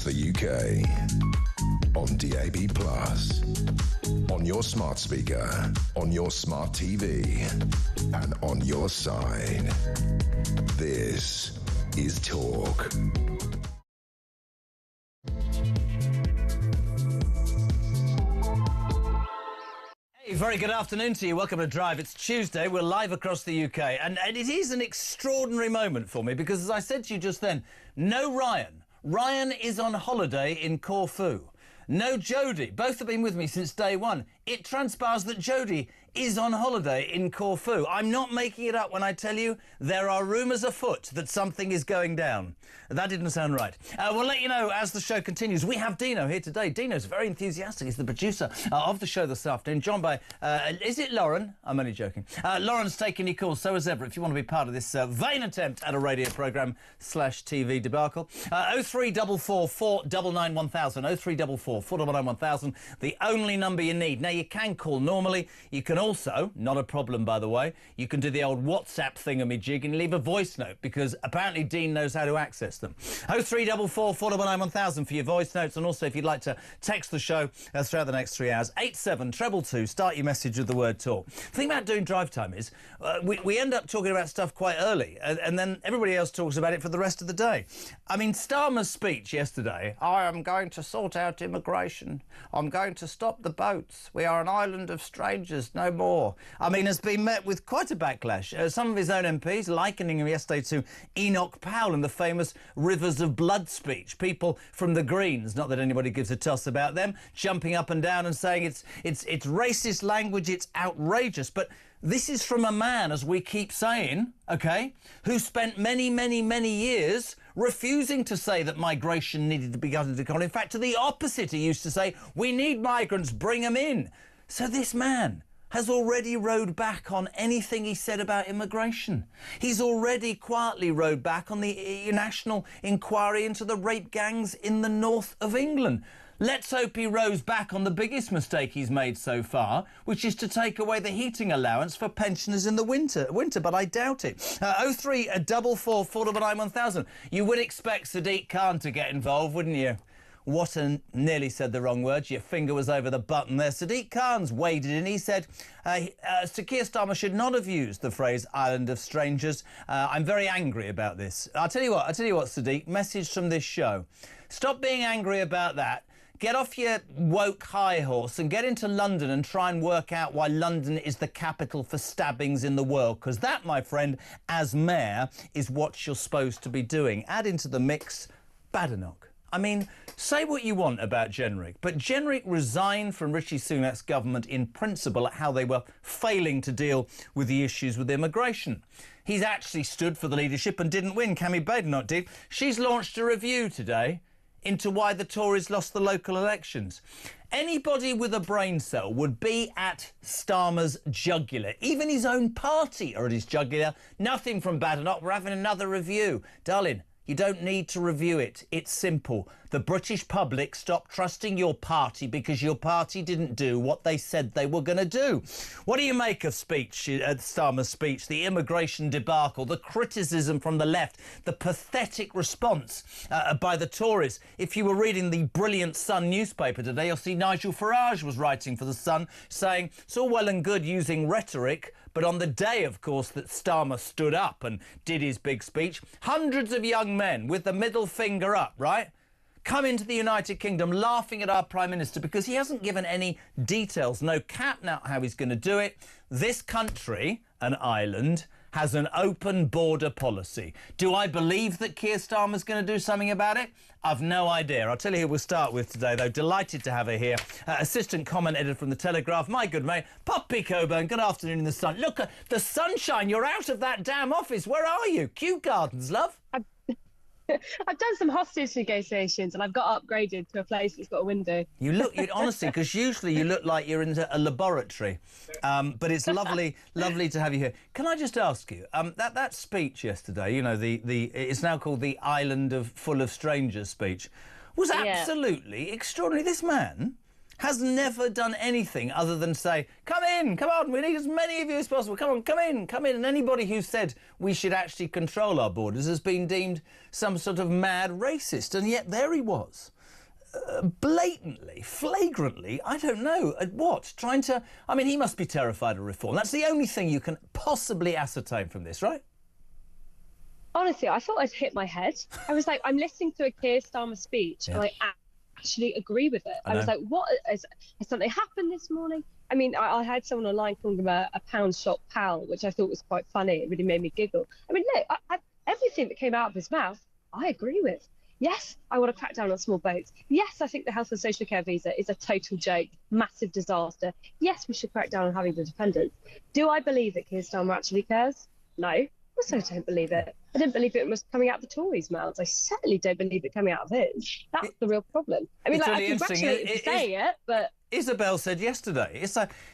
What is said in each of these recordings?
across the UK. On DAB+, on your smart speaker, on your smart TV, and on your side. This is Talk. Hey, very good afternoon to you. Welcome to Drive. It's Tuesday. We're live across the UK. And it is an extraordinary moment for me because, as I said to you just then, no Ryan. Ryan is on holiday in Corfu. No Jodie. Both have been with me since day one. It transpires that Jodie is on holiday in Corfu. I'm not making it up when I tell you there are rumours afoot that something is going down. That didn't sound right. We'll let you know as the show continues. We have Dino here today. Dino's very enthusiastic. He's the producer of the show this afternoon. Joined by, is it Lauren? I'm only joking. Lauren's taking your calls, so is ever. If you want to be part of this vain attempt at a radio programme /TV debacle. 0344 499 1000. 0344 499 1000. The only number you need. Now, you can call normally. You can also, not a problem by the way, you can do the old WhatsApp thingamajig and leave a voice note because apparently Dean knows how to access them. 0344 499 1000 for your voice notes, and also if you'd like to text the show throughout the next 3 hours, 87222, start your message with the word talk. The thing about doing drive time is we end up talking about stuff quite early and then everybody else talks about it for the rest of the day. I mean, Starmer's speech yesterday, I am going to sort out immigration, I'm going to stop the boats, we are an island of strangers, no more. I mean, has been met with quite a backlash. Some of his own MPs likening him yesterday to Enoch Powell in the famous Rivers of Blood speech. People from the Greens, not that anybody gives a toss about them, jumping up and down and saying it's racist language, it's outrageous. But this is from a man, as we keep saying, OK, who spent many, many, many years refusing to say that migration needed to be under control. In fact, to the opposite, he used to say, we need migrants, bring them in. So this man has already rowed back on anything he said about immigration. He's already quietly rowed back on the national inquiry into the rape gangs in the north of England. Let's hope he rows back on the biggest mistake he's made so far, which is to take away the heating allowance for pensioners in the winter, but I doubt it. 0344 499 1000. You would expect Sadiq Khan to get involved, wouldn't you? Nearly said the wrong words. Your finger was over the button there. Sadiq Khan's waded in. He said, Sir Keir Starmer should not have used the phrase island of strangers. I'm very angry about this. I'll tell you what, Sadiq, message from this show. Stop being angry about that. Get off your woke high horse and get into London and try and work out why London is the capital for stabbings in the world. Because that, my friend, as mayor, is what you're supposed to be doing. Add into the mix Badenoch. I mean, say what you want about Jenrick, but Jenrick resigned from Rishi Sunak's government in principle at how they were failing to deal with the issues with immigration. He's actually stood for the leadership and didn't win. Cammy Badenoch did. She's launched a review today into why the Tories lost the local elections. Anybody with a brain cell would be at Starmer's jugular. Even his own party are at his jugular. Nothing from Badenoch. We're having another review. Darling, you don't need to review it. It's simple. The British public stopped trusting your party because your party didn't do what they said they were going to do. What do you make of Starmer's speech, the immigration debacle, the criticism from the left, the pathetic response by the Tories? If you were reading the brilliant Sun newspaper today, you'll see Nigel Farage was writing for the Sun saying it's all well and good using rhetoric, but on the day, of course, that Starmer stood up and did his big speech, hundreds of young men with the middle finger up, right, come into the United Kingdom laughing at our Prime Minister because he hasn't given any details, no cap now how he's going to do it. This country, an island, has an open border policy. Do I believe that Keir Starmer's going to do something about it? I've no idea. I'll tell you who we'll start with today, though. Delighted to have her here. Assistant comment editor from The Telegraph, my good mate, Poppy Coburn. Good afternoon in the sun. Look at the sunshine. You're out of that damn office. Where are you? Kew Gardens, love. I've done some hostage negotiations and I've got upgraded to a place that's got a window. You look, honestly, because usually you look like you're in a laboratory, but it's lovely to have you here. Can I just ask you, that speech yesterday, you know, it's now called the Island full of Strangers speech, was absolutely extraordinary. This man has never done anything other than say, come in, come on, we need as many of you as possible, come on, come in, come in. And anybody who said we should actually control our borders has been deemed some sort of mad racist. And yet there he was, blatantly, flagrantly, I don't know, at what? Trying to... I mean, he must be terrified of reform. That's the only thing you can possibly ascertain from this, right? Honestly, I thought I'd hit my head. I was like, I'm listening to a Keir Starmer speech, and I actually agree with it. I was like, what? Has something happened this morning? I mean, I had someone online calling him a pound shop pal, which I thought was quite funny. It really made me giggle. I mean, look, everything that came out of his mouth, I agree with. Yes, I want to crack down on small boats. Yes, I think the health and social care visa is a total joke, massive disaster. Yes, we should crack down on having the dependents. Do I believe that Keir Starmer actually cares? No. I also don't believe it. I didn't believe it was coming out of the Tories' mouths. I certainly don't believe it coming out of his. That's the real problem. I mean, like, really I congratulate him for saying it, but... Isabel said yesterday,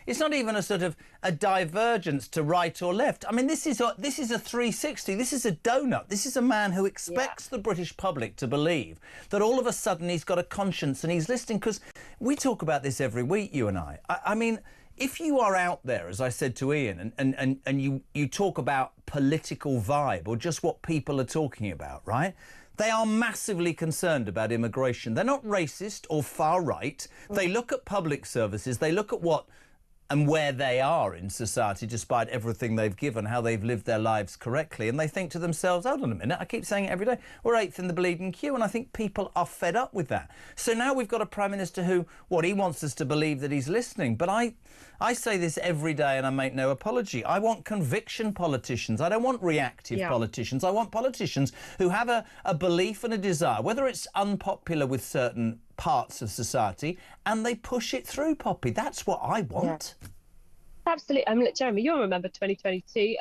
it's not even a sort of a divergence to right or left. I mean, this is a 360. This is a donut. This is a man who expects the British public to believe that all of a sudden he's got a conscience and he's listening, because we talk about this every week, you and I. I mean... If you are out there, as I said to Ian, and you talk about political vibe or just what people are talking about, right? They are massively concerned about immigration. They're not racist or far right. They look at public services. They look at what and where they are in society, despite everything they've given, how they've lived their lives correctly. And they think to themselves, hold on a minute, I keep saying it every day, we're eighth in the bleeding queue. And I think people are fed up with that. So now we've got a Prime Minister who, he wants us to believe that he's listening. But I say this every day and I make no apology. I want conviction politicians. I don't want reactive politicians. I want politicians who have a belief and a desire, whether it's unpopular with certain parts of society, and they push it through, Poppy. That's what I want. Yeah. Absolutely. I mean, look, Jeremy, you'll remember 2020,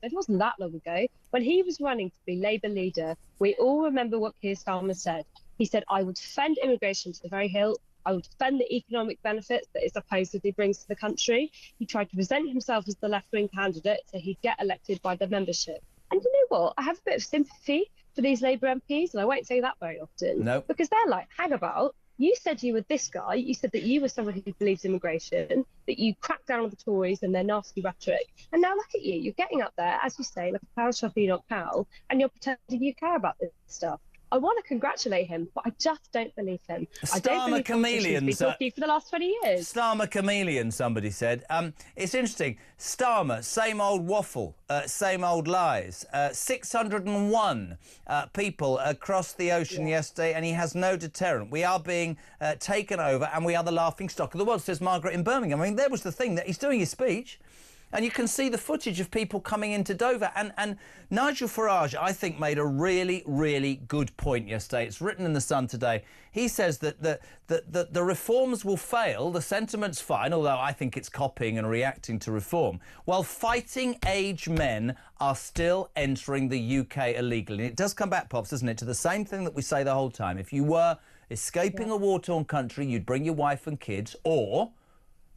but it wasn't that long ago, when he was running to be Labour leader. We all remember what Keir Starmer said. He said, I would defend immigration to the very hilt. I would defend the economic benefits that it supposedly brings to the country. He tried to present himself as the left-wing candidate so he'd get elected by the membership. And you know what? I have a bit of sympathy for these Labour MPs, and I won't say that very often. No. Because they're like, hang about. You said you were this guy. You said that you were somebody who believes immigration, that you cracked down on the Tories and their nasty rhetoric. And now look at you. You're getting up there, as you say, like a pound shop Enoch Powell, and you're pretending you care about this stuff. I want to congratulate him, but I just don't believe him. I don't believe chameleons. He's been talking for the last 20 years. Starmer chameleon, somebody said. It's interesting. Starmer, same old waffle, same old lies. 601 people across the ocean yesterday, and he has no deterrent. We are being taken over, and we are the laughing stock of the world, says Margaret in Birmingham. I mean, there was the thing that he's doing his speech. And you can see the footage of people coming into Dover. And Nigel Farage, I think, made a really, really good point yesterday. It's written in The Sun today. He says that the reforms will fail, the sentiment's fine, although I think it's copying and reacting to reform, while fighting-age men are still entering the UK illegally. And it does come back, Pops, doesn't it, to the same thing that we say the whole time. If you were escaping a war-torn country, you'd bring your wife and kids, or...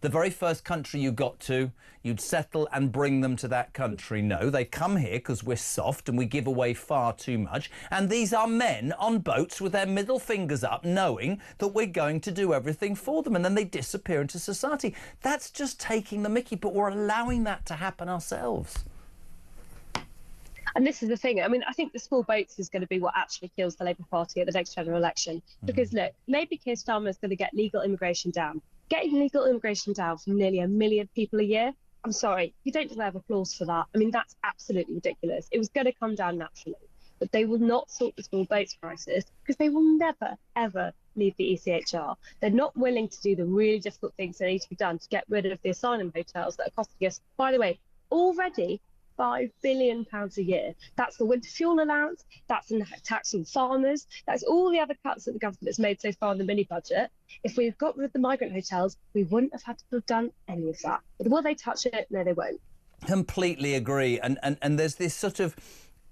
the very first country you got to, you'd settle and bring them to that country. No, they come here because we're soft and we give away far too much. And these are men on boats with their middle fingers up, knowing that we're going to do everything for them. And then they disappear into society. That's just taking the mickey, but we're allowing that to happen ourselves. And this is the thing. I mean, I think the small boats is going to be what actually kills the Labour Party at the next general election. Because, look, maybe Keir Starmer is going to get legal immigration down. Getting legal immigration down from nearly 1 million people a year, I'm sorry, you don't deserve applause for that. I mean, that's absolutely ridiculous. It was going to come down naturally. But they will not sort the small boats crisis because they will never, ever leave the ECHR. They're not willing to do the really difficult things that need to be done to get rid of the asylum hotels that are costing us, by the way, already £5 billion a year. That's the winter fuel allowance, that's the tax on farmers, that's all the other cuts that the government has made so far in the mini budget. If we'd got rid of the migrant hotels, we wouldn't have had to have done any of that. But will they touch it? No, they won't. Completely agree. And there's this sort of...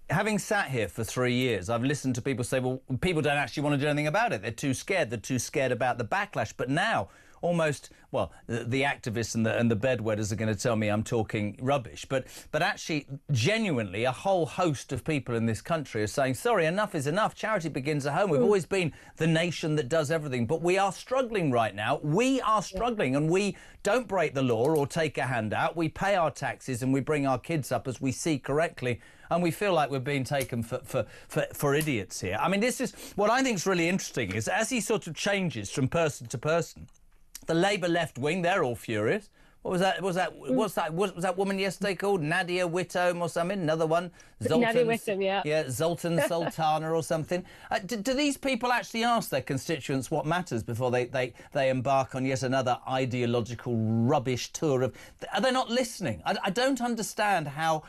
having sat here for 3 years, I've listened to people say, well, people don't actually want to do anything about it. They're too scared. They're too scared about the backlash. But now... almost, well, the activists and the bedwetters are going to tell me I'm talking rubbish, but actually, genuinely, a whole host of people in this country are saying, sorry, enough is enough. Charity begins at home. We've always been the nation that does everything, but we are struggling right now. We are struggling, and we don't break the law or take a handout. We pay our taxes and we bring our kids up as we see correctly, and we feel like we're being taken for idiots here. I mean, this is what I think is really interesting, is as he sort of changes from person to person, the Labour left wing, they're all furious. What was that? Was that woman yesterday called Nadia Whittom or something? Another one, Nadia Whittom, yeah. Yeah, Zoltan Sultana or something. Do these people actually ask their constituents what matters before they embark on yet another ideological rubbish tour of? Are they not listening? I don't understand how.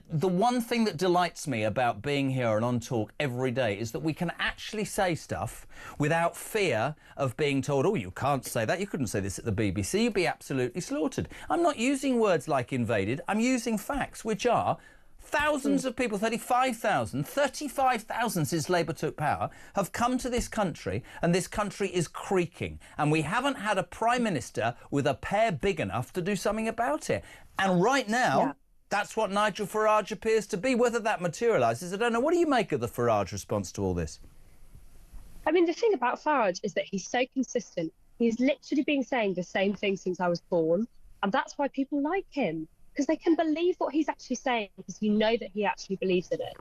The one thing that delights me about being here and on Talk every day is that we can actually say stuff without fear of being told, oh, you can't say that, you couldn't say this at the BBC, you'd be absolutely slaughtered. I'm not using words like invaded, I'm using facts, which are thousands of people, 35,000 since Labour took power, have come to this country, and this country is creaking. And we haven't had a Prime Minister with a pair big enough to do something about it. And right now... Yeah. That's what Nigel Farage appears to be. Whether that materialises, I don't know. What do you make of the Farage response to all this? I mean, the thing about Farage is that he's so consistent. He's literally been saying the same thing since I was born. And that's why people like him, because they can believe what he's actually saying, because you know that he actually believes in it.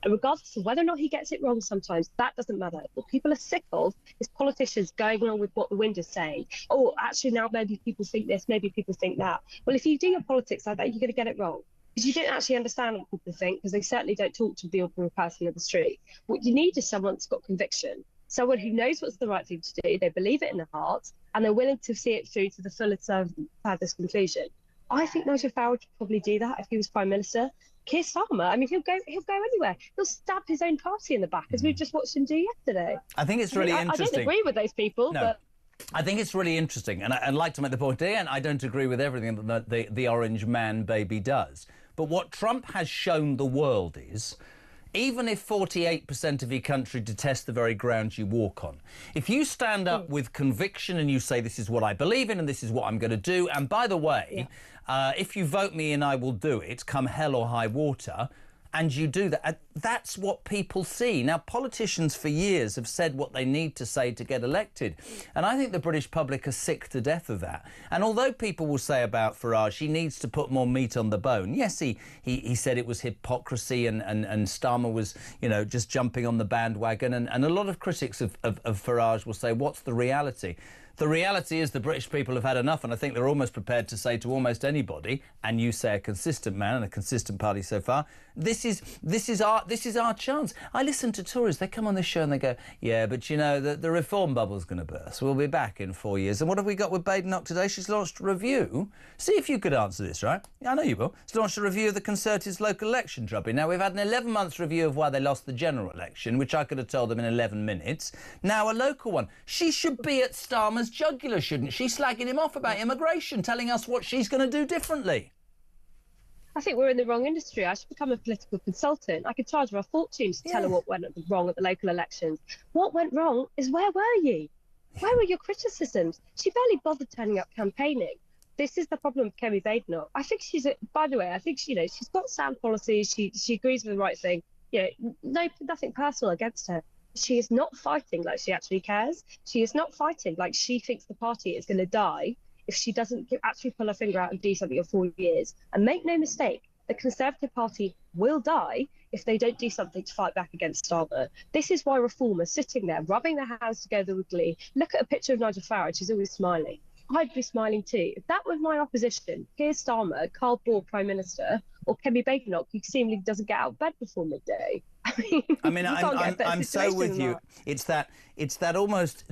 And regardless of whether or not he gets it wrong sometimes, that doesn't matter. What people are sick of is politicians going along with what the wind is saying. Oh, actually, now maybe people think this, maybe people think that. Well, if you do your politics like that, you're going to get it wrong. Because you don't actually understand what people think, because they certainly don't talk to the ordinary person in the street. What you need is someone that's got conviction. Someone who knows what's the right thing to do, they believe it in their heart, and they're willing to see it through to the fullest furthest conclusion. I think Nigel Farage would probably do that if he was Prime Minister. Keir Starmer, I mean, he'll go anywhere. He'll stab his own party in the back, as we've just watched him do yesterday. I think it's really interesting. I don't agree with those people, but... I think it's really interesting, and I'd like to make the point again, I don't agree with everything that the orange man baby does. But what Trump has shown the world is, even if 48% of your country detest the very ground you walk on, if you stand up with conviction and you say, this is what I believe in and this is what I'm going to do, and by the way, if you vote me in, I will do it, come hell or high water, and you do that, that's what people see. Now, politicians for years have said what they need to say to get elected, and I think the British public are sick to death of that. And although people will say about Farage, he needs to put more meat on the bone, yes, he said it was hypocrisy and Starmer was, you know, just jumping on the bandwagon, and a lot of critics of Farage will say, what's the reality? The reality is the British people have had enough, and I think they're almost prepared to say to almost anybody, and you say a consistent man and a consistent party so far, this is our chance. I listen to Tories, they come on this show and they go, yeah, but you know, the reform bubble's going to burst. We'll be back in 4 years. And what have we got with Badenoch today? She's launched a review. See if you could answer this, right? Yeah, I know you will. She's launched a review of the Conservatives' local election drubbing. Now, we've had an 11-month review of why they lost the general election, which I could have told them in 11 minutes. Now, a local one. She should be at Starmer's jugular, shouldn't she? Slagging him off about immigration, telling us what she's going to do differently. I think we're in the wrong industry. I should become a political consultant. I could charge her a fortune to tell her what went wrong at the local elections. What went wrong is, where were you? Where were your criticisms? She barely bothered turning up campaigning. This is the problem with Kemi Badenoch. I think by the way, I think she's got sound policies. She agrees with the right thing. Nothing personal against her. She is not fighting like she actually cares. She is not fighting like she thinks the party is going to die if she doesn't actually pull her finger out and do something in 4 years. And make no mistake, the Conservative Party will die if they don't do something to fight back against Starmer. This is why Reform are sitting there, rubbing their hands together with glee. Look at a picture of Nigel Farage, he's always smiling. I'd be smiling too. If that was my opposition, Keir Starmer, Carl Ball Prime Minister, or Kemi Badenoch, who seemingly doesn't get out of bed before midday. I'm so with you. It's that almost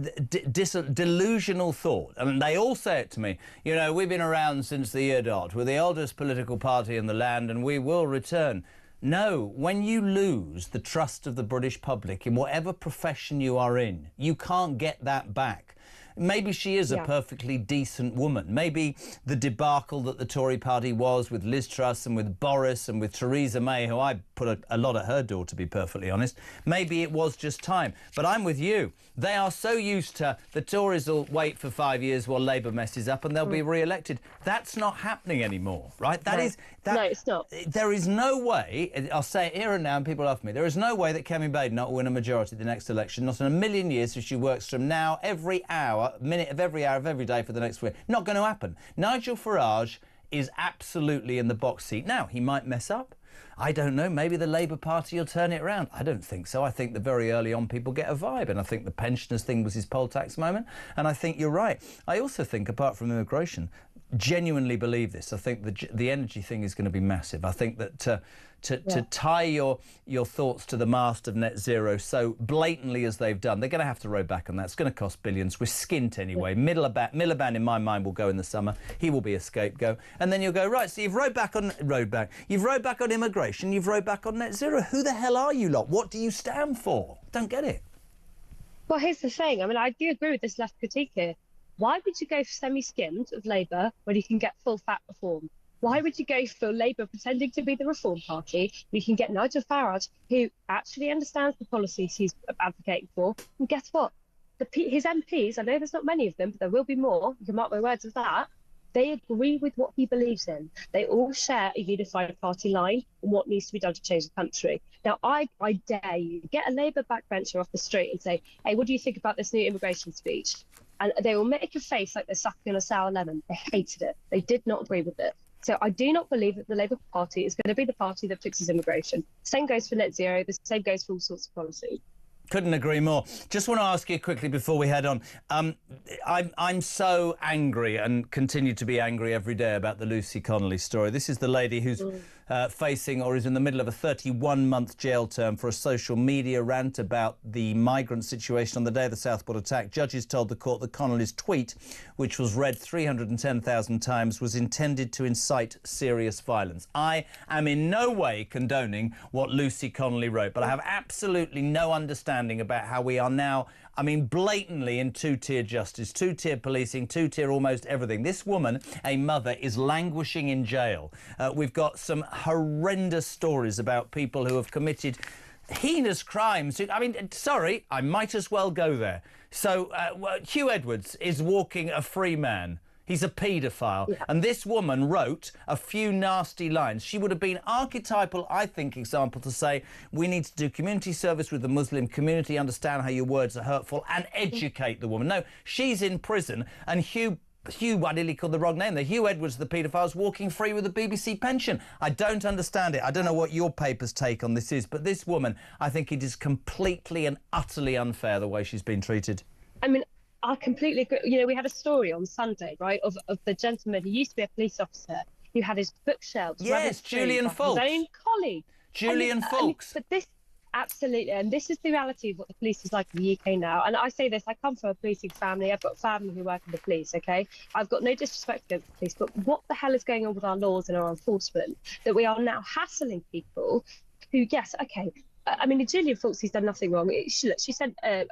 delusional thought. I mean, they all say it to me. You know, we've been around since the year dot. We're the oldest political party in the land, and we will return. No, when you lose the trust of the British public in whatever profession you are in, you can't get that back. Maybe she is a perfectly decent woman. Maybe the debacle that the Tory party was with Liz Truss and with Boris and with Theresa May, who I put a lot at her door, to be perfectly honest, maybe it was just time. But I'm with you. They are so used to the Tories will wait for 5 years while Labour messes up and they'll be re-elected. That's not happening anymore, right? No, it's not. There is no way, I'll say it here and now and people laugh at me, there is no way that Kemi Badenoch will win a majority at the next election, not in a million years, if she works from now every hour, minute of every day for the next week. Not going to happen. Nigel Farage is absolutely in the box seat. Now, he might mess up. I don't know, maybe the Labour Party will turn it around. I don't think so. I think that very early on people get a vibe, and I think the pensioners thing was his poll tax moment, and I think you're right. I also think, apart from immigration, genuinely believe this. I think the energy thing is going to be massive. I think that to tie your thoughts to the mast of net zero so blatantly as they've done, they're going to have to row back on that. It's going to cost billions. We're skint anyway. Miliband, in my mind, will go in the summer. He will be a scapegoat. And then you'll go, right, so you've rowed back on immigration, you've rowed back on net zero. Who the hell are you lot? What do you stand for? Don't get it. Well, here's the thing. I mean, I do agree with this left critique here. Why would you go for semi-skimmed of Labour when you can get full fat reform? Why would you go for Labour pretending to be the Reform Party when you can get Nigel Farage, who actually understands the policies he's advocating for? And guess what? His MPs, I know there's not many of them, but there will be more, you can mark my words of that, they agree with what he believes in. They all share a unified party line on what needs to be done to change the country. Now, I dare you, get a Labour backbencher off the street and say, hey, what do you think about this new immigration speech? And they will make a face like they're sucking on a sour lemon. They hated it. They did not agree with it. So I do not believe that the Labour Party is going to be the party that fixes immigration. Same goes for net zero. The same goes for all sorts of policy. Couldn't agree more. Just want to ask you quickly before we head on. I'm so angry and continue to be angry every day about the Lucy Connolly story. This is the lady who's facing or is in the middle of a 31-month jail term for a social media rant about the migrant situation on the day of the Southport attack. Judges told the court that Connolly's tweet, which was read 310,000 times, was intended to incite serious violence. I am in no way condoning what Lucy Connolly wrote, but I have absolutely no understanding about how we are now, I mean, blatantly in two-tier justice, two-tier policing, two-tier almost everything. This woman, a mother, is languishing in jail. We've got some horrendous stories about people who have committed heinous crimes. I mean, sorry, I might as well go there. So Hugh Edwards is walking a free man. He's a paedophile. Yeah. And this woman wrote a few nasty lines. She would have been archetypal, I think, example to say, we need to do community service with the Muslim community, understand how your words are hurtful, and educate the woman. No, she's in prison, and Hugh, I nearly called the wrong name there. Hugh Edwards, the paedophile, is walking free with a BBC pension. I don't understand it. I don't know what your paper's take on this is, but this woman, I think it is completely and utterly unfair the way she's been treated. I mean, I completely agree. You know, we had a story on Sunday, right, of the gentleman who used to be a police officer who had his bookshelves. Yes, Julian Fulks. His own colleague. Julian Fulks. But this, absolutely, and this is the reality of what the police is like in the UK now. And I say this, I come from a policing family. I've got family who work in the police, OK? I've got no disrespect against the police, but what the hell is going on with our laws and our enforcement that we are now hassling people who, yes, OK, I mean, Julian Fulks, he's done nothing wrong. She sent a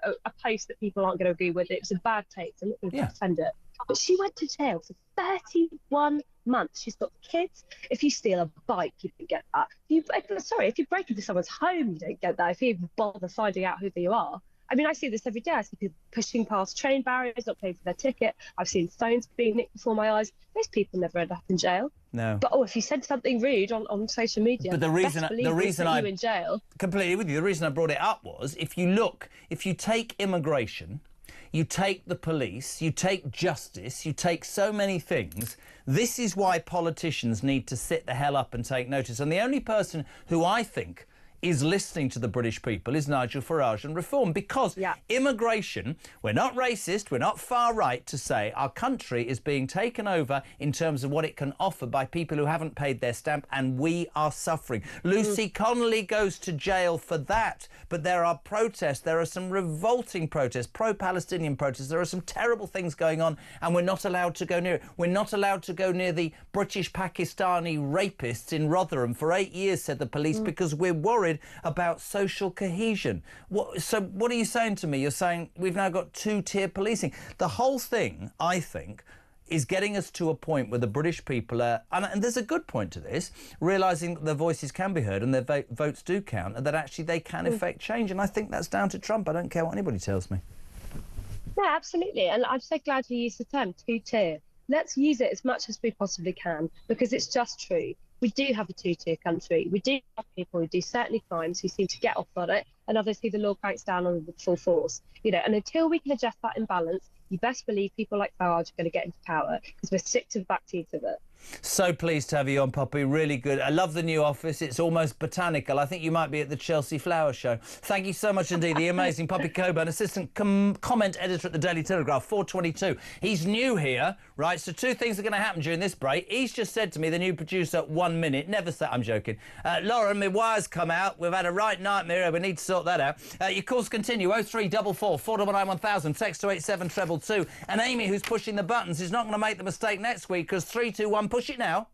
post that people aren't going to agree with. It was a bad taste. I'm not going to defend it. But she went to jail for 31 months. She's got kids. If you steal a bike, you don't get that. If you break into someone's home, you don't get that. If you even bother finding out who they are. I mean, I see this every day. I see people pushing past train barriers, not paying for their ticket. I've seen phones being nicked before my eyes. Those people never end up in jail. No. But if you said something rude on social media, but the reason you in jail. Completely with you. The reason I brought it up was if you take immigration, you take the police, you take justice, you take so many things. This is why politicians need to sit the hell up and take notice. And the only person who I think is listening to the British people is Nigel Farage and Reform, because immigration, we're not racist, we're not far right to say our country is being taken over in terms of what it can offer by people who haven't paid their stamp, and we are suffering. Lucy Connolly goes to jail for that, but there are protests, there are some revolting protests, pro-Palestinian protests, there are some terrible things going on, and we're not allowed to go near it. We're not allowed to go near the British Pakistani rapists in Rotherham for 8 years, said the police, because we're worried worried about social cohesion. So what are you saying to me? You're saying we've now got two-tier policing. The whole thing, I think, is getting us to a point where the British people are, and there's a good point to this, realising that their voices can be heard and their votes do count, and that actually they can effect change. And I think that's down to Trump. I don't care what anybody tells me. Yeah, absolutely. And I'm so glad you used the term two-tier. Let's use it as much as we possibly can, because it's just true. We do have a two-tier country. We do have people who do certain crimes who seem to get off on it, and others who the law cranks down on with full force. You know, and until we can adjust that imbalance, you best believe people like Farage are going to get into power, because we're sick to the back teeth of it. So pleased to have you on, Poppy. Really good. I love the new office. It's almost botanical. I think you might be at the Chelsea Flower Show. Thank you so much indeed. The amazing Poppy Coburn, assistant comment editor at the Daily Telegraph, 422. He's new here, right? So two things are going to happen during this break. He's just said to me, the new producer, 1 minute. Never said, I'm joking. Lauren, my wire's come out. We've had a right nightmare. We need to sort that out. Your calls continue. 0344 499 1000. Text to 87222. And Amy, who's pushing the buttons, is not going to make the mistake next week, because 321. Push it now.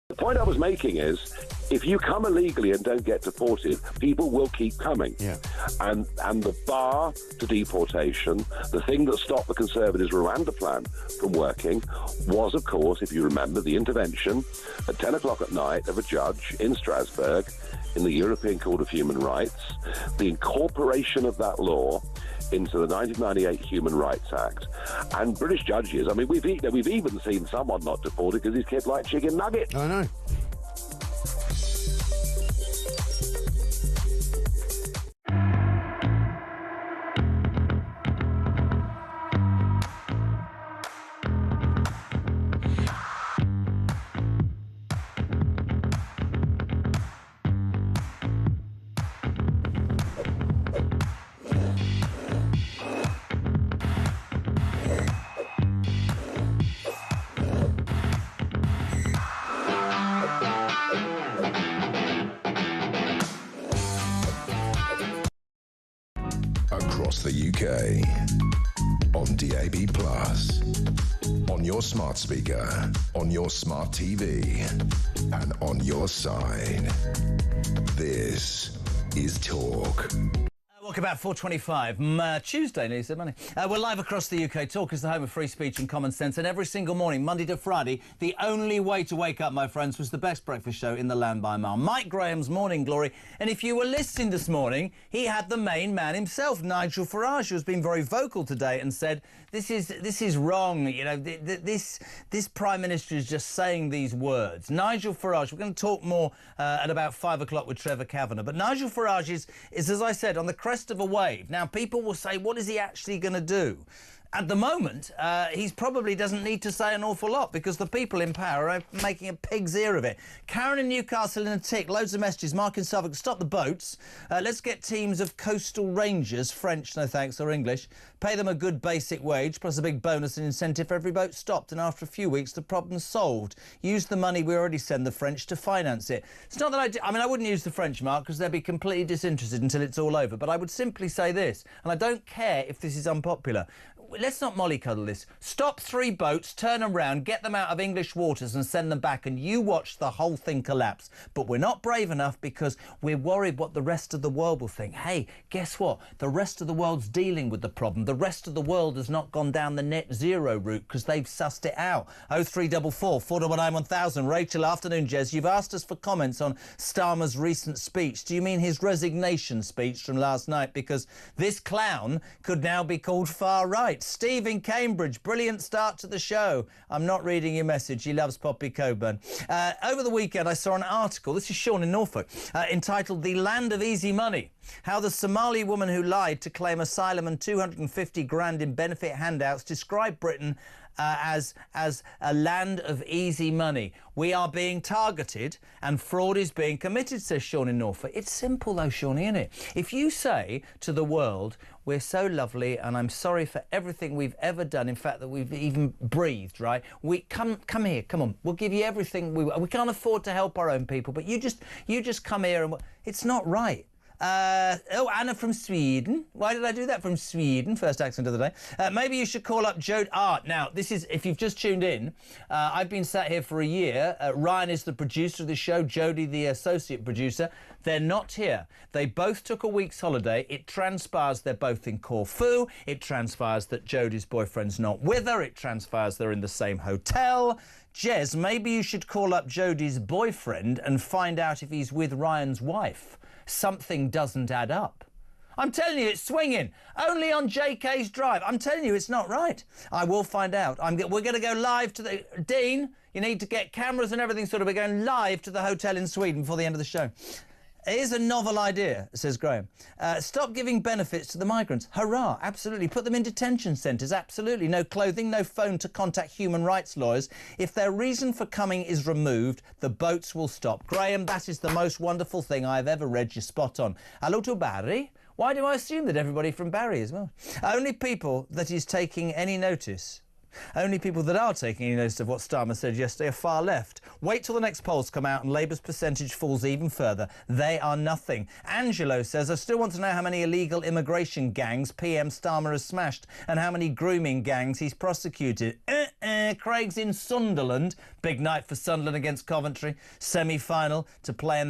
The point I was making is, if you come illegally and don't get deported, people will keep coming. Yeah. And the bar to deportation, the thing that stopped the Conservatives' Rwanda plan from working, was, of course, if you remember, the intervention at 10 o'clock at night of a judge in Strasbourg in the European Court of Human Rights, the incorporation of that law into the 1998 Human Rights Act. And British judges, I mean, we've even seen someone not deported because his kid liked chicken nuggets. I know. Across the UK, on DAB+, on your smart speaker, on your smart TV, and on your side. This is Talk. Talk about 4:25, Tuesday, nearly said money. We're live across the UK. Talk is the home of free speech and common sense. And every single morning, Monday to Friday, the only way to wake up, my friends, was the best breakfast show in the land by a mile. Mike Graham's Morning Glory. And if you were listening this morning, he had the main man himself, Nigel Farage, who has been very vocal today and said, this is wrong. You know, this Prime Minister is just saying these words. Nigel Farage, we're going to talk more at about 5 o'clock with Trevor Kavanagh. But Nigel Farage is, as I said, on the crest of a wave. Now, people will say, what is he actually going to do? At the moment, he probably doesn't need to say an awful lot because the people in power are making a pig's ear of it. Karen in Newcastle in a tick, loads of messages. Mark in Suffolk, stop the boats. Let's get teams of coastal rangers, French, no thanks, or English. Pay them a good basic wage, plus a big bonus and incentive for every boat stopped. And after a few weeks, the problem's solved. Use the money we already send the French to finance it. It's not that I mean, I wouldn't use the French, Mark, because they'd be completely disinterested until it's all over. But I would simply say this, and I don't care if this is unpopular. Let's not mollycoddle this. Stop 3 boats, turn them round, get them out of English waters and send them back, and you watch the whole thing collapse. But we're not brave enough because we're worried what the rest of the world will think. Hey, guess what? The rest of the world's dealing with the problem. The rest of the world has not gone down the net zero route because they've sussed it out. 0344 419 1000. Rachel, afternoon, Jez. You've asked us for comments on Starmer's recent speech. Do you mean his resignation speech from last night? Because this clown could now be called far right. Steve in Cambridge, brilliant start to the show. I'm not reading your message. He loves Poppy Coburn. Over the weekend, I saw an article, this is Sean in Norfolk, entitled The Land of Easy Money. How the Somali woman who lied to claim asylum and 250 grand in benefit handouts described Britain as a land of easy money. We are being targeted and fraud is being committed, says Sean in Norfolk. It's simple though, Shawnee, isn't it? If you say to the world, we're so lovely and I'm sorry for everything we've ever done, in fact, that we've even breathed, right? We come here, come on, we'll give you everything we can't afford to help our own people, but you just come here and it's not right. Anna from Sweden. Why did I do that? From Sweden, first accent of the day. Maybe you should call up Jodie. Now, this is, if you've just tuned in, I've been sat here for a year. Ryan is the producer of the show, Jodie the associate producer. They're not here. They both took a week's holiday. It transpires they're both in Corfu. It transpires that Jodie's boyfriend's not with her. It transpires they're in the same hotel. Jez, maybe you should call up Jodie's boyfriend and find out if he's with Ryan's wife. Something doesn't add up. I'm telling you, it's swinging. Only on JK's drive. I'm telling you, it's not right. I will find out. We're going to go live to the... Dean, you need to get cameras and everything sorted. We're going live to the hotel in Sweden before the end of the show. Here's a novel idea, says Graham. Stop giving benefits to the migrants. Hurrah, absolutely. Put them in detention centres, absolutely. No clothing, no phone to contact human rights lawyers. If their reason for coming is removed, the boats will stop. Graham, that is the most wonderful thing I've ever read. You're spot on. Hello to Barry. Why do I assume that everybody from Barry as well? Only people that is taking any notice... Only people that are taking any notice of what Starmer said yesterday are far left. Wait till the next polls come out and Labour's percentage falls even further. They are nothing. Angelo says, I still want to know how many illegal immigration gangs PM Starmer has smashed and how many grooming gangs he's prosecuted. Craig's in Sunderland. Big night for Sunderland against Coventry. Semi-final to play in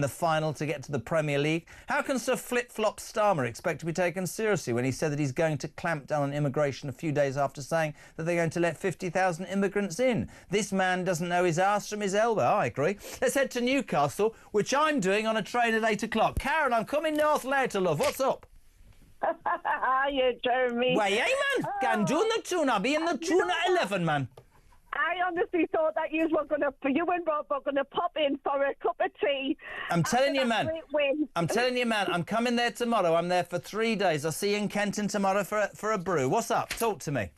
the final to get to the Premier League. How can Sir Flip-Flop Starmer expect to be taken seriously when he said that he's going to clamp down on immigration a few days after saying that they're going to let 50,000 immigrants in? This man doesn't know his arse from his elbow. I agree. Let's head to Newcastle, which I'm doing on a train at 8 o'clock. Karen, I'm coming north later, love. What's up? Hiya, Jeremy. Why, hey, man. Can do the tune. I'll be in the tune at 11, man. I honestly thought that you and Rob were going to pop in for a cup of tea. I'm telling you, man. I'm telling you, man. I'm coming there tomorrow. I'm there for 3 days. I'll see you in Kenton tomorrow for a brew. What's up? Talk to me.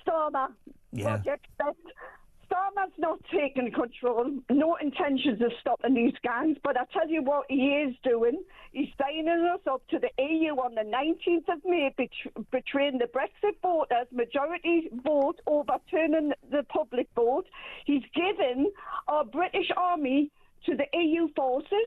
Starmer. Yeah. What do you expect? Starmer's not taking control. No intentions of stopping these gangs. But I tell you what he is doing. He's signing us up to the EU on the 19th of May, betraying the Brexit voters, majority vote, overturning the public vote. He's given our British Army to the EU forces.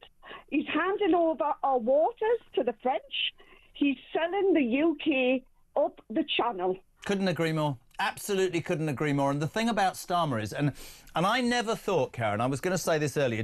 He's handing over our waters to the French. He's selling the UK up the channel. Couldn't agree more. Absolutely couldn't agree more. And the thing about Starmer is, and I never thought, Karen, I was going to say this earlier,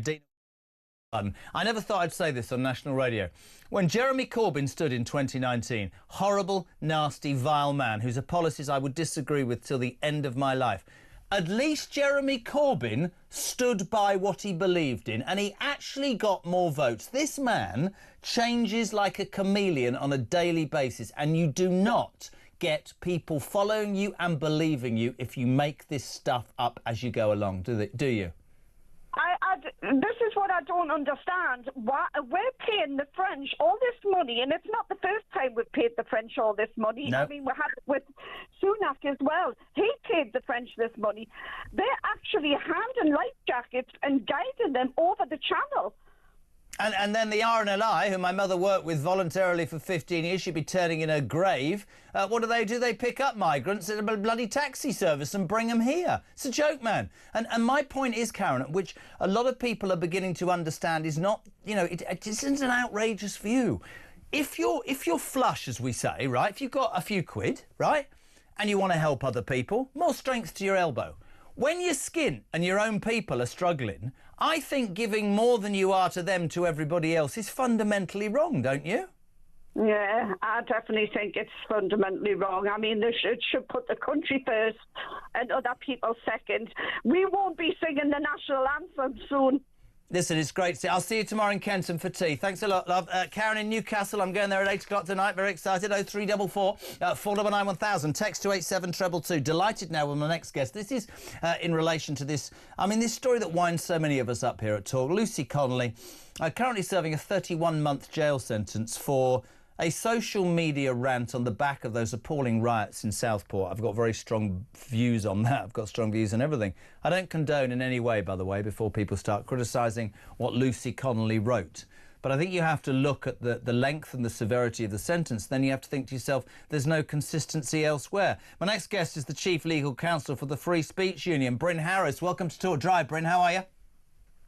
I never thought I'd say this on national radio. When Jeremy Corbyn stood in 2019, horrible, nasty, vile man whose policies I would disagree with till the end of my life, at least Jeremy Corbyn stood by what he believed in, and he actually got more votes. This man changes like a chameleon on a daily basis, and you do not get people following you and believing you if you make this stuff up as you go along, do you? This is what I don't understand. Why, we're paying the French all this money, and it's not the first time we've paid the French all this money. No. I mean, we had it with Sunak as well. He paid the French this money. They're actually handing life jackets and guiding them over the channel. And then the RNLI, who my mother worked with voluntarily for 15 years, should be turning in her grave. What do? They pick up migrants at a bloody taxi service and bring them here. It's a joke, man. And my point is, Karen, which a lot of people are beginning to understand, is not, you know, it isn't an outrageous view. If you're flush, as we say, right, if you've got a few quid, right, and you want to help other people, more strength to your elbow. When you're skint and your own people are struggling, I think giving more than you are to them to everybody else is fundamentally wrong, don't you? Yeah, I definitely think it's fundamentally wrong. I mean, they should put the country first and other people second. We won't be singing the national anthem soon. Listen, it's great to see. I'll see you tomorrow in Kenton for tea. Thanks a lot, love. Karen in Newcastle, I'm going there at 8 o'clock tonight. Very excited. 0344 499 1000. Text to 87222. Delighted now with my next guest. This is in relation to this, I mean, this story that winds so many of us up here at Talk. Lucy Connolly, currently serving a 31-month jail sentence for a social media rant on the back of those appalling riots in Southport. I've got very strong views on that. I've got strong views on everything. I don't condone in any way, by the way, before people start criticising what Lucy Connolly wrote. But I think you have to look at the length and the severity of the sentence. Then you have to think to yourself, there's no consistency elsewhere. My next guest is the Chief Legal Counsel for the Free Speech Union, Bryn Harris. Welcome to Talk Drive. Bryn, how are you?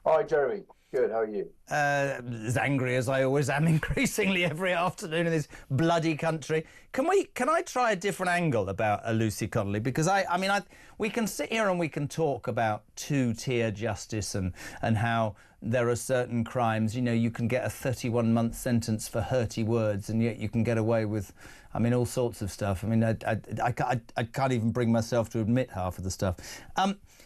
Hi, Jeremy. Good, how are you? As angry as I always am increasingly every afternoon in this bloody country. Can I try a different angle about Lucy Connolly? Because we can sit here and we can talk about two-tier justice and how there are certain crimes, you know, you can get a 31-month sentence for hurty words and yet you can get away with, I mean, all sorts of stuff. I mean, I can't even bring myself to admit half of the stuff.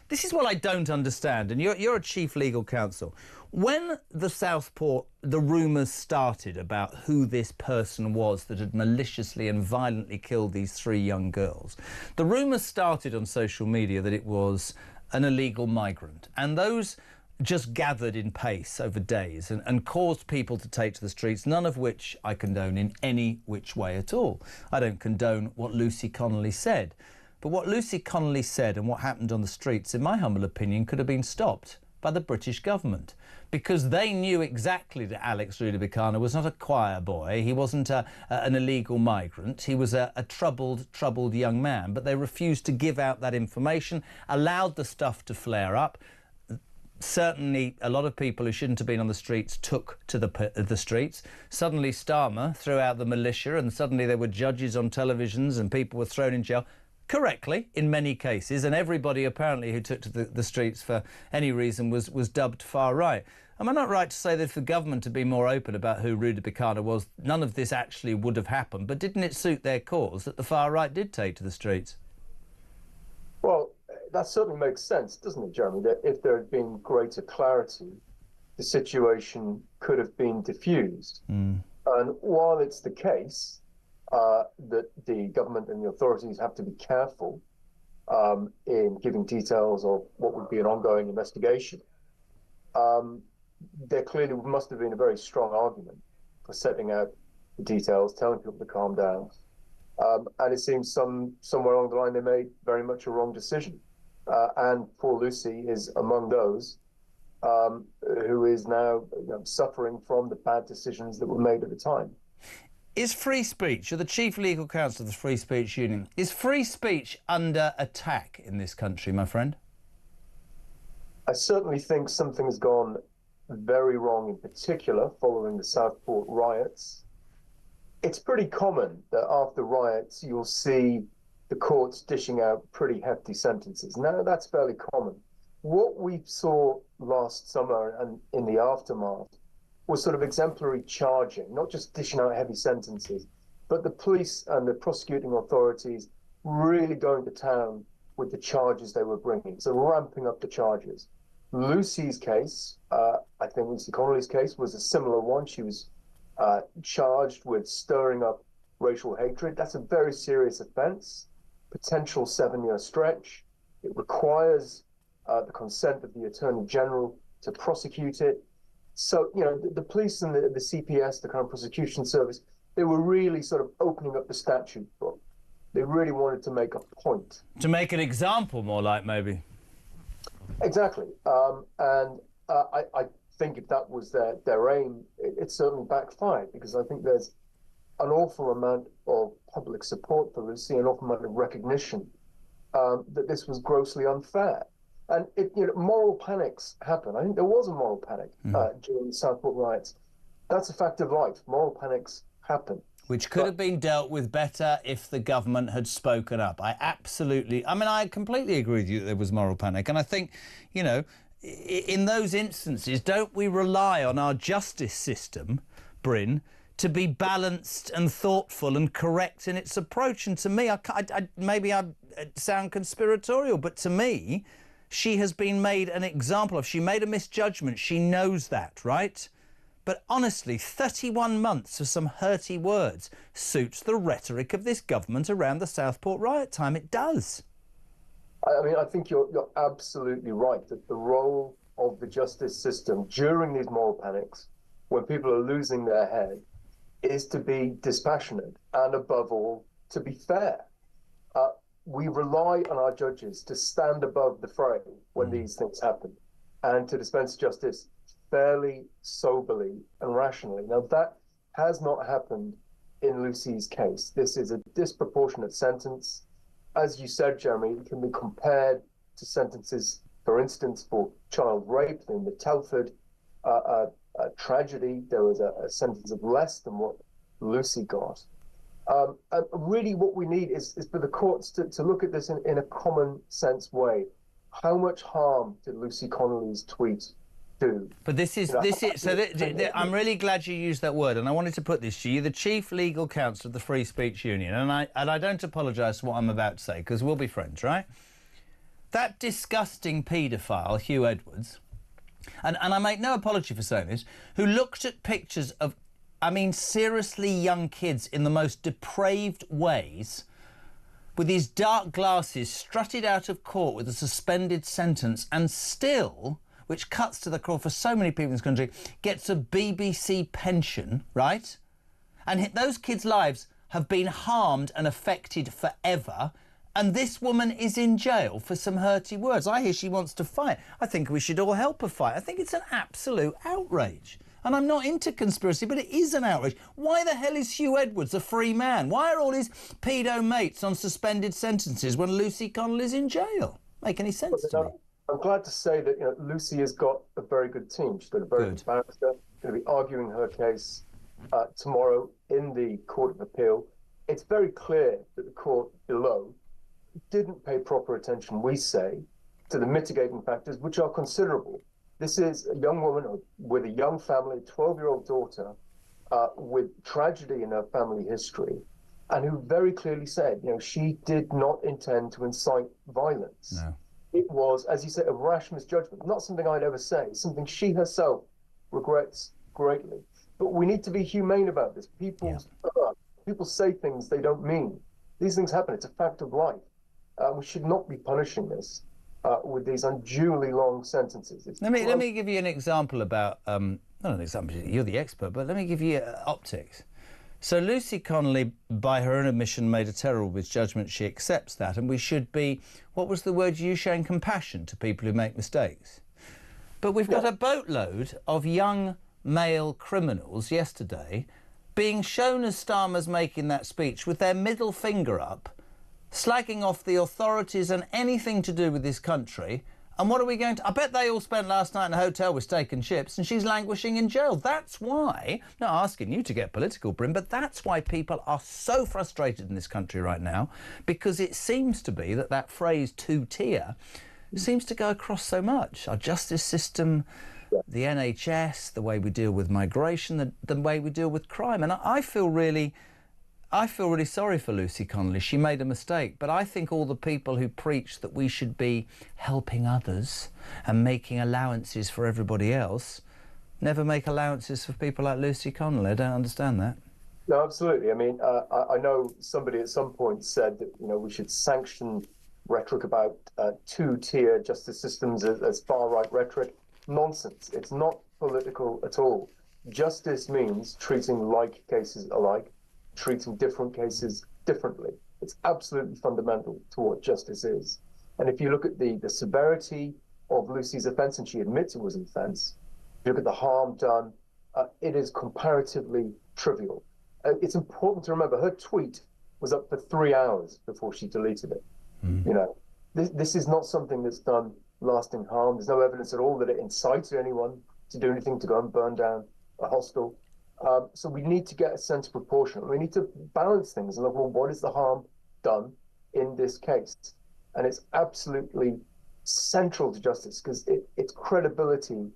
This is what I don't understand, and you're a Chief Legal Counsel. When the rumours started about who this person was that had maliciously and violently killed these 3 young girls, the rumours started on social media that it was an illegal migrant, and those just gathered in pace over days and caused people to take to the streets, none of which I condone in any which way at all. I don't condone what Lucy Connolly said. But what Lucy Connolly said and what happened on the streets, in my humble opinion, could have been stopped by the British government, because they knew exactly that Alex Rudabikana was not a choir boy. He wasn't an illegal migrant. He was a troubled young man. But they refused to give out that information, allowed the stuff to flare up. Certainly, a lot of people who shouldn't have been on the streets took to the streets. Suddenly, Starmer threw out the militia, and suddenly there were judges on televisions and people were thrown in jail. Correctly, in many cases, and everybody apparently who took to the streets for any reason was dubbed far right. Am I not right to say that if the government had been more open about who Rudabikana was, none of this actually would have happened? But didn't it suit their cause that the far right did take to the streets? Well, that certainly makes sense, doesn't it, Jeremy, that if there had been greater clarity, the situation could have been diffused. And while it's the case that the government and the authorities have to be careful in giving details of what would be an ongoing investigation, there clearly must have been a very strong argument for setting out the details, telling people to calm down. And it seems somewhere along the line they made very much a wrong decision. And poor Lucy is among those who is now suffering from the bad decisions that were made at the time. Is free speech, you're the Chief Legal Counsel of the Free Speech Union, is free speech under attack in this country, my friend? I certainly think something has gone very wrong, in particular following the Southport riots. It's pretty common that after riots you'll see the courts dishing out pretty hefty sentences. Now, that's fairly common. What we saw last summer and in the aftermath was sort of exemplary charging, not just dishing out heavy sentences, but the police and the prosecuting authorities really going to town with the charges they were bringing, so ramping up the charges. Lucy's case, I think Lucy Connolly's case, was a similar one. She was charged with stirring up racial hatred. That's a very serious offence, potential 7-year stretch. It requires the consent of the Attorney General to prosecute it. So, you know, the police and the CPS, the Crown Prosecution Service, they were really sort of opening up the statute book. They really wanted to make a point. To make an example, more like, maybe. Exactly. I think if that was their aim, it certainly backfired, because I think there's an awful amount of public support for Lucy, an awful amount of recognition that this was grossly unfair. And moral panics happen. I think there was a moral panic during the Southport riots. That's a fact of life. Moral panics happen. Which could have been dealt with better if the government had spoken up. I completely agree with you that there was moral panic. And I think, you know, in those instances, don't we rely on our justice system, Bryn, to be balanced and thoughtful and correct in its approach? And to me, maybe I sound conspiratorial, but to me, she has been made an example of. She made a misjudgment. She knows that, right? But honestly, 31 months of some hurty words suits the rhetoric of this government around the Southport riot time. It does. I mean, I think you're absolutely right that the role of the justice system during these moral panics, when people are losing their head, is to be dispassionate and, above all, to be fair. We rely on our judges to stand above the fray when these things happen and to dispense justice fairly, soberly and rationally. Now, that has not happened in Lucy's case. This is a disproportionate sentence. As you said, Jeremy, it can be compared to sentences, for instance, for child rape in the Telford tragedy. There was a sentence of less than what Lucy got. And really what we need is for the courts to look at this in a common sense way. How much harm did Lucy Connolly's tweet do? But I'm really glad you used that word, and I wanted to put this to you, the Chief Legal Counsel of the Free Speech Union, and I don't apologise for what I'm about to say, because we'll be friends, right? That disgusting paedophile, Hugh Edwards, and I make no apology for saying this, who looked at pictures of, I mean, seriously young kids in the most depraved ways, with his dark glasses, strutted out of court with a suspended sentence, and still, which cuts to the core for so many people in this country, gets a BBC pension, right? And those kids' lives have been harmed and affected forever, and this woman is in jail for some hurty words. I hear she wants to fight. I think we should all help her fight. I think it's an absolute outrage. And I'm not into conspiracy, but it is an outrage. Why the hell is Hugh Edwards a free man? Why are all his pedo mates on suspended sentences when Lucy Connolly's in jail? Make any sense to me? I'm glad to say that Lucy has got a very good team. She's got a very good barrister, going to be arguing her case tomorrow in the Court of Appeal. It's very clear that the court below didn't pay proper attention, we say, to the mitigating factors, which are considerable. This is a young woman with a young family, 12-year-old daughter, with tragedy in her family history, and who very clearly said, she did not intend to incite violence. No. It was, as you say, a rash misjudgment, not something I'd ever say, something she herself regrets greatly. But we need to be humane about this. People say things they don't mean. These things happen. It's a fact of life. We should not be punishing this with these unduly long sentences. Let me give you an example about, not an example, you're the expert, but let me give you optics. So Lucy Connolly, by her own admission, made a terrible misjudgment. She accepts that, and we should be, what was the word you used, showing compassion to people who make mistakes. But we've got a boatload of young male criminals yesterday being shown as Starmer's making that speech with their middle finger up, slagging off the authorities and anything to do with this country. And what are we going to... I bet they all spent last night in a hotel with steak and chips, and she's languishing in jail. That's why, not asking you to get political, Bryn, but that's why people are so frustrated in this country right now, because it seems to be that phrase two-tier seems to go across so much. Our justice system, the NHS, the way we deal with migration, the way we deal with crime. And I feel really sorry for Lucy Connolly. She made a mistake, but I think all the people who preach that we should be helping others and making allowances for everybody else never make allowances for people like Lucy Connolly. I don't understand that. No, absolutely. I mean, I know somebody at some point said that, we should sanction rhetoric about two-tier justice systems as far-right rhetoric. Nonsense. It's not political at all. Justice means treating like cases alike, treating different cases differently. It's absolutely fundamental to what justice is. And if you look at the severity of Lucy's offence, and she admits it was an offence, if you look at the harm done, it is comparatively trivial. It's important to remember her tweet was up for 3 hours before she deleted it. This is not something that's done lasting harm. There's no evidence at all that it incited anyone to do anything, to go and burn down a hostel. So we need to get a sense of proportion. We need to balance things and look, well, what is the harm done in this case? And it's absolutely central to justice because its credibility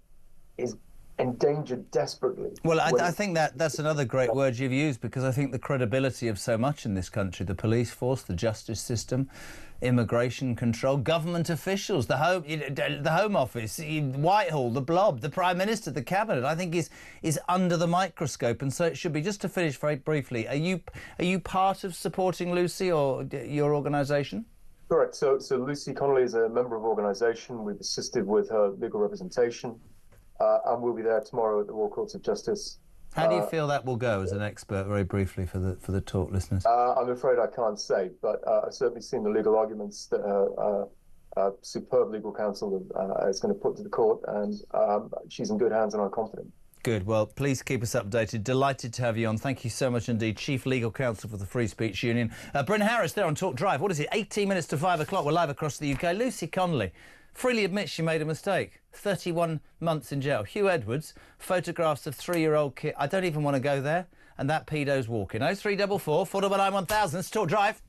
is endangered desperately. Well, I think that's another great word you've used, because I think the credibility of so much in this country, the police force, the justice system, immigration control, government officials, the Home Office, Whitehall, the Blob, the Prime Minister, the Cabinet, I think is under the microscope, and so it should be. Just to finish very briefly, are you part of supporting Lucy or your organisation? Correct. So Lucy Connolly is a member of organisation. We've assisted with her legal representation. And we'll be there tomorrow at the Royal Courts of Justice. How do you feel that will go, as an expert, very briefly, for the talk listeners? I'm afraid I can't say, but I've certainly seen the legal arguments that her superb legal counsel is going to put to the court, and she's in good hands, and I'm confident. Good. Well, please keep us updated. Delighted to have you on. Thank you so much indeed. Chief Legal Counsel for the Free Speech Union. Bryn Harris there on Talk Drive. What is it? 18 minutes to 5 o'clock. We're live across the UK. Lucy Connolly freely admits she made a mistake. 31 months in jail. Hugh Edwards, photographs of 3-year-old kid. I don't even want to go there. And that pedo's walking. 0344 499 1000. It's Talk Drive.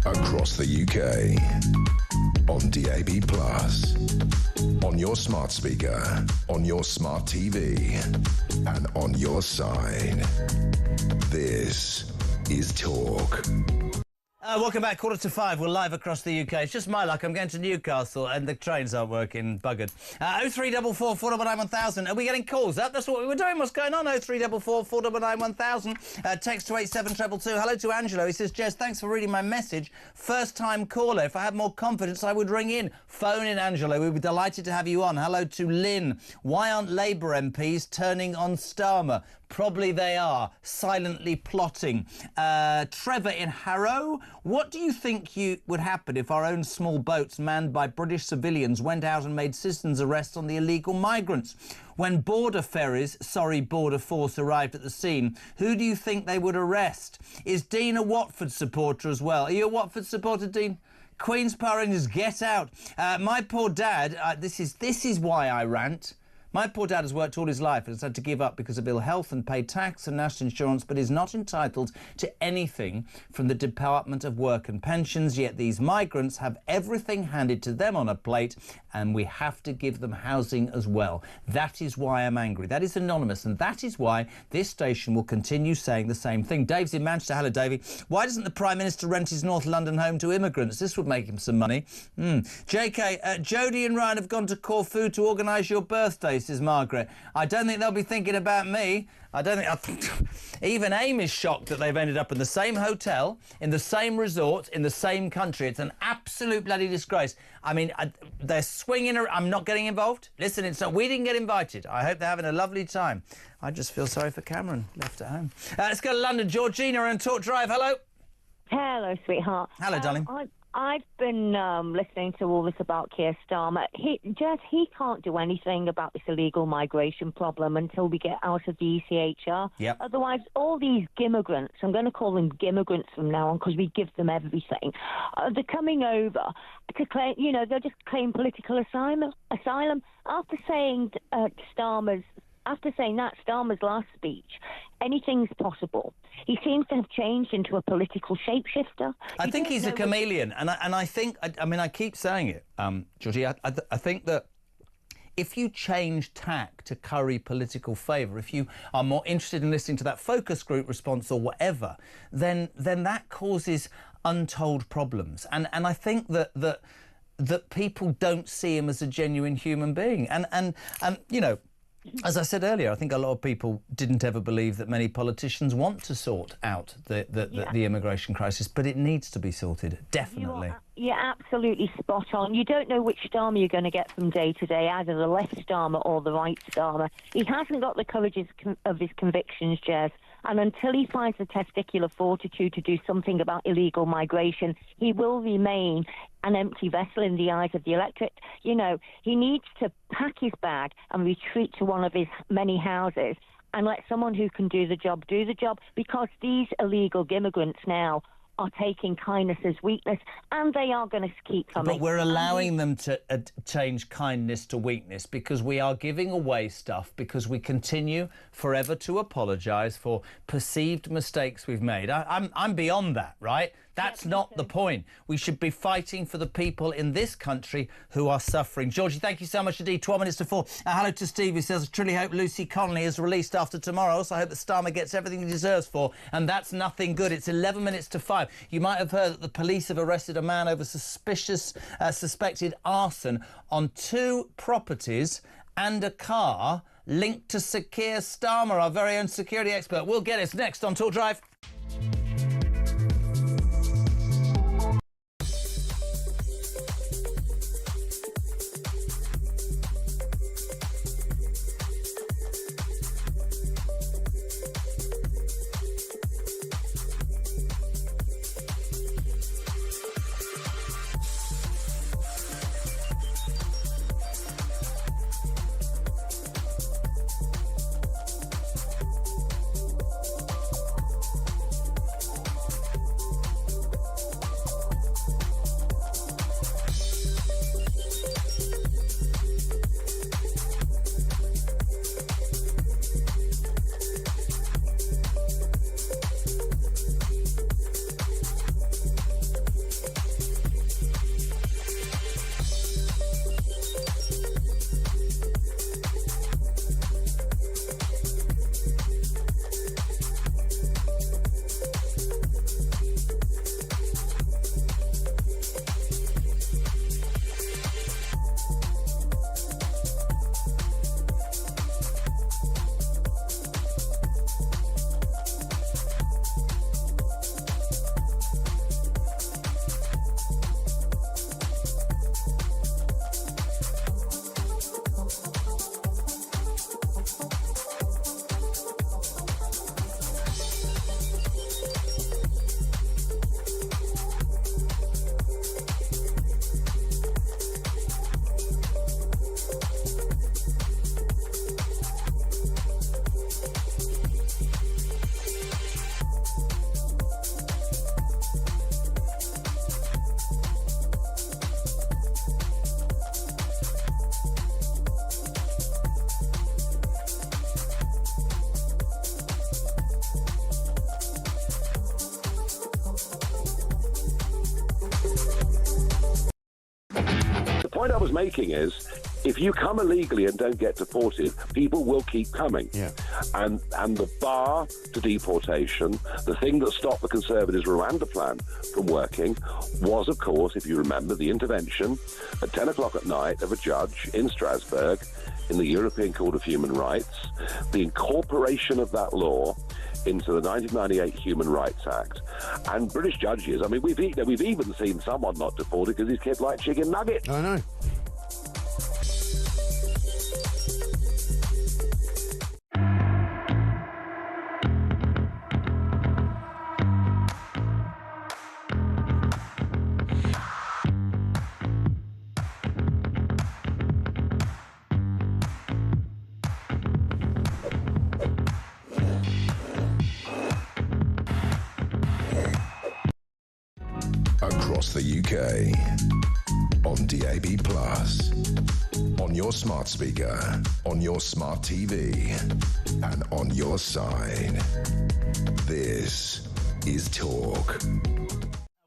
Across the UK, on DAB+, on your smart speaker, on your smart TV, and on your side. This is Talk. Welcome back, 4:45. We're live across the UK. It's just my luck. I'm going to Newcastle and the trains aren't working. Buggered. 0344 499 1000. Are we getting calls up? That's what we were doing. What's going on? 0344 499 1000. Text to 87222. Hello to Angelo. He says, Jez, thanks for reading my message. First time caller. If I had more confidence, I would ring in. Phone in, Angelo. We'd be delighted to have you on. Hello to Lynn. Why aren't Labour MPs turning on Starmer? Probably they are, silently plotting. Trevor in Harrow, what do you think would happen if our own small boats manned by British civilians went out and made citizens' arrests on the illegal migrants? When border force arrived at the scene, who do you think they would arrest? Is Dean a Watford supporter as well? Are you a Watford supporter, Dean? Queen's Power Rangers, get out. My poor dad, this is why I rant. My poor dad has worked all his life and has had to give up because of ill health and pay tax and national insurance, but is not entitled to anything from the Department of Work and Pensions, yet these migrants have everything handed to them on a plate and we have to give them housing as well. That is why I'm angry. That is anonymous, and that is why this station will continue saying the same thing. Dave's in Manchester. Hello, Davey. Why doesn't the Prime Minister rent his North London home to immigrants? This would make him some money. JK, Jodie and Ryan have gone to Corfu to organise your birthday, says Margaret. I don't think they'll be thinking about me. I think even AIM is shocked that they've ended up in the same hotel, in the same resort, in the same country. It's an absolute bloody disgrace. I mean, they're swinging around. I'm not getting involved. Listen, we didn't get invited. I hope they're having a lovely time. I just feel sorry for Cameron, left at home. Let's go to London. Georgina on Talk Drive. Hello. Hello, sweetheart. Hello, darling. I've been listening to all this about Keir Starmer. He can't do anything about this illegal migration problem until we get out of the ECHR. Yep. Otherwise, all these gimmigrants, I'm going to call them gimmigrants from now on because we give them everything, they're coming over to claim, they'll just claim political asylum. After saying Starmer's last speech, anything's possible. He seems to have changed into a political shapeshifter. I think he's a chameleon, and I think, I keep saying it, Georgie, I think that if you change tack to curry political favour, if you are more interested in listening to that focus group response or whatever, then that causes untold problems. And I think that people don't see him as a genuine human being. And as I said earlier, I think a lot of people didn't ever believe that many politicians want to sort out the immigration crisis, but it needs to be sorted, definitely. You're absolutely spot on. You don't know which Starmer you're going to get from day to day, either the left Starmer or the right Starmer. He hasn't got the courage of his convictions, Jez, and until he finds the testicular fortitude to do something about illegal migration, he will remain an empty vessel in the eyes of the electorate. He needs to pack his bag and retreat to one of his many houses and let someone who can do the job, because these illegal immigrants now are taking kindness as weakness, and they are going to keep coming. But we're allowing them to change kindness to weakness because we are giving away stuff, because we continue forever to apologise for perceived mistakes we've made. I'm beyond that, right? That's not the point. We should be fighting for the people in this country who are suffering. Georgie, thank you so much indeed. 12 minutes to 4. Hello to Steve, who says, I truly hope Lucy Connolly is released after tomorrow. So I hope that Starmer gets everything he deserves for. And that's nothing good. It's 11 minutes to 5. You might have heard that the police have arrested a man over suspected arson on 2 properties and a car linked to Sir Keir Starmer, our very own security expert. We'll get it next on Talk Drive. point I was making is, if you come illegally and don't get deported, people will keep coming. Yeah. And the bar to deportation, the thing that stopped the Conservatives' Rwanda plan from working, was, of course, if you remember, the intervention at 10 o'clock at night of a judge in Strasbourg in the European Court of Human Rights, the incorporation of that law into the 1998 Human Rights Act. And British judges, I mean, we've even seen someone not deported because his kid liked chicken nuggets. I know. Across the UK, on DAB+, on your smart speaker, on your smart TV, and on your side. This is Talk.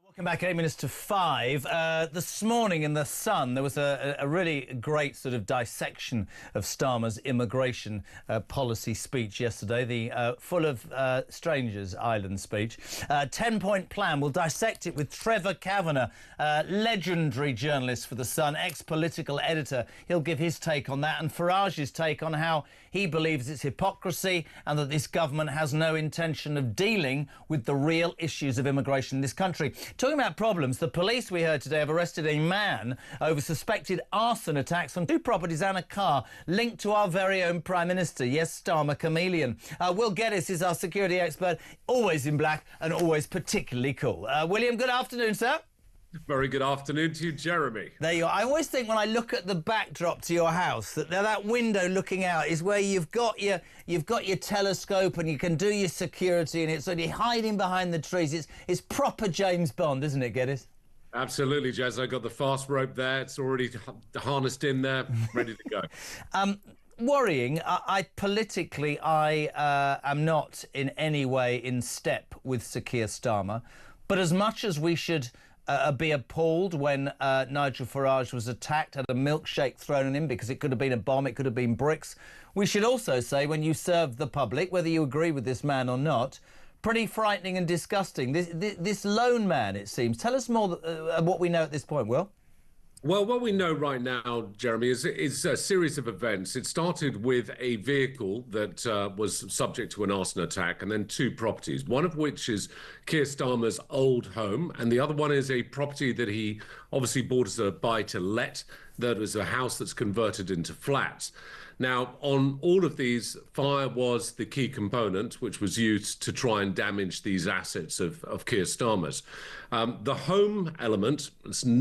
Welcome back, 8 minutes to 5. This morning in The Sun, there was a really great sort of dissection of Starmer's immigration policy speech yesterday, the full of strangers island speech. 10-point plan. We'll dissect it with Trevor Kavanagh, legendary journalist for The Sun, ex-political editor. He'll give his take on that, and Farage's take on how he believes it's hypocrisy and that this government has no intention of dealing with the real issues of immigration in this country. Talking about problems, the police, we heard today, have arrested a man over suspected arson attacks on 2 properties and a car linked to our very own Prime Minister. Yes, Starmer chameleon. Will Geddes is our security expert, always in black and always particularly cool. William, good afternoon, sir. Very good afternoon to you, Jeremy. There you are. I always think when I look at the backdrop to your house that window looking out is where you've got your telescope and you can do your security, and it's sort of hiding behind the trees. It's proper James Bond, isn't it, Geddes? Absolutely, Jazz. I got the fast rope there. It's already harnessed in there, ready to go. Worrying. Politically, I am not in any way in step with Sir Keir Starmer, but as much as we should be appalled when Nigel Farage was attacked, had a milkshake thrown at him because it could have been a bomb, it could have been bricks. We should also say, when you serve the public, whether you agree with this man or not, pretty frightening and disgusting. This lone man, it seems. Tell us more what we know at this point, Will. Well, what we know right now, Jeremy, is a series of events. It started with a vehicle that was subject to an arson attack, and then 2 properties, one of which is Keir Starmer's old home, and the other one is a property that he obviously bought as a buy-to-let, that was a house that's converted into flats. Now, on all of these, fire was the key component, which was used to try and damage these assets of Keir Starmer's. The home element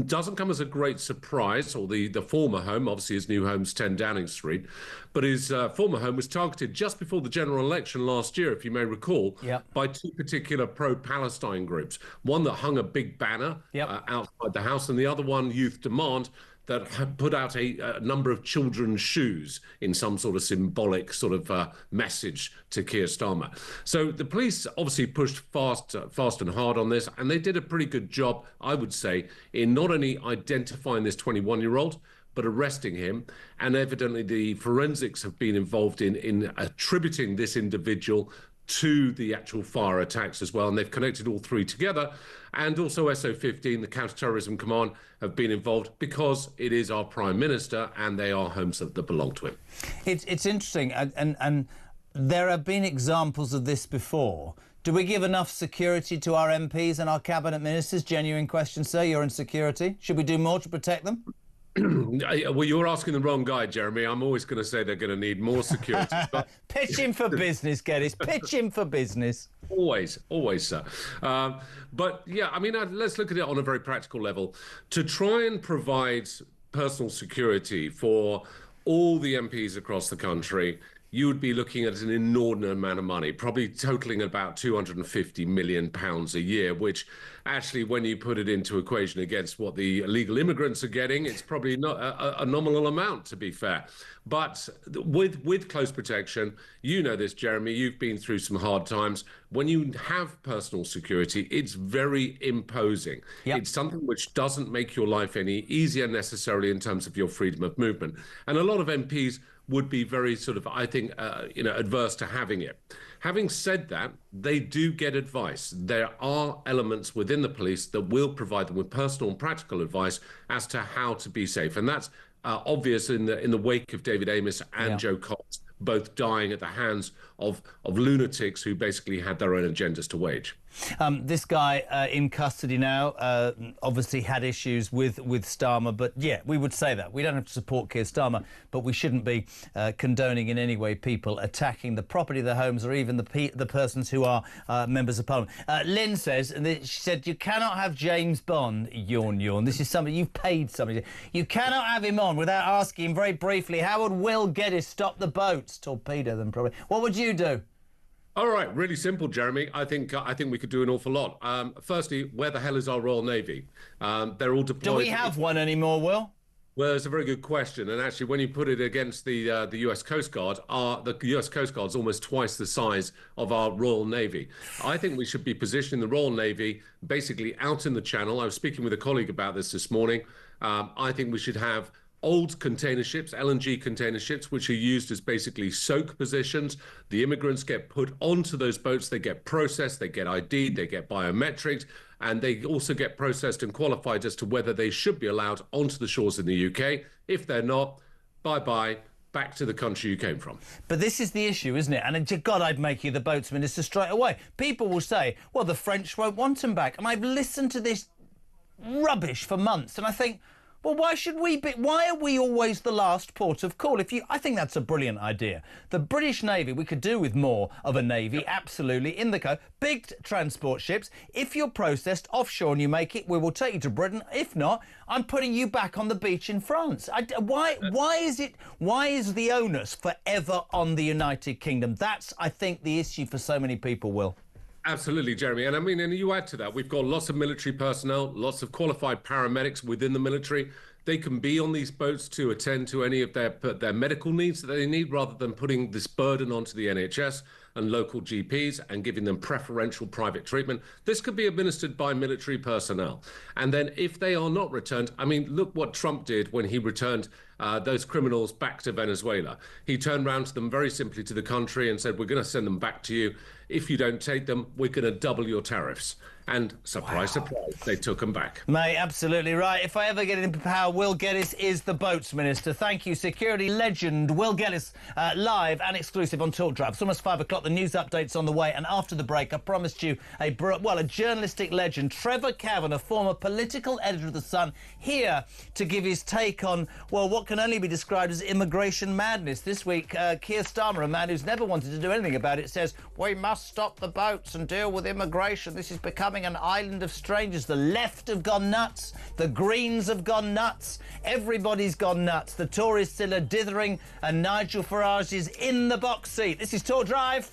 doesn't come as a great surprise, or the former home, obviously his new home's 10 Downing Street, but his former home was targeted just before the general election last year, if you may recall, by 2 particular pro-Palestine groups. One that hung a big banner outside the house, and the other one, Youth Demand, that had put out a number of children's shoes in some sort of symbolic sort of message to Keir Starmer. So the police obviously pushed fast and hard on this, and they did a pretty good job, I would say, in not only identifying this 21-year-old, but arresting him. And evidently the forensics have been involved in attributing this individual to the actual fire attacks as well, and they've connected all 3 together. And also SO15, the Counter-Terrorism Command, have been involved because it is our Prime Minister and they are homes that belong to him. It's interesting, and there have been examples of this before. Do we give enough security to our MPs and our cabinet ministers? Genuine question, sir. You're in security. Should we do more to protect them? Well, you're asking the wrong guy, Jeremy. I'm always going to say they're going to need more security. But pitch in for business, Geddes. Pitch in for business. Always, sir. But yeah, I mean, let's look at it on a very practical level. To try and provide personal security for all the MPs across the country you would be looking at an inordinate amount of money, probably totaling about £250 million a year, which actually, when you put it into equation against what the illegal immigrants are getting, it's probably not a nominal amount, to be fair. But with close protection, you know this, Jeremy, you've been through some hard times. When you have personal security, it's very imposing. Yep. It's something which doesn't make your life any easier necessarily in terms of your freedom of movement. And a lot of MPs would be very sort of, I think, adverse to having it. Having said that, they do get advice. There are elements within the police that will provide them with personal and practical advice as to how to be safe. And that's obvious in the wake of David Amess and Joe Cox, both dying at the hands of lunatics who basically had their own agendas to wage. This guy in custody now obviously had issues with Starmer, but yeah, we would say that. We don't have to support Keir Starmer, but we shouldn't be condoning in any way people attacking the property of their homes or even the persons who are members of Parliament. Lynn says, and she said, you cannot have James Bond, yawn, yawn. This is somebody, you've paid somebody. You cannot have him on without asking him very briefly, how would Will Geddes stop the boats? Torpedo them, probably. What would you do? All right, really simple, Jeremy. I think we could do an awful lot. Firstly, where the hell is our Royal Navy? They're all deployed. Do we have one anymore, Will? Well, it's a very good question. And actually, when you put it against the US Coast Guard, the US Coast Guard's almost twice the size of our Royal Navy. I think we should be positioning the Royal Navy basically out in the Channel. I was speaking with a colleague about this morning. I think we should have old container ships, LNG container ships, which are used as basically soak positions. The immigrants get put onto those boats, they get processed, they get ID'd, they get biometrics, and they also get processed and qualified as to whether they should be allowed onto the shores in the UK. If they're not, bye-bye, back to the country you came from. But this is the issue, isn't it? And God, I'd make you the boats minister straight away. People will say, well, the French won't want them back. And I've listened to this rubbish for months, and I think, well, why should we be? Why are we always the last port of call? I think that's a brilliant idea. The British Navy, we could do with more of a Navy, absolutely, in the coast. Big transport ships. If you're processed offshore and you make it, we will take you to Britain. If not, I'm putting you back on the beach in France. Why is the onus forever on the United Kingdom? That's, I think, the issue for so many people, Will. Absolutely, Jeremy. And I mean, and you add to that, we've got lots of military personnel, lots of qualified paramedics within the military. They can be on these boats to attend to any of their medical needs that they need, rather than putting this burden onto the NHS and local GPs and giving them preferential private treatment. This could be administered by military personnel. And then if they are not returned, I mean, look what Trump did when he returned those criminals back to Venezuela. He turned around to them very simply, to the country, and said, we're going to send them back to you. If you don't take them, we're going to double your tariffs. And surprise, surprise, they took them back. Mate, absolutely right. If I ever get into power, Will Geddes is the boats minister. Thank you, security legend Will Geddes, live and exclusive on Talk Drive. It's almost 5 o'clock. The news update's on the way. And after the break, I promised you a journalistic legend, Trevor Kavanagh, former political editor of The Sun, here to give his take on, well, what can only be described as immigration madness. This week, Keir Starmer, a man who's never wanted to do anything about it, says, we must stop the boats and deal with immigration. This is becoming an island of strangers. The left have gone nuts. The Greens have gone nuts. Everybody's gone nuts. The Tories still are dithering, and Nigel Farage is in the box seat. This is Talk Drive.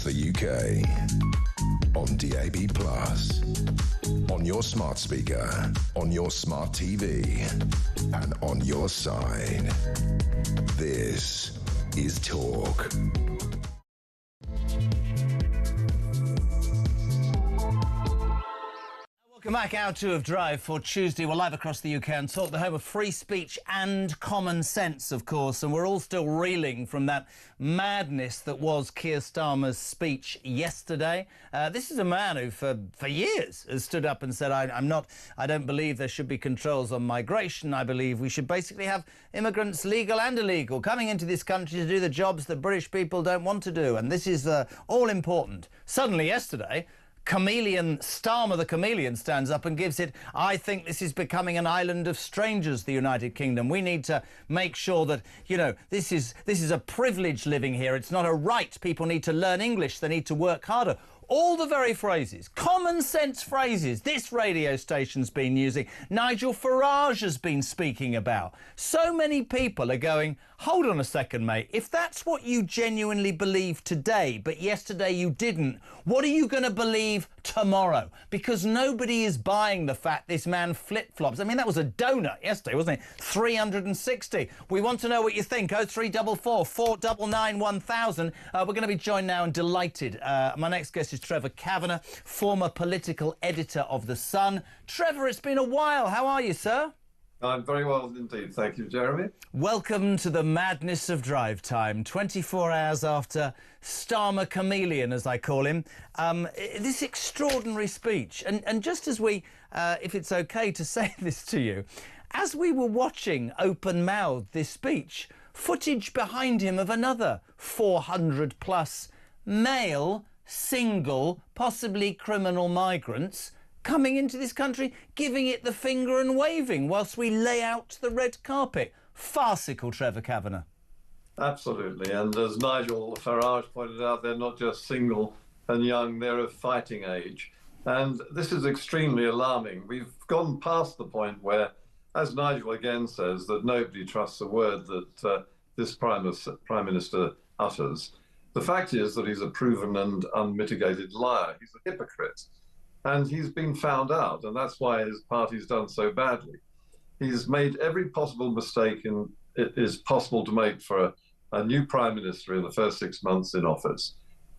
the UK. On DAB+, on your smart speaker, on your smart TV, and on your side. This is Talk. Welcome back, hour 2 of Drive for Tuesday. We're live across the UK and Talk, the home of free speech and common sense, of course. And we're all still reeling from that madness that was Keir Starmer's speech yesterday. This is a man who, for years, has stood up and said, I don't believe there should be controls on migration. I believe we should basically have immigrants, legal and illegal, coming into this country to do the jobs that British people don't want to do. And this is all important. Suddenly, yesterday, Starmer the chameleon stands up and gives it, I think this is becoming an island of strangers, the United Kingdom. We need to make sure that, you know, this is a privilege living here. It's not a right. People need to learn English. They need to work harder. All the very phrases, common sense phrases this radio station's been using, Nigel Farage has been speaking about. So many people are going, hold on a second, mate. If that's what you genuinely believe today, but yesterday you didn't, what are you going to believe tomorrow? Because nobody is buying the fact this man flip-flops. I mean, that was a donut yesterday, wasn't it? 360. We want to know what you think. 0344 499 1000. We're going to be joined now and delighted. My next guest is Trevor Kavanagh, former political editor of The Sun. Trevor, it's been a while. How are you, sir? I'm very well indeed. Thank you, Jeremy. Welcome to the madness of drive time. 24 hours after Starmer chameleon, as I call him, this extraordinary speech. And just as we, if it's okay to say this to you, as we were watching open-mouthed this speech, footage behind him of another 400-plus male, single, possibly criminal migrants coming into this country, giving it the finger and waving whilst we lay out the red carpet. Farcical, Trevor Kavanagh. Absolutely. And as Nigel Farage pointed out, they're not just single and young, they're of fighting age. And this is extremely alarming. We've gone past the point where, as Nigel again says, that nobody trusts a word that this Prime Minister utters. The fact is that he's a proven and unmitigated liar. He's a hypocrite. And he's been found out, and that's why his party's done so badly. He's made every possible mistake it is possible to make for a new Prime Minister in the first 6 months in office.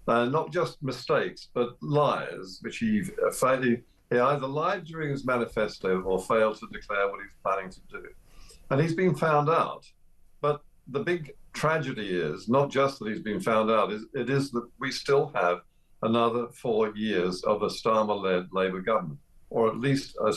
Not just mistakes, but lies, which he either lied during his manifesto or failed to declare what he's planning to do. And he's been found out. But the big tragedy is not just that he's been found out, it is that we still have another 4 years of a Starmer-led Labour government, or at least a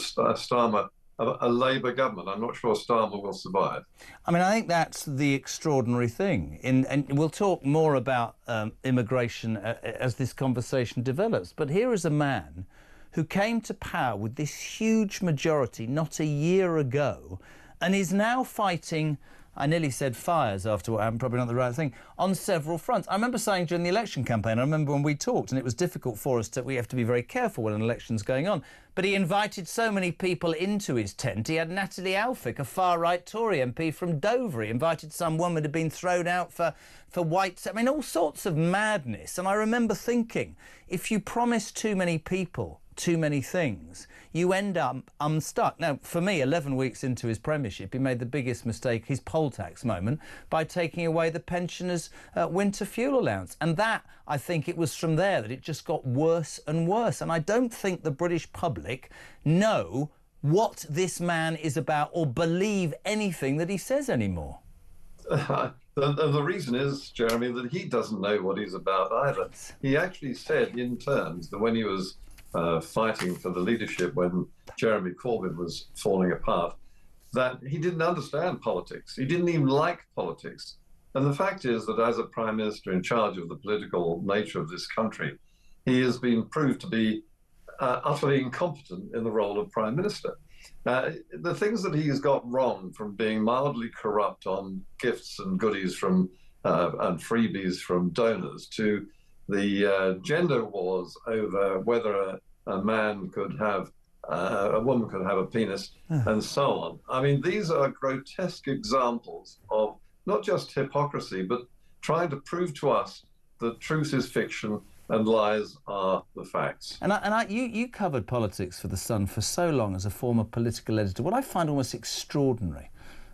Labour government. I'm not sure Starmer will survive. I mean, I think that's the extraordinary thing. And we'll talk more about immigration as this conversation develops. But here is a man who came to power with this huge majority not a year ago and is now fighting, I nearly said fires after what happened, probably not the right thing, on several fronts. I remember saying during the election campaign, I remember when we talked, and it was difficult for us we have to be very careful when an election's going on, but he invited so many people into his tent. He had Natalie Alfick, a far-right Tory MP from Dover. He invited some woman who'd been thrown out for white... I mean, all sorts of madness. And I remember thinking, if you promise too many people too many things, you end up unstuck. Now, for me, 11 weeks into his premiership, he made the biggest mistake, his poll tax moment, by taking away the pensioners' winter fuel allowance. And that, I think it was from there that it just got worse and worse. And I don't think the British public know what this man is about or believe anything that he says anymore. The reason is, Jeremy, that he doesn't know what he's about either. He actually said in terms that when he was fighting for the leadership when Jeremy Corbyn was falling apart, that he didn't understand politics. He didn't even like politics. And the fact is that as a Prime Minister in charge of the political nature of this country, he has been proved to be utterly incompetent in the role of Prime Minister. The things that he's got wrong, from being mildly corrupt on gifts and goodies from and freebies from donors, to the gender wars over whether a man could have, a woman could have a penis, and so on. I mean, these are grotesque examples of not just hypocrisy, but trying to prove to us that truth is fiction and lies are the facts. You covered politics for The Sun for so long as a former political editor. What I find almost extraordinary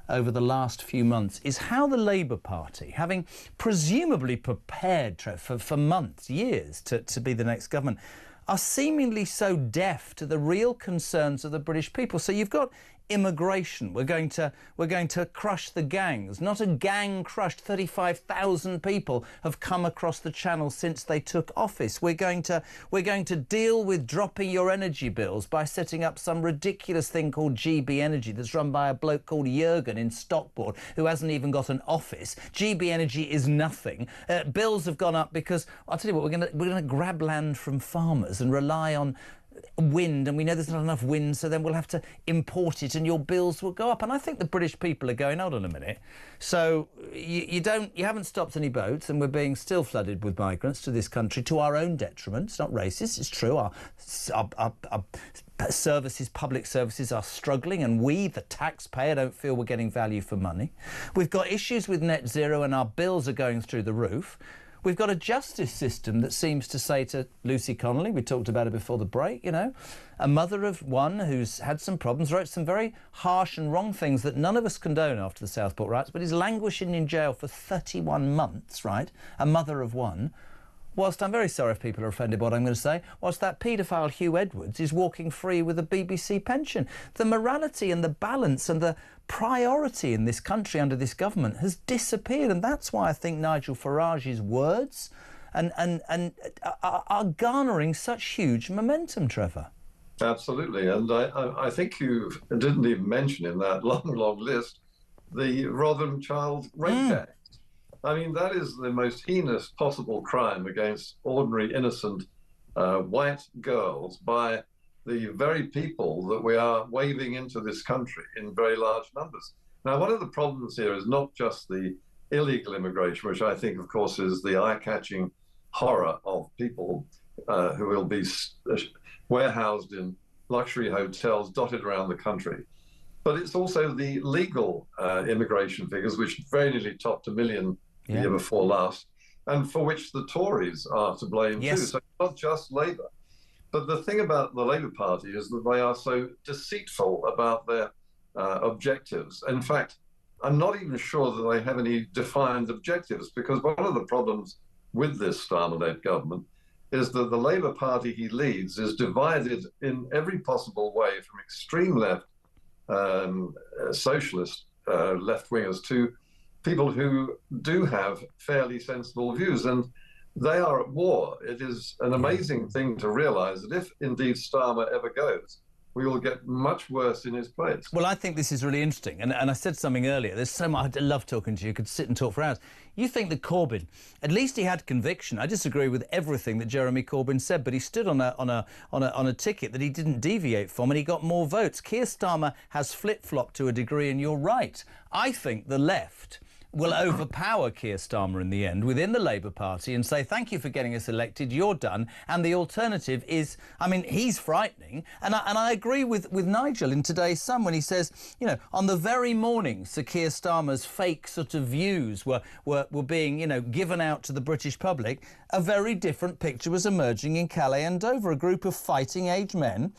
over the last few months is how the Labour Party, having presumably prepared for months, years to be the next government, are seemingly so deaf to the real concerns of the British people. So you've got immigration. We're going to crush the gangs. Not a gang crushed. 35,000 people have come across the channel since they took office. We're going to deal with dropping your energy bills by setting up some ridiculous thing called GB Energy that's run by a bloke called Jurgen in Stockport who hasn't even got an office. GB Energy is nothing. Bills have gone up because, I'll tell you what, we're going to grab land from farmers and rely on wind, and we know there's not enough wind, so then we'll have to import it and your bills will go up. And I think the British people are going, hold on a minute, so you haven't stopped any boats, and we're being still flooded with migrants to this country to our own detriment. It's not racist, it's true. Our services, public services are struggling, and we, the taxpayer, don't feel we're getting value for money. We've got issues with net zero and our bills are going through the roof. We've got a justice system that seems to say to Lucy Connolly, we talked about it before the break, you know, a mother of one who's had some problems, wrote some very harsh and wrong things that none of us condone after the Southport riots, but is languishing in jail for 31 months, right? A mother of one. Whilst I'm very sorry if people are offended by what I'm going to say, whilst that paedophile Hugh Edwards is walking free with a BBC pension. The morality and the balance and the priority in this country under this government has disappeared, and that's why I think Nigel Farage's words are garnering such huge momentum, Trevor. Absolutely, and I think you didn't even mention in that long list the Rotherham Child Rape Act. I mean, that is the most heinous possible crime against ordinary, innocent white girls by the very people that we are waving into this country in very large numbers. Now, one of the problems here is not just the illegal immigration, which I think, of course, is the eye-catching horror of people who will be warehoused in luxury hotels dotted around the country. But it's also the legal immigration figures, which very nearly topped 1 million the year before last, and for which the Tories are to blame too. So it's not just Labour. But the thing about the Labour Party is that they are so deceitful about their objectives. In fact, I'm not even sure that they have any defined objectives, because one of the problems with this Starmer-led government is that the Labour Party he leads is divided in every possible way, from extreme left socialist left-wingers to people who do have fairly sensible views, and they are at war. It is an amazing thing to realise that if indeed Starmer ever goes, we will get much worse in his place. Well, I think this is really interesting, and I said something earlier. There's so much. I love talking to you. You could sit and talk for hours. You think that Corbyn, at least he had conviction. I disagree with everything that Jeremy Corbyn said, but he stood on a ticket that he didn't deviate from, and he got more votes. Keir Starmer has flip-flopped to a degree, and you're right. I think the left will overpower Keir Starmer in the end within the Labour Party and say, thank you for getting us elected, you're done. And the alternative is, I mean, he's frightening. And I agree with Nigel in today's Sun when he says, you know, on the very morning Sir Keir Starmer's fake sort of views were being, you know, given out to the British public, a very different picture was emerging in Calais and Dover. A group of fighting-age men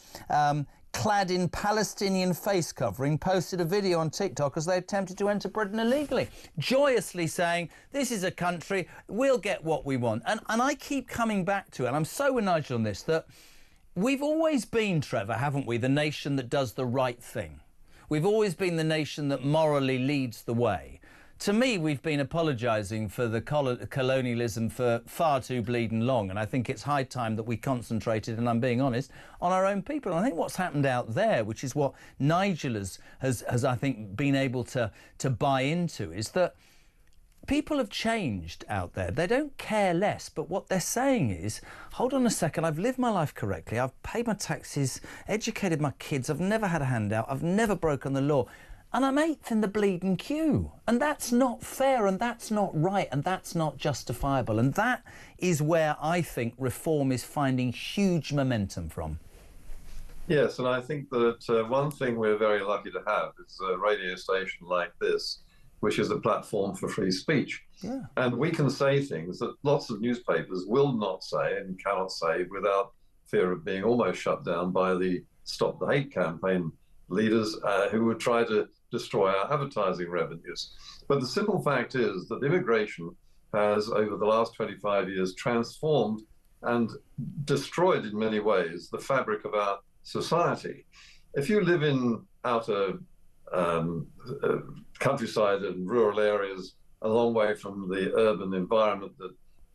clad in Palestinian face covering, posted a video on TikTok as they attempted to enter Britain illegally, joyously saying, this is a country, we'll get what we want. And I keep coming back to it, and I'm so with Nigel on this, that we've always been, Trevor, haven't we, the nation that does the right thing. We've always been the nation that morally leads the way. To me, we've been apologising for the colonialism for far too bleeding long, and I think it's high time that we concentrated, and I'm being honest, on our own people. And I think what's happened out there, which is what Nigel has I think, been able to buy into, is that people have changed out there. They don't care less, but what they're saying is, hold on a second, I've lived my life correctly, I've paid my taxes, educated my kids, I've never had a handout, I've never broken the law, and I'm 8th in the bleeding queue. And that's not fair, and that's not right, and that's not justifiable. And that is where I think reform is finding huge momentum from. Yes, and I think that one thing we're very lucky to have is a radio station like this, which is a platform for free speech. Yeah. And we can say things that lots of newspapers will not say and cannot say without fear of being almost shut down by the Stop the Hate campaign leaders who would try to destroy our advertising revenues. But the simple fact is that immigration has, over the last 25 years, transformed and destroyed in many ways the fabric of our society. If you live in outer countryside and rural areas a long way from the urban environment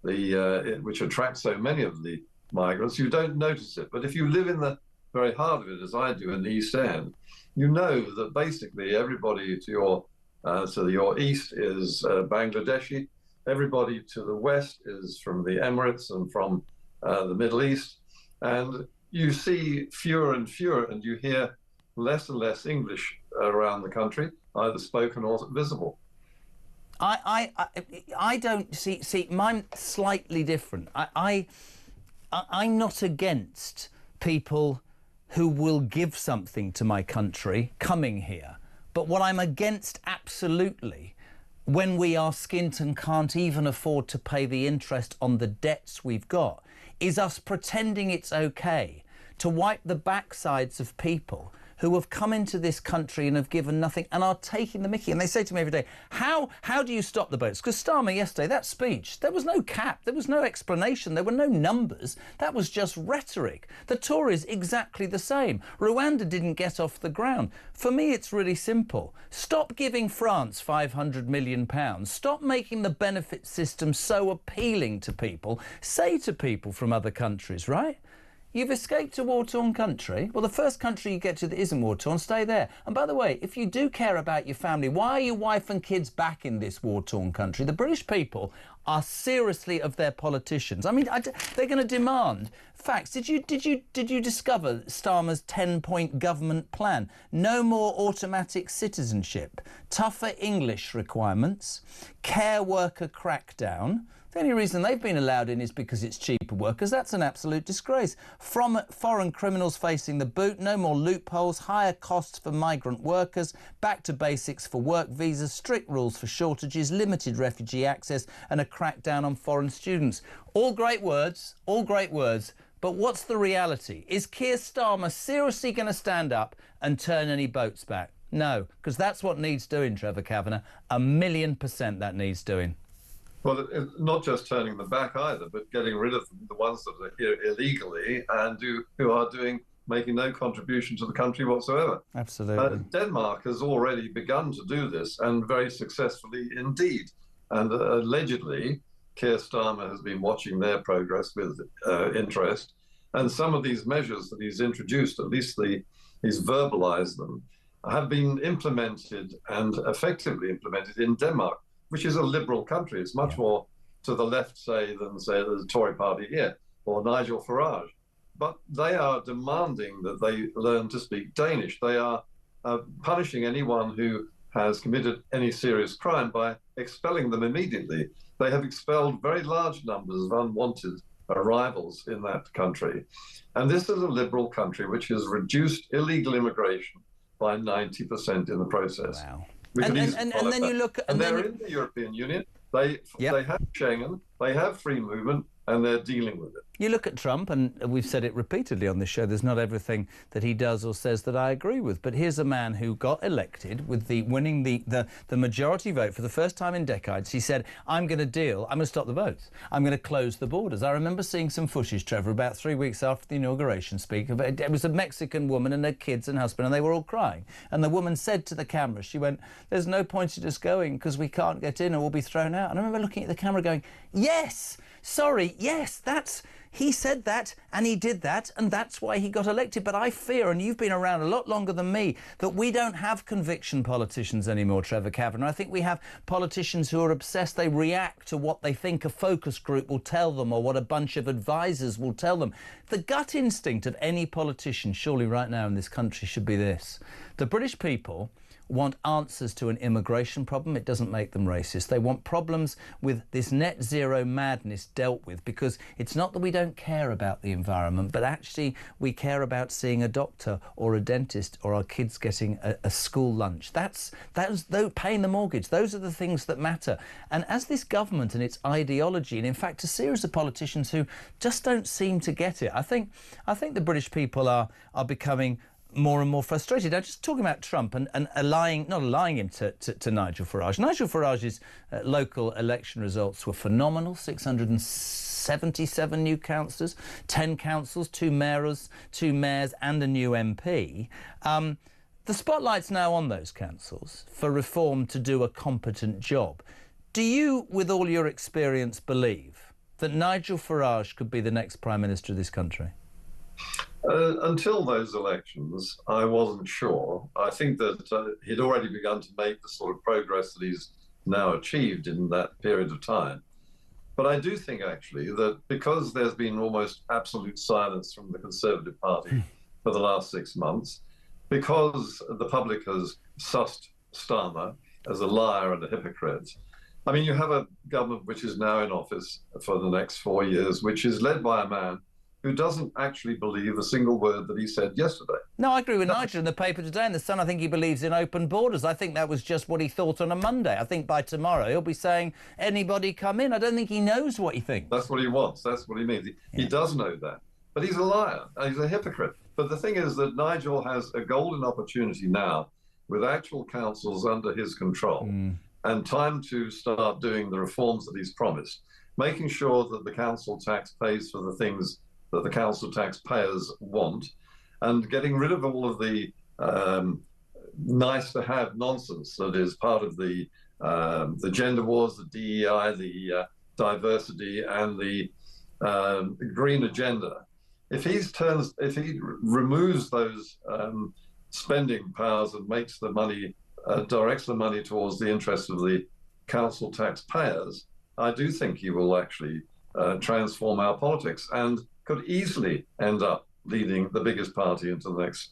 which attracts so many of the migrants, you don't notice it. But if you live in the very heart of it, as I do in the East End, you know that basically everybody to your east is Bangladeshi, everybody to the west is from the Emirates and from the Middle East, and you see fewer and fewer, and you hear less and less English around the country, either spoken or visible. I don't see mine slightly different. I'm not against people who will give something to my country coming here, but what I'm against absolutely, when we are skint and can't even afford to pay the interest on the debts we've got, is us pretending it's okay to wipe the backsides of people who have come into this country and have given nothing and are taking the mickey. And they say to me every day, how do you stop the boats? Because Starmer yesterday, that speech, there was no cap, there was no explanation, there were no numbers. That was just rhetoric. The Tories, exactly the same. Rwanda didn't get off the ground. For me, it's really simple. Stop giving France £500 million. Stop making the benefit system so appealing to people. Say to people from other countries, right? You've escaped a war-torn country. Well, the first country you get to that isn't war-torn, stay there. And by the way, if you do care about your family, why are your wife and kids back in this war-torn country? The British people are seriously of their politicians. I mean, they're going to demand facts. Did you discover Starmer's 10-point government plan? No more automatic citizenship, tougher English requirements, care worker crackdown. The only reason they've been allowed in is because it's cheaper workers. That's an absolute disgrace. From foreign criminals facing the boot, no more loopholes, higher costs for migrant workers, back to basics for work visas, strict rules for shortages, limited refugee access and a crackdown on foreign students. All great words, but what's the reality? Is Keir Starmer seriously going to stand up and turn any boats back? No, because that's what needs doing, Trevor Kavanagh. 1,000,000% that needs doing. Well, not just turning them back either, but getting rid of them, the ones that are here illegally and who are making no contribution to the country whatsoever. Absolutely. Denmark has already begun to do this, and very successfully indeed. And allegedly, Keir Starmer has been watching their progress with interest. And some of these measures that he's introduced, at least he's verbalized them, have been implemented and effectively implemented in Denmark, which is a liberal country. It's much more to the left, than the Tory party here, or Nigel Farage. But they are demanding that they learn to speak Danish. They are punishing anyone who has committed any serious crime by expelling them immediately. They have expelled very large numbers of unwanted arrivals in that country. And this is a liberal country which has reduced illegal immigration by 90% in the process. Wow. And then you look, and they're in the European Union. They have Schengen, they have free movement, and they're dealing with it. You look at Trump, and we've said it repeatedly on this show, there's not everything that he does or says that I agree with. But here's a man who got elected with winning the majority vote for the first time in decades. He said, I'm going to stop the votes. I'm going to close the borders. I remember seeing some footage, Trevor, about 3 weeks after the inauguration speech. It was a Mexican woman and her kids and husband, and they were all crying. And the woman said to the camera, she went, there's no point in us going because we can't get in or we'll be thrown out. And I remember looking at the camera going, yes, sorry, yes, he said that and he did that and that's why he got elected. But I fear, and you've been around a lot longer than me, that we don't have conviction politicians anymore, Trevor Kavanagh. I think we have politicians who are obsessed. They react to what they think a focus group will tell them or what a bunch of advisors will tell them. The gut instinct of any politician, surely right now in this country, should be this. The British people want answers to an immigration problem, it doesn't make them racist. They want problems with this net zero madness dealt with, because it's not that we don't care about the environment, but actually we care about seeing a doctor or a dentist or our kids getting a school lunch. That's paying the mortgage. Those are the things that matter. And as this government and its ideology, and in fact a series of politicians who just don't seem to get it, I think the British people are becoming more and more frustrated. I'm just talking about Trump and not allying him to Nigel Farage. Nigel Farage's local election results were phenomenal. 677 new councillors, 10 councils, 2 mayors and a new MP. The spotlight's now on those councils for reform to do a competent job. Do you, with all your experience, believe that Nigel Farage could be the next Prime Minister of this country? Until those elections, I wasn't sure. I think that he'd already begun to make the sort of progress that he's now achieved in that period of time. But I do think, actually, that because there's been almost absolute silence from the Conservative Party for the last 6 months, because the public has sussed Starmer as a liar and a hypocrite. I mean, you have a government which is now in office for the next 4 years, which is led by a man who doesn't actually believe a single word that he said yesterday. No, I agree with Nigel in the paper today. In The Sun, I think he believes in open borders. I think that was just what he thought on a Monday. I think by tomorrow he'll be saying, anybody come in. I don't think he knows what he thinks. That's what he wants. That's what he means. He does know that. But he's a liar. He's a hypocrite. But the thing is that Nigel has a golden opportunity now with actual councils under his control and time to start doing the reforms that he's promised, making sure that the council tax pays for the things that the council taxpayers want, and getting rid of all of the nice-to-have nonsense that is part of the gender wars, the DEI, the diversity, and the green agenda. If he removes those spending powers and makes the money, directs the money towards the interests of the council taxpayers, I do think he will actually transform our politics and could easily end up leading the biggest party into the next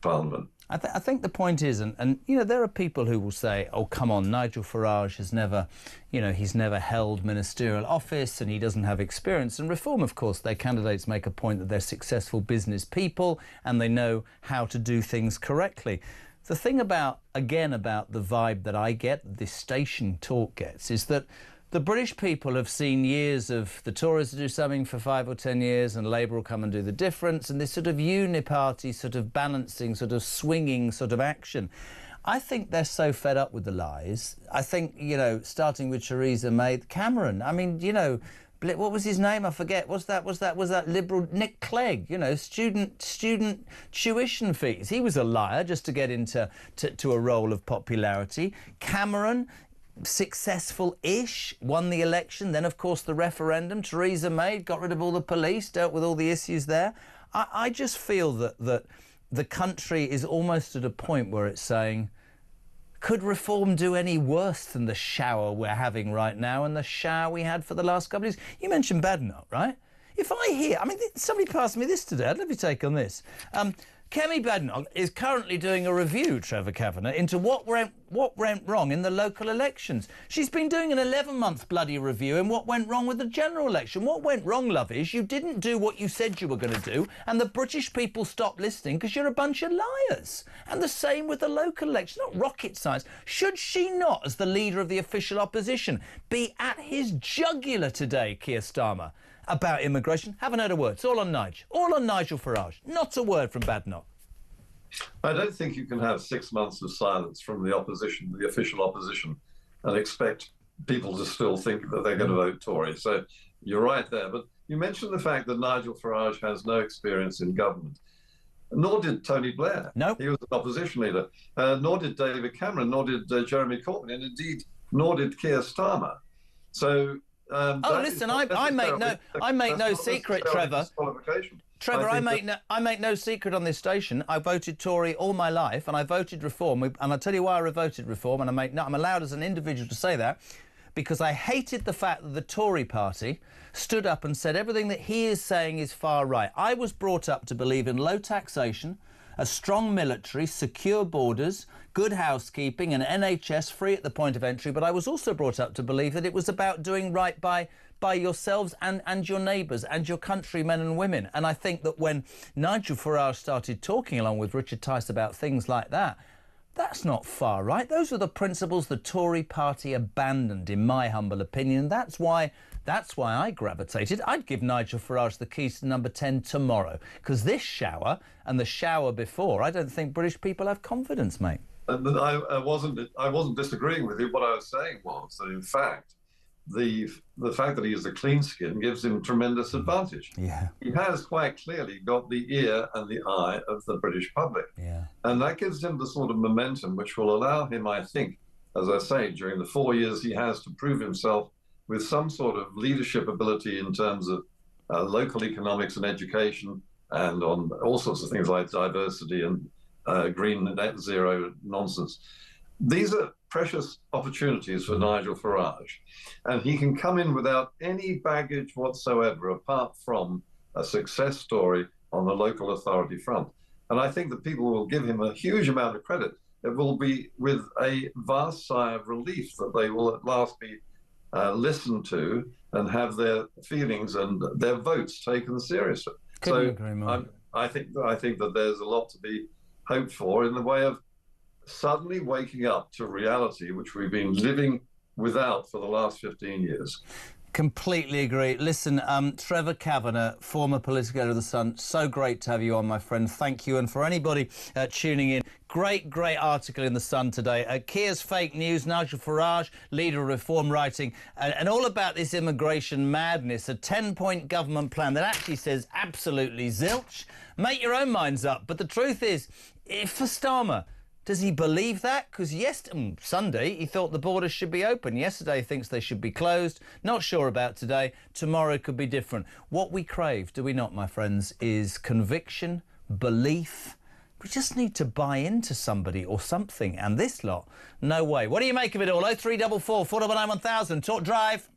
parliament. I think the point is, and you know, there are people who will say, oh, come on, Nigel Farage has never, he's never held ministerial office and he doesn't have experience. And Reform, of course, their candidates make a point that they're successful business people and they know how to do things correctly. The thing about the vibe that I get, this station talk gets, is that the British people have seen years of the Tories do something for 5 or 10 years and Labour will come and do the difference, and this sort of uniparty, sort of balancing, sort of swinging sort of action. I think they're so fed up with the lies. I think, starting with Theresa May, Cameron, I mean, what was his name? I forget. Was that Liberal Nick Clegg? Student tuition fees. He was a liar just to get into a role of popularity. Cameron, successful-ish, won the election, then of course the referendum. Theresa May got rid of all the police, dealt with all the issues there. I just feel that the country is almost at a point where it's saying, could Reform do any worse than the shower we're having right now and the shower we had for the last couple of years? You mentioned Badenoch, right? If I hear, somebody passed me this today, I'd love your take on this. Kemi Badenoch is currently doing a review, Trevor Kavanagh, into what went wrong in the local elections. She's been doing an 11-month bloody review in what went wrong with the general election. What went wrong, love, is you didn't do what you said you were going to do, and the British people stopped listening because you're a bunch of liars. And the same with the local election. Not rocket science. Should she not, as the leader of the official opposition, be at his jugular today, Keir Starmer, about immigration? Haven't heard a word. It's all on Nigel. All on Nigel Farage. Not a word from Badenoch. I don't think you can have 6 months of silence from the opposition, the official opposition, and expect people to still think that they're going to vote Tory. So you're right there. But you mentioned the fact that Nigel Farage has no experience in government. Nor did Tony Blair. No. He was an opposition leader. Nor did David Cameron. Nor did Jeremy Corbyn. And indeed, nor did Keir Starmer. So... listen, I make no secret, Trevor. Trevor, I make no secret on this station. I voted Tory all my life, and I voted Reform. And I'll tell you why I voted Reform, and I'm allowed as an individual to say that, because I hated the fact that the Tory party stood up and said everything that he is saying is far right. I was brought up to believe in low taxation, a strong military, secure borders, good housekeeping, and NHS free at the point of entry. But I was also brought up to believe that it was about doing right by yourselves and your neighbours and your countrymen and women. And I think that when Nigel Farage started talking along with Richard Tice about things like that, that's not far right. Those are the principles the Tory party abandoned, in my humble opinion. That's why I gravitated. I'd give Nigel Farage the keys to number 10 tomorrow, because this shower and the shower before, I don't think British people have confidence, mate. And I wasn't disagreeing with you. What I was saying was that, in fact, the fact that he has a clean skin gives him tremendous advantage. Yeah. He has quite clearly got the ear and the eye of the British public. Yeah. And that gives him the sort of momentum which will allow him, I think, as I say, during the 4 years he has to prove himself with some sort of leadership ability in terms of local economics and education, and on all sorts of things like diversity and green net zero nonsense. These are precious opportunities for Nigel Farage, and he can come in without any baggage whatsoever apart from a success story on the local authority front. And I think that people will give him a huge amount of credit. It will be with a vast sigh of relief that they will at last be listened to and have their feelings and their votes taken seriously. Couldn't agree more. I think that there's a lot to be hoped for in the way of suddenly waking up to reality, which we've been living without for the last 15 years. Completely agree. Listen, Trevor Kavanagh, former political editor of The Sun, so great to have you on, my friend. Thank you. And for anybody tuning in, great article in The Sun today. Keir's fake news, Nigel Farage, leader of reform writing, and all about this immigration madness, a 10-point government plan that actually says absolutely zilch. Make your own minds up. But the truth is, if for Starmer, does he believe that? Because Sunday, he thought the borders should be open. Yesterday, he thinks they should be closed. Not sure about today. Tomorrow could be different. What we crave, do we not, my friends, is conviction, belief. We just need to buy into somebody or something. And this lot, no way. What do you make of it all? 0344 499 1000. Talk Drive.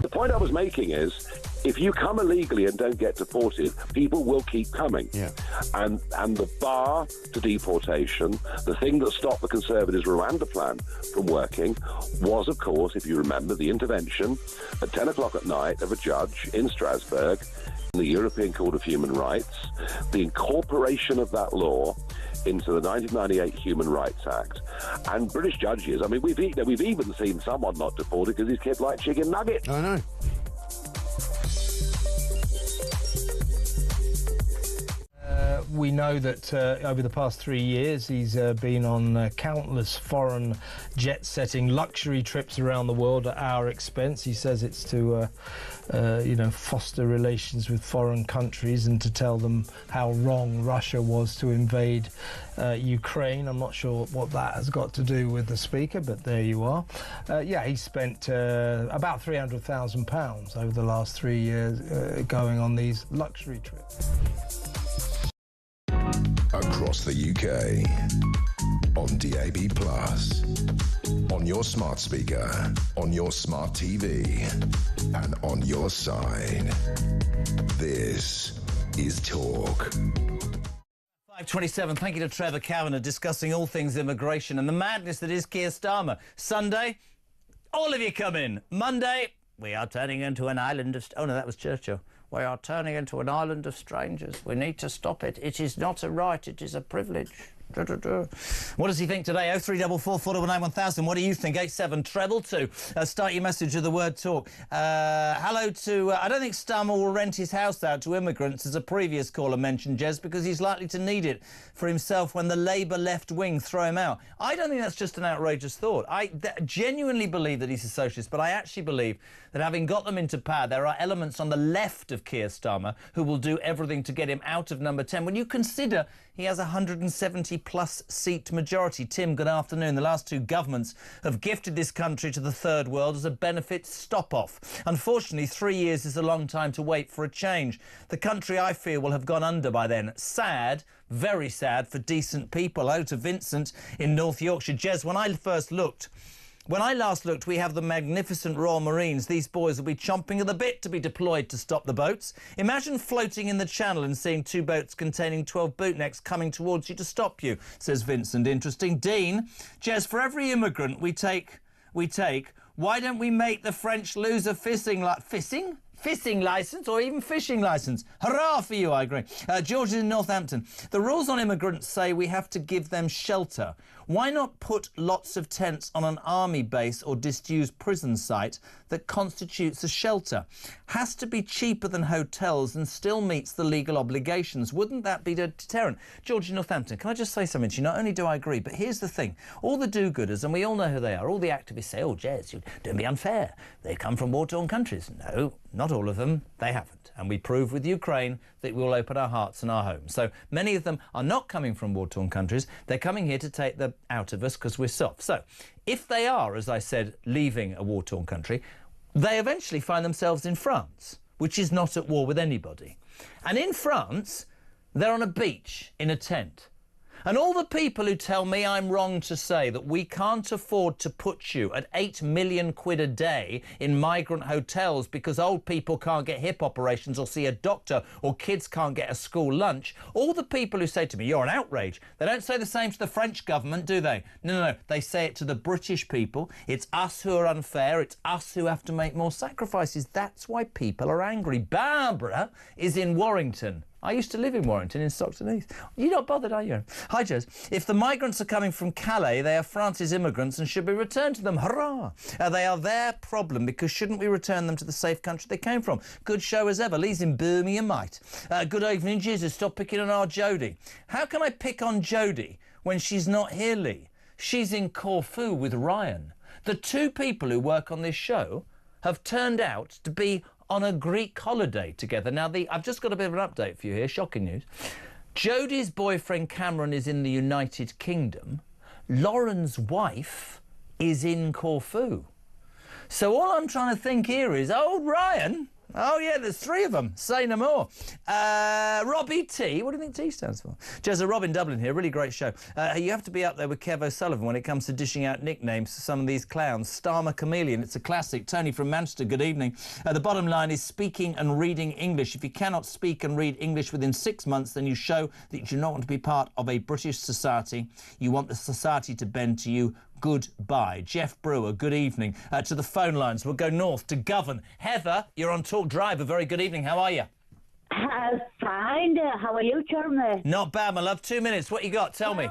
The point I was making is, if you come illegally and don't get deported, people will keep coming. Yeah. And the bar to deportation, the thing that stopped the Conservatives' Rwanda plan from working, was, of course, if you remember, the intervention at 10 o'clock at night of a judge in Strasbourg in the European Court of Human Rights, the incorporation of that law into the 1998 Human Rights Act. And British judges, I mean, we've even seen someone not deported because his kid liked chicken nuggets. I know. We know that over the past 3 years he's been on countless foreign jet-setting luxury trips around the world at our expense. He says it's to, foster relations with foreign countries and to tell them how wrong Russia was to invade Ukraine. I'm not sure what that has got to do with the Speaker, but there you are. He spent about £300,000 over the last 3 years going on these luxury trips. Across the UK, on DAB+, on your smart speaker, on your smart TV, and on your side. This is Talk. 5:27. Thank you to Trevor Kavanagh discussing all things immigration and the madness that is Keir Starmer. Sunday, all of you come in. Monday, we are turning into an island of... Oh, no, that was Churchill. We are turning into an island of strangers. We need to stop it. It is not a right, it is a privilege. What does he think today? 0344 419 1000. What do you think? 87 treble 2. Start your message with the word talk. Hello to... I don't think Starmer will rent his house out to immigrants, as a previous caller mentioned, Jez, because he's likely to need it for himself when the Labour left wing throw him out. I don't think that's just an outrageous thought. I genuinely believe that he's a socialist, but I actually believe that having got them into power, there are elements on the left of Keir Starmer who will do everything to get him out of number 10. When you consider he has a 170-plus seat majority. Tim, good afternoon. The last two governments have gifted this country to the third world as a benefit stop-off. Unfortunately, 3 years is a long time to wait for a change. The country, I fear, will have gone under by then. Sad, very sad for decent people. Hello to Vincent in North Yorkshire. Jez, when I last looked, we have the magnificent Royal Marines. These boys will be chomping at the bit to be deployed to stop the boats. Imagine floating in the channel and seeing two boats containing 12 bootnecks coming towards you to stop you, says Vincent. Interesting. Dean, Jez, for every immigrant we take, why don't we make the French lose a fishing licence or even fishing licence? Hurrah for you, I agree. George is in Northampton. The rules on immigrants say we have to give them shelter. Why not put lots of tents on an army base or disused prison site that constitutes a shelter? Has to be cheaper than hotels and still meets the legal obligations. Wouldn't that be a deterrent? George in Northampton, can I just say something to you? Not only do I agree, but here's the thing. All the do-gooders, and we all know who they are, all the activists say, oh, Jez, don't be unfair. They come from war-torn countries. No, not all of them. They haven't. And we prove with Ukraine that we will open our hearts and our homes. So many of them are not coming from war-torn countries. They're coming here to take them out of us because we're soft. So if they are, as I said, leaving a war-torn country, they eventually find themselves in France, which is not at war with anybody. And in France, they're on a beach in a tent. And all the people who tell me I'm wrong to say that we can't afford to put you at 8 million quid a day in migrant hotels because old people can't get hip operations or see a doctor or kids can't get a school lunch, all the people who say to me, you're an outrage, they don't say the same to the French government, do they? No. They say it to the British people. It's us who are unfair. It's us who have to make more sacrifices. That's why people are angry. Barbara is in Warrington. I used to live in Warrington in Stockton Heath. You're not bothered, are you? Hi, Jez. If the migrants are coming from Calais, they are France's immigrants and should be returned to them. Hurrah! They are their problem because shouldn't we return them to the safe country they came from? Good show as ever. Lee's in Birmingham, mate. Good evening, Jesus. Stop picking on our Jodie. How can I pick on Jodie when she's not here, Lee? She's in Corfu with Ryan. The two people who work on this show have turned out to be on a Greek holiday together. Now, I've just got a bit of an update for you here, shocking news. Jodie's boyfriend Cameron is in the United Kingdom. Lauren's wife is in Corfu. So all I'm trying to think here is, old Ryan, oh yeah, there's three of them, say no more. Robbie T, what do you think T stands for? Jezza Rob in Dublin here, really great show. You have to be up there with Kev O'Sullivan when it comes to dishing out nicknames for some of these clowns. Starmer Chameleon, it's a classic. Tony from Manchester, good evening. The bottom line is speaking and reading English. If you cannot speak and read English within 6 months, then you show that you do not want to be part of a British society. You want the society to bend to you. Goodbye. Jeff Brewer, good evening. To the phone lines, we'll go north to Govan. Heather, you're on Talk Drive. A very good evening. How are you? Fine. How are you, Jeremy? Not bad, my love. 2 minutes. What you got? Tell me.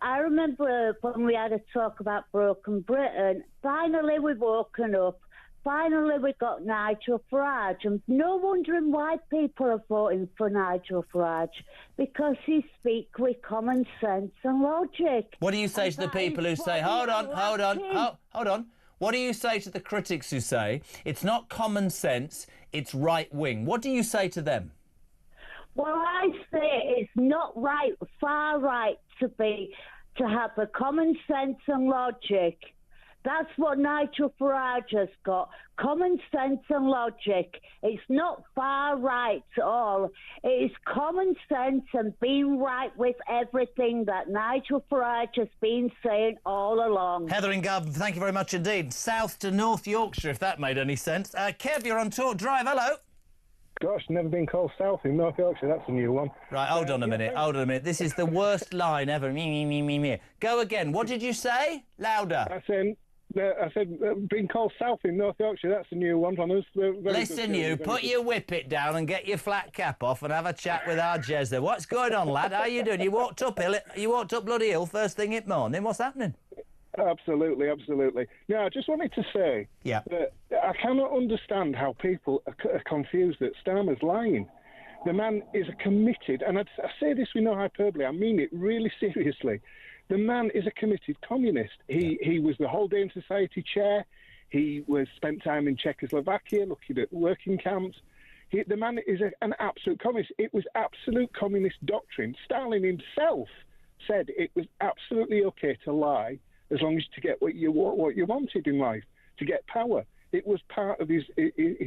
I remember when we had a talk about Broken Britain. Finally, we've woken up. finally we got Nigel Farage, and no wondering why people are voting for Nigel Farage, because he speaks with common sense and logic. What do you say to the people who say, hold on. What do you say to the critics who say it's not common sense, it's right wing? What do you say to them? Well, I say it's not right, far right to have a common sense and logic. That's what Nigel Farage has got, common sense and logic. It's not far right at all. It is common sense and being right with everything that Nigel Farage has been saying all along. Heather in Garden, thank you very much indeed. South to North Yorkshire, if that made any sense. Kev, you're on Talk Drive. Hello. Gosh, never been called South in North Yorkshire. That's a new one. Right, hold on a minute. This is the worst line ever. Me. Go again. What did you say? Louder. I said being called South in North Yorkshire, that's a new one from us. Listen, you, put your whippet down and get your flat cap off and have a chat with our Jez there. What's going on, lad? How you doing? You walked up bloody hill first thing in morning. What's happening? Absolutely. Now, I just wanted to say that I cannot understand how people are confused that Starmer's lying. The man is a committed, and I say this with no hyperbole, I mean it really seriously. The man is a committed communist. He was the Whole Day in Society chair. He spent time in Czechoslovakia looking at working camps. The man is an absolute communist. It was absolute communist doctrine. Stalin himself said it was absolutely okay to lie as long as to get what you wanted in life, to get power. It was part of his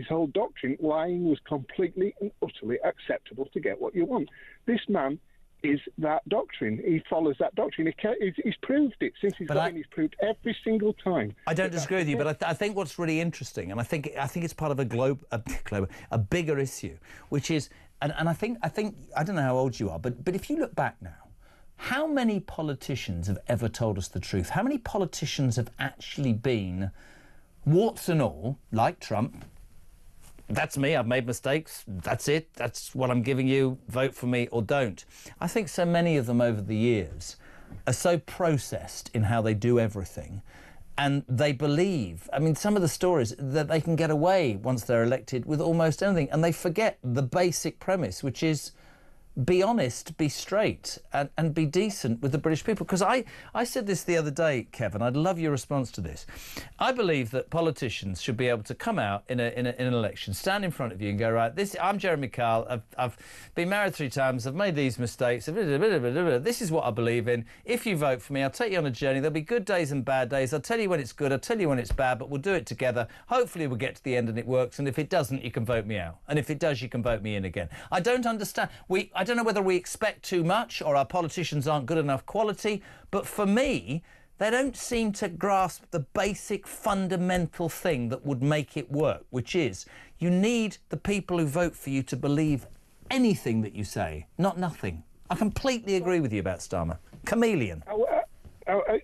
whole doctrine. Lying was completely and utterly acceptable to get what you want. This man is that doctrine. He follows that doctrine. He's proved it since he's got in. He's proved every single time. I don't disagree with you, but I think what's really interesting, and I think it's part of a bigger issue, which is, and I think I don't know how old you are, but if you look back now, how many politicians have ever told us the truth? How many politicians have actually been, warts and all, like Trump? That's me, I've made mistakes, that's it, that's what I'm giving you, vote for me or don't. I think so many of them over the years are so processed in how they do everything, and they believe, I mean, some of the stories, that they can get away once they're elected with almost anything, and they forget the basic premise, which is be honest, be straight, and be decent with the British people. Because I said this the other day, Kevin, I'd love your response to this. I believe that politicians should be able to come out in an election, stand in front of you and go, right, I'm Jeremy Kyle, I've been married 3 times, I've made these mistakes, this is what I believe in. If you vote for me, I'll take you on a journey. There'll be good days and bad days. I'll tell you when it's good, I'll tell you when it's bad, but we'll do it together. Hopefully we'll get to the end and it works, and if it doesn't, you can vote me out. And if it does, you can vote me in again. I don't understand. I don't know whether we expect too much or our politicians aren't good enough quality, but for me, they don't seem to grasp the basic fundamental thing that would make it work, which is you need the people who vote for you to believe anything that you say, not nothing. I completely agree with you about Starmer. Chameleon.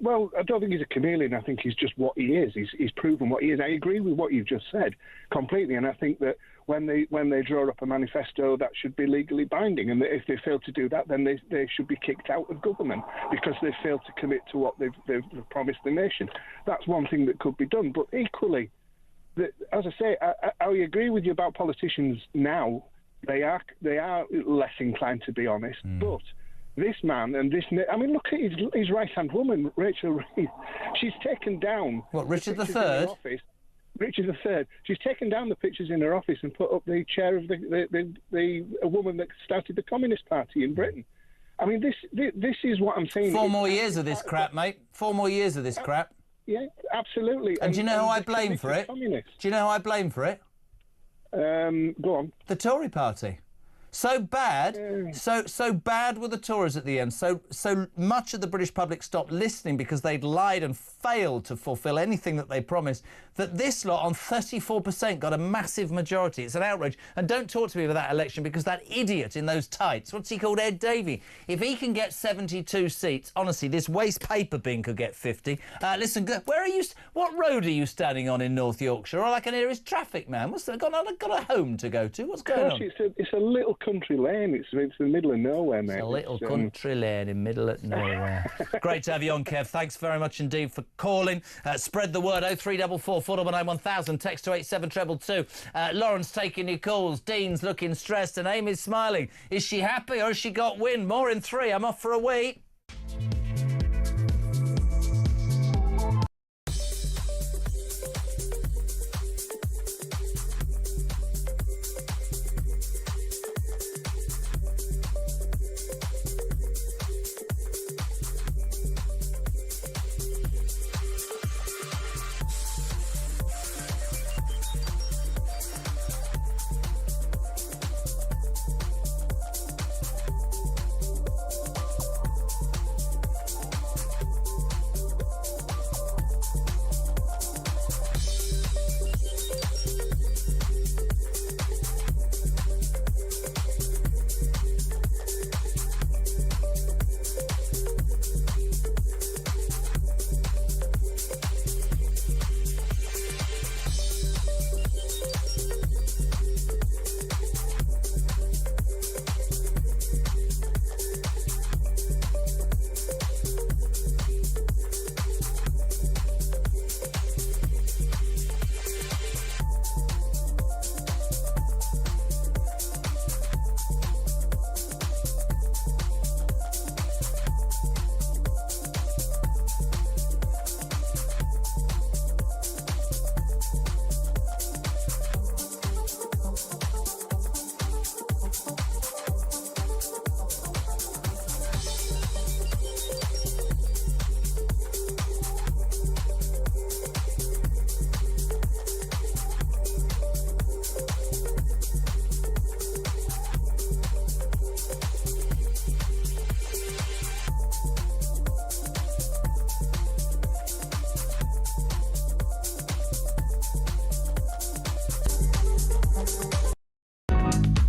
Well, I don't think he's a chameleon. I think he's just what he is. He's proven what he is. I agree with what you've just said completely, and I think that when they draw up a manifesto, that should be legally binding, and if they fail to do that, then they should be kicked out of government because they failed to commit to what they've promised the nation. That's one thing that could be done. But equally, as I say, I agree with you about politicians now. They are less inclined to be honest, but this man and I mean, look at his right-hand woman, Rachel Reid. She's taken down... What, Richard III? Richard III. She's taken down the pictures in her office and put up the chair of the woman that started the Communist Party in Britain. I mean, this is what I'm saying. 4 more years of this crap, mate. 4 more years of this crap. Yeah, absolutely. And do you know who I blame for it? Do you know who I blame for it? Go on. The Tory Party. So bad, so bad were the Tories at the end. So much of the British public stopped listening because they'd lied and failed to fulfil anything that they promised, that this lot on 34% got a massive majority. It's an outrage. And don't talk to me about that election, because that idiot in those tights, what's he called, Ed Davey, if he can get 72 seats, honestly, this waste paper bin could get 50. Listen, what road are you standing on in North Yorkshire? All I can hear is traffic, man. I've got a home to go to. What's going on? It's a little country lane. It's the middle of nowhere, mate. It's a little country lane in middle of nowhere. Great to have you on, Kev. Thanks very much indeed for calling. Spread the word. 0344 084991000, text to 87222. Lauren's taking your calls. Dean's looking stressed and Amy's smiling. Is she happy or has she got wind? More in 3. I'm off for a week.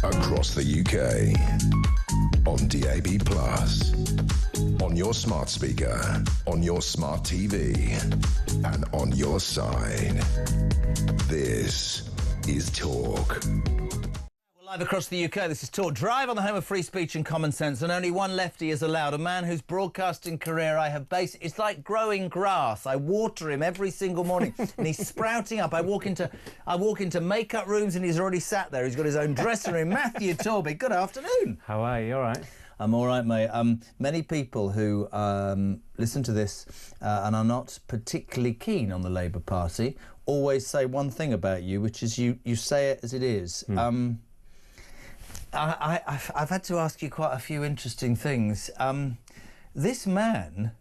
Across the UK, on DAB+, on your smart speaker, on your smart TV, and on your side. This is Talk. Live across the UK, this is Talk Drive on the home of free speech and common sense, and only one lefty is allowed, a man whose broadcasting career I have based. It's like growing grass. I water him every single morning, and he's sprouting up. I walk into makeup rooms, and he's already sat there. He's got his own dresser room. Matthew Torby, good afternoon. How are you? All right? I'm all right, mate. Many people who listen to this and are not particularly keen on the Labour Party always say one thing about you, which is you say it as it is. I've had to ask you quite a few interesting things. This man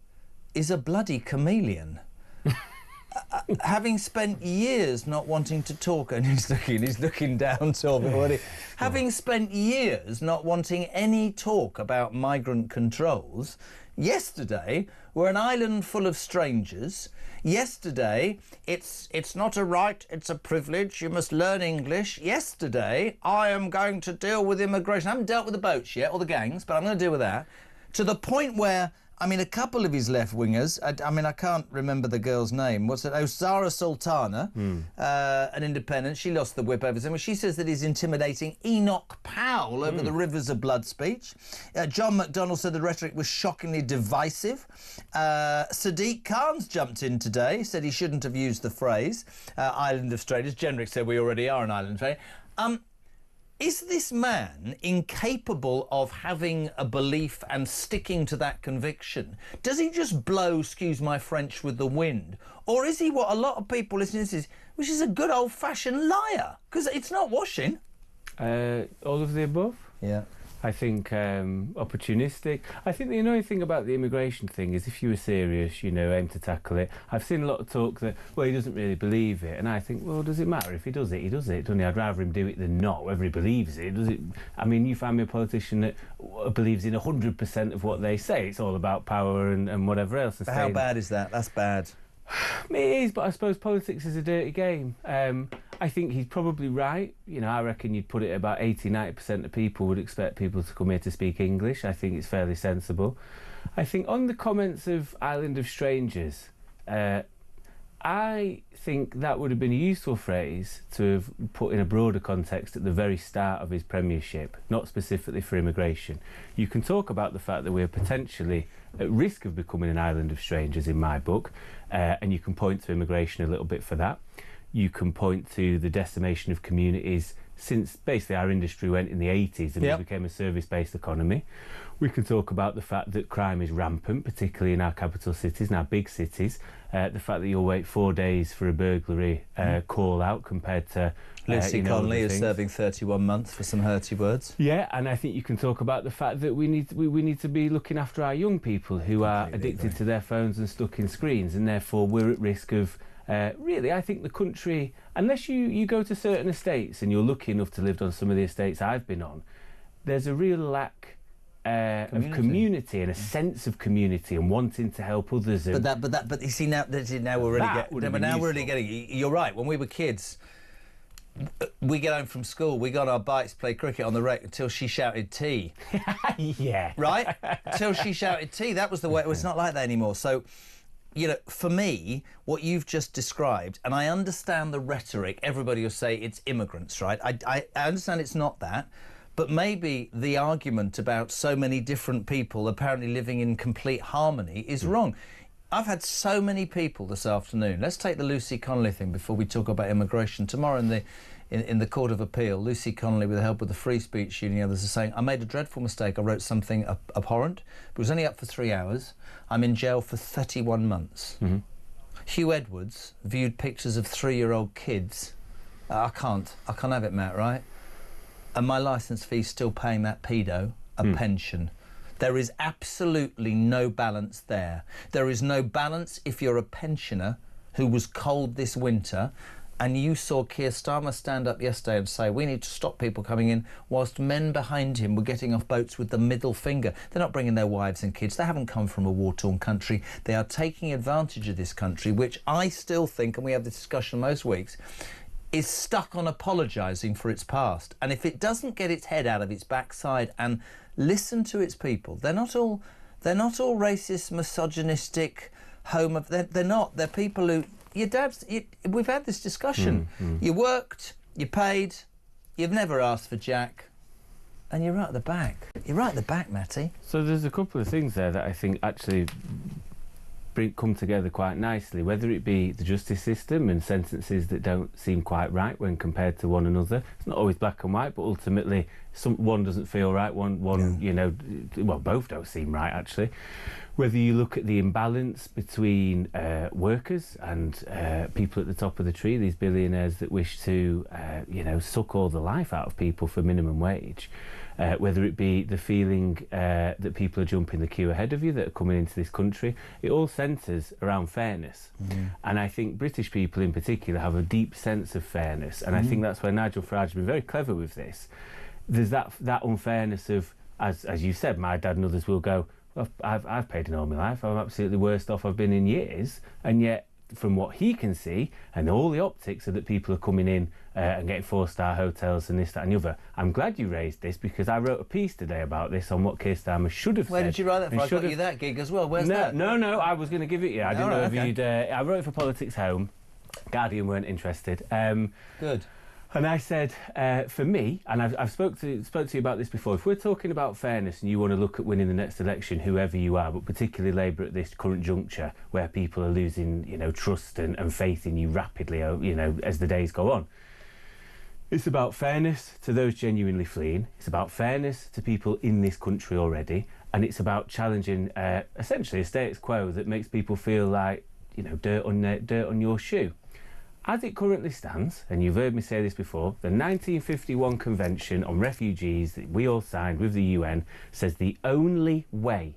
is a bloody chameleon. Having spent years not wanting to talk, and he's looking down, Torby. Having spent years not wanting any talk about migrant controls, yesterday we're an island full of strangers. Yesterday, it's not a right, it's a privilege. You must learn English. Yesterday, I am going to deal with immigration. I haven't dealt with the boats yet, or the gangs, but I'm going to deal with that. To the point where, I mean, a couple of his left-wingers, I can't remember the girl's name. What's it? Oh, Zara Sultana, an independent. She lost the whip over him. She says that he's intimidating Enoch Powell over the rivers of blood speech. John McDonnell said the rhetoric was shockingly divisive. Sadiq Khan's jumped in today, said he shouldn't have used the phrase island of strangers. Jenrick said we already are an island of strangers. Is this man incapable of having a belief and sticking to that conviction? Does he just blow, excuse my French, with the wind? Or is he what a lot of people listening to this is, which is a good old-fashioned liar? Because it's not washing. All of the above? Yeah. I think opportunistic. I think the annoying thing about the immigration thing is if you were serious, aim to tackle it. I've seen a lot of talk that, well, he doesn't really believe it. And I think, well, does it matter? If he does it, he does it, doesn't he? I'd rather him do it than not, whether he believes it. Does it? I mean, you find me a politician that believes in 100% of what they say. It's all about power and whatever else. But how bad is that? That's bad. It is, but I suppose politics is a dirty game. I think he's probably right. I reckon you'd put it about 80-90% of people would expect people to come here to speak English. I think it's fairly sensible. I think on the comments of Island of Strangers, I I think that would have been a useful phrase to have put in a broader context at the very start of his premiership, not specifically for immigration. You can talk about the fact that we're potentially at risk of becoming an island of strangers in my book, and you can point to immigration a little bit for that. You can point to the decimation of communities since basically our industry went in the 80s and we became a service-based economy. We can talk about the fact that crime is rampant, particularly in our capital cities, in our big cities. The fact that you'll wait 4 days for a burglary call out compared to... Lucy Connolly is serving 31 months for some hurty words. Yeah, and I think you can talk about the fact that we need to be looking after our young people who are addicted to their phones and stuck in screens, and therefore we're at risk of... really, I think the country, unless you go to certain estates and you're lucky enough to live on some of the estates I've been on, there's a real lack of community and a sense of community and wanting to help others. But you see now we're really getting. You're right. When we were kids, we get home from school, we got our bikes, play cricket on the rec until she shouted tea. Yeah. Right? Till she shouted tea. That was the way. It's not like that anymore. So. You know, for me, what you've just described, and I understand the rhetoric, everybody will say it's immigrants, right? I understand it's not that, but maybe the argument about so many different people apparently living in complete harmony is wrong. I've had so many people this afternoon. Let's take the Lucy Connolly thing before we talk about immigration. Tomorrow in the Court of Appeal, Lucy Connolly, with the help of the Free Speech Union, others are saying, I made a dreadful mistake. I wrote something abhorrent, but it was only up for 3 hours. I'm in jail for 31 months. Mm-hmm. Hugh Edwards viewed pictures of 3-year-old kids. I can't have it, Matt, right? And my licence fee's still paying that pedo a pension. There is absolutely no balance there. There is no balance if you're a pensioner who was cold this winter, and you saw Keir Starmer stand up yesterday and say, we need to stop people coming in, whilst men behind him were getting off boats with the middle finger. They're not bringing their wives and kids. They haven't come from a war-torn country. They are taking advantage of this country, which I still think, and we have this discussion most weeks, is stuck on apologising for its past. And if it doesn't get its head out of its backside and listen to its people, they're not all racist, misogynistic, they're not. They're people who... we've had this discussion. You worked, you paid, you've never asked for jack, and you're right at the back. You're right at the back, Matty. So there's a couple of things there that I think actually come together quite nicely, whether it be the justice system and sentences that don't seem quite right when compared to one another. It's not always black and white, but ultimately one doesn't feel right, both don't seem right, actually. Whether you look at the imbalance between workers and people at the top of the tree, these billionaires that wish to, suck all the life out of people for minimum wage, whether it be the feeling that people are jumping the queue ahead of you that are coming into this country, it all centres around fairness. And I think British people in particular have a deep sense of fairness, and I think that's where Nigel Farage has been very clever with this. There's that unfairness of, as you said, my dad and others will go, well, I've paid in all my life, I'm absolutely worst off I've been in years, and yet from what he can see, and all the optics are that people are coming in and getting 4-star hotels and this, that and the other. I'm glad you raised this, because I wrote a piece today about this on what Keir Starmer should have said. Where did you write that for? I got you that gig as well. Where's that? No, I was going to give it you. I didn't know if you'd... I wrote it for Politics Home. Guardian weren't interested. Good. And I said, for me, and I've spoke to you about this before, if we're talking about fairness and you want to look at winning the next election, whoever you are, but particularly Labour at this current juncture, where people are losing, trust and faith in you rapidly, as the days go on, it's about fairness to those genuinely fleeing. It's about fairness to people in this country already, and it's about challenging, essentially, a status quo that makes people feel like, dirt on your shoe. As it currently stands, and you've heard me say this before, the 1951 Convention on Refugees that we all signed with the UN says the only way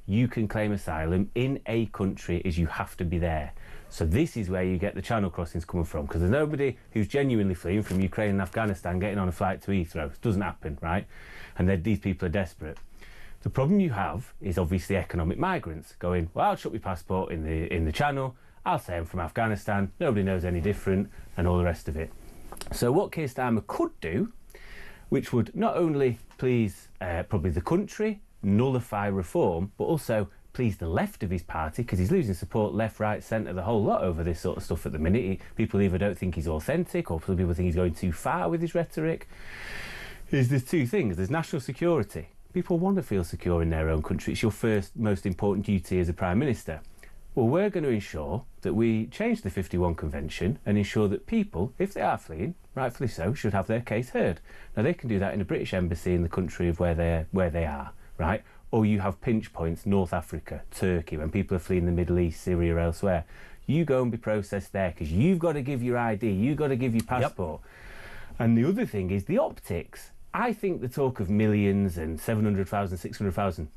you can claim asylum in a country is you have to be there. So this is where you get the channel crossings coming from, because there's nobody who's genuinely fleeing from Ukraine and Afghanistan getting on a flight to Heathrow. It doesn't happen, right? And these people are desperate. The problem you have is obviously economic migrants going, well, I'll shut my passport in the channel, I'll say I'm from Afghanistan, nobody knows any different, and all the rest of it. So what Keir Starmer could do, which would not only please probably the country, nullify reform, but also please the left of his party, because he's losing support left, right, centre, the whole lot over this sort of stuff at the minute. People either don't think he's authentic, or some people think he's going too far with his rhetoric. There's two things. There's national security. People want to feel secure in their own country. It's your first, most important duty as a Prime Minister. Well, we're going to ensure that we change the 51 Convention and ensure that people, if they are fleeing, rightfully so, should have their case heard. Now, they can do that in a British embassy in the country of where they are, right? Or you have pinch points, North Africa, Turkey, when people are fleeing the Middle East, Syria, or elsewhere. You go and be processed there, because you've got to give your ID, you've got to give your passport. Yep. And the other thing is the optics. I think the talk of millions and 700,000, 600,000,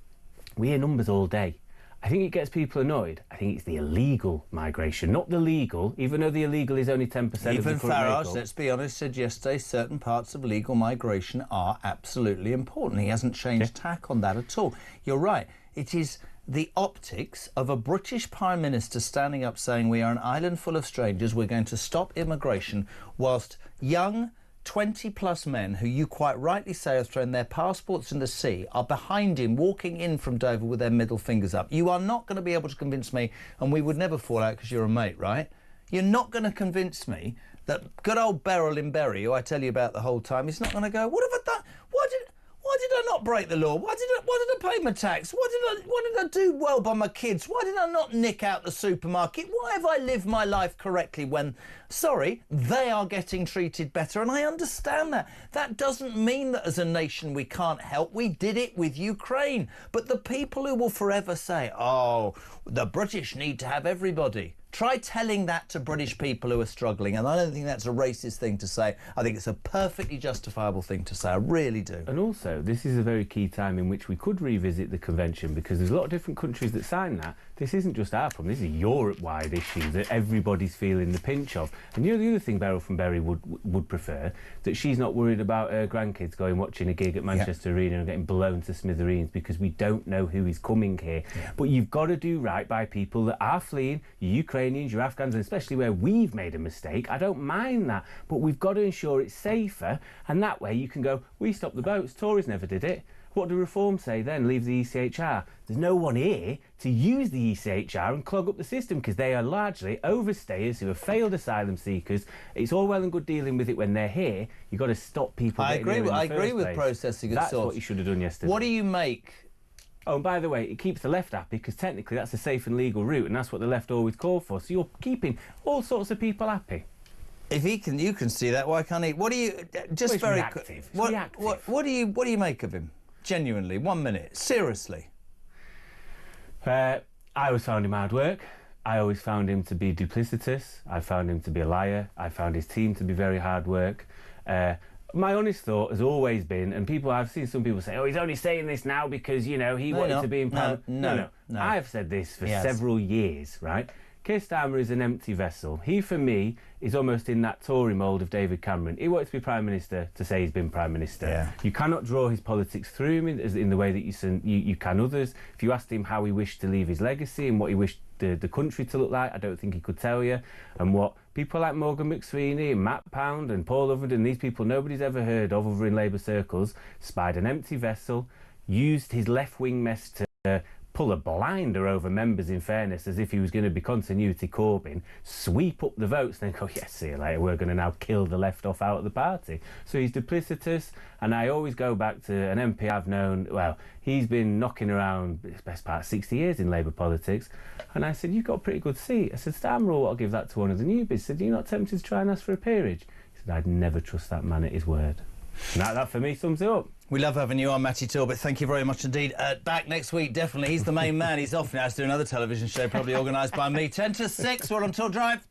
we hear numbers all day. I think it gets people annoyed. I think it's the illegal migration, not the legal, even though the illegal is only 10% of the current Even Farage, makeup. let's be honest, said yesterday certain parts of legal migration are absolutely important. He hasn't changed tack on that at all. You're right. It is the optics of a British Prime Minister standing up saying we are an island full of strangers, we're going to stop immigration, whilst young 20-plus men, who you quite rightly say have thrown their passports in the sea, are behind him, walking in from Dover with their middle fingers up. You are not going to be able to convince me, and we would never fall out because you're a mate, right? You're not going to convince me that good old Beryl in Bury, who I tell you about the whole time, is not going to go, what have I done? Why did I not break the law? Why did I pay my tax? Why did I do well by my kids? Why did I not nick out the supermarket? Why have I lived my life correctly when, sorry, they are getting treated better? And I understand that. That doesn't mean that as a nation we can't help. We did it with Ukraine. But the people who will forever say, oh, the British need to have everybody. Try telling that to British people who are struggling, and I don't think that's a racist thing to say. I think it's a perfectly justifiable thing to say. I really do. And also, this is a very key time in which we could revisit the convention, because there's a lot of different countries that sign that. This isn't just our problem. This is a Europe-wide issue that everybody's feeling the pinch of. And you know, the other thing Beryl from Bury would prefer, that she's not worried about her grandkids going watching a gig at Manchester Arena and getting blown to smithereens because we don't know who is coming here. But you've got to do right by people that are fleeing, your Ukrainians, your Afghans, and especially where we've made a mistake. I don't mind that, but we've got to ensure it's safer, and that way you can go, we stopped the boats, Tories never did it. What do Reform say then? Leave the ECHR. There's no one here to use the ECHR and clog up the system, because they are largely overstayers who have failed asylum seekers. It's all well and good dealing with it when they're here. You've got to stop people getting here in the first agree with place. processing at source. That's what you should have done yesterday. What do you make? Oh, and by the way, it keeps the left happy, because technically that's a safe and legal route, and that's what the left always call for. So you're keeping all sorts of people happy. If he can, you can see that. Why can't he? What do you? Just very quick. What do you make of him? Genuinely, 1 minute. Seriously. I always found him hard work. I always found him to be duplicitous. I found him to be a liar. I found his team to be very hard work. My honest thought has always been, and I've seen some people say, oh, he's only saying this now because, you know, he wanted to be in power. No. I've said this for several years, right? Keir Starmer is an empty vessel. He, for me, is almost in that Tory mould of David Cameron. He wanted to be Prime Minister to say he's been Prime Minister. You cannot draw his politics through him in the way that you can others. If you asked him how he wished to leave his legacy and what he wished the country to look like, I don't think he could tell you. And what people like Morgan McSweeney and Matt Pound and Paul Ovenden, these people nobody's ever heard of over in Labour circles, spied an empty vessel, used his left-wing mess to pull a blinder over members, in fairness, as if he was going to be continuity Corbyn, sweep up the votes, then go, yes, see you later, we're going to now kill the left off out of the party. So he's duplicitous, and I always go back to an MP I've known, well, he's been knocking around his best part of 60 years in Labour politics, and I said, you've got a pretty good seat. I said, Starmer will give that to one of the newbies. I said, are you not tempted to try and ask for a peerage? He said, I'd never trust that man at his word. And that for me sums it up. We love having you on, Matty Talbot. Thank you very much indeed. Back next week, definitely. He's the main man. He's off now to do another television show, probably organised by me. 10 to 6, we're on Talk Drive.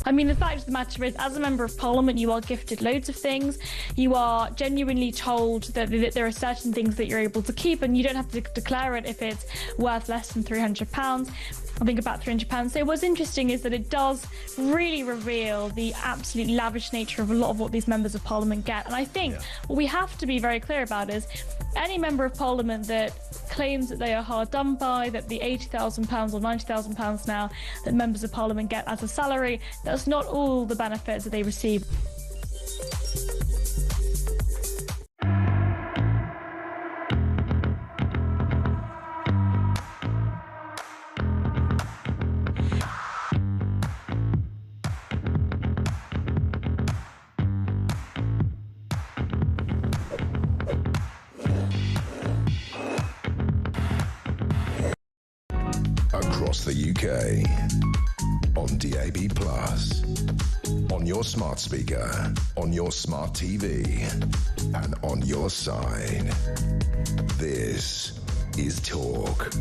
I mean, the fact of the matter is, as a Member of Parliament, you are gifted loads of things. You are genuinely told that there are certain things that you're able to keep, and you don't have to declare it if it's worth less than £300. I think about £300. So what's interesting is that it does really reveal the absolute lavish nature of a lot of what these members of Parliament get. And I think what we have to be very clear about is any Member of Parliament that claims that they are hard done by, that the £80,000 or £90,000 now that members of Parliament get as a salary, that's not all the benefits that they receive. Across the UK, on DAB+, on your smart speaker, on your smart TV, and on your side. This is Talk.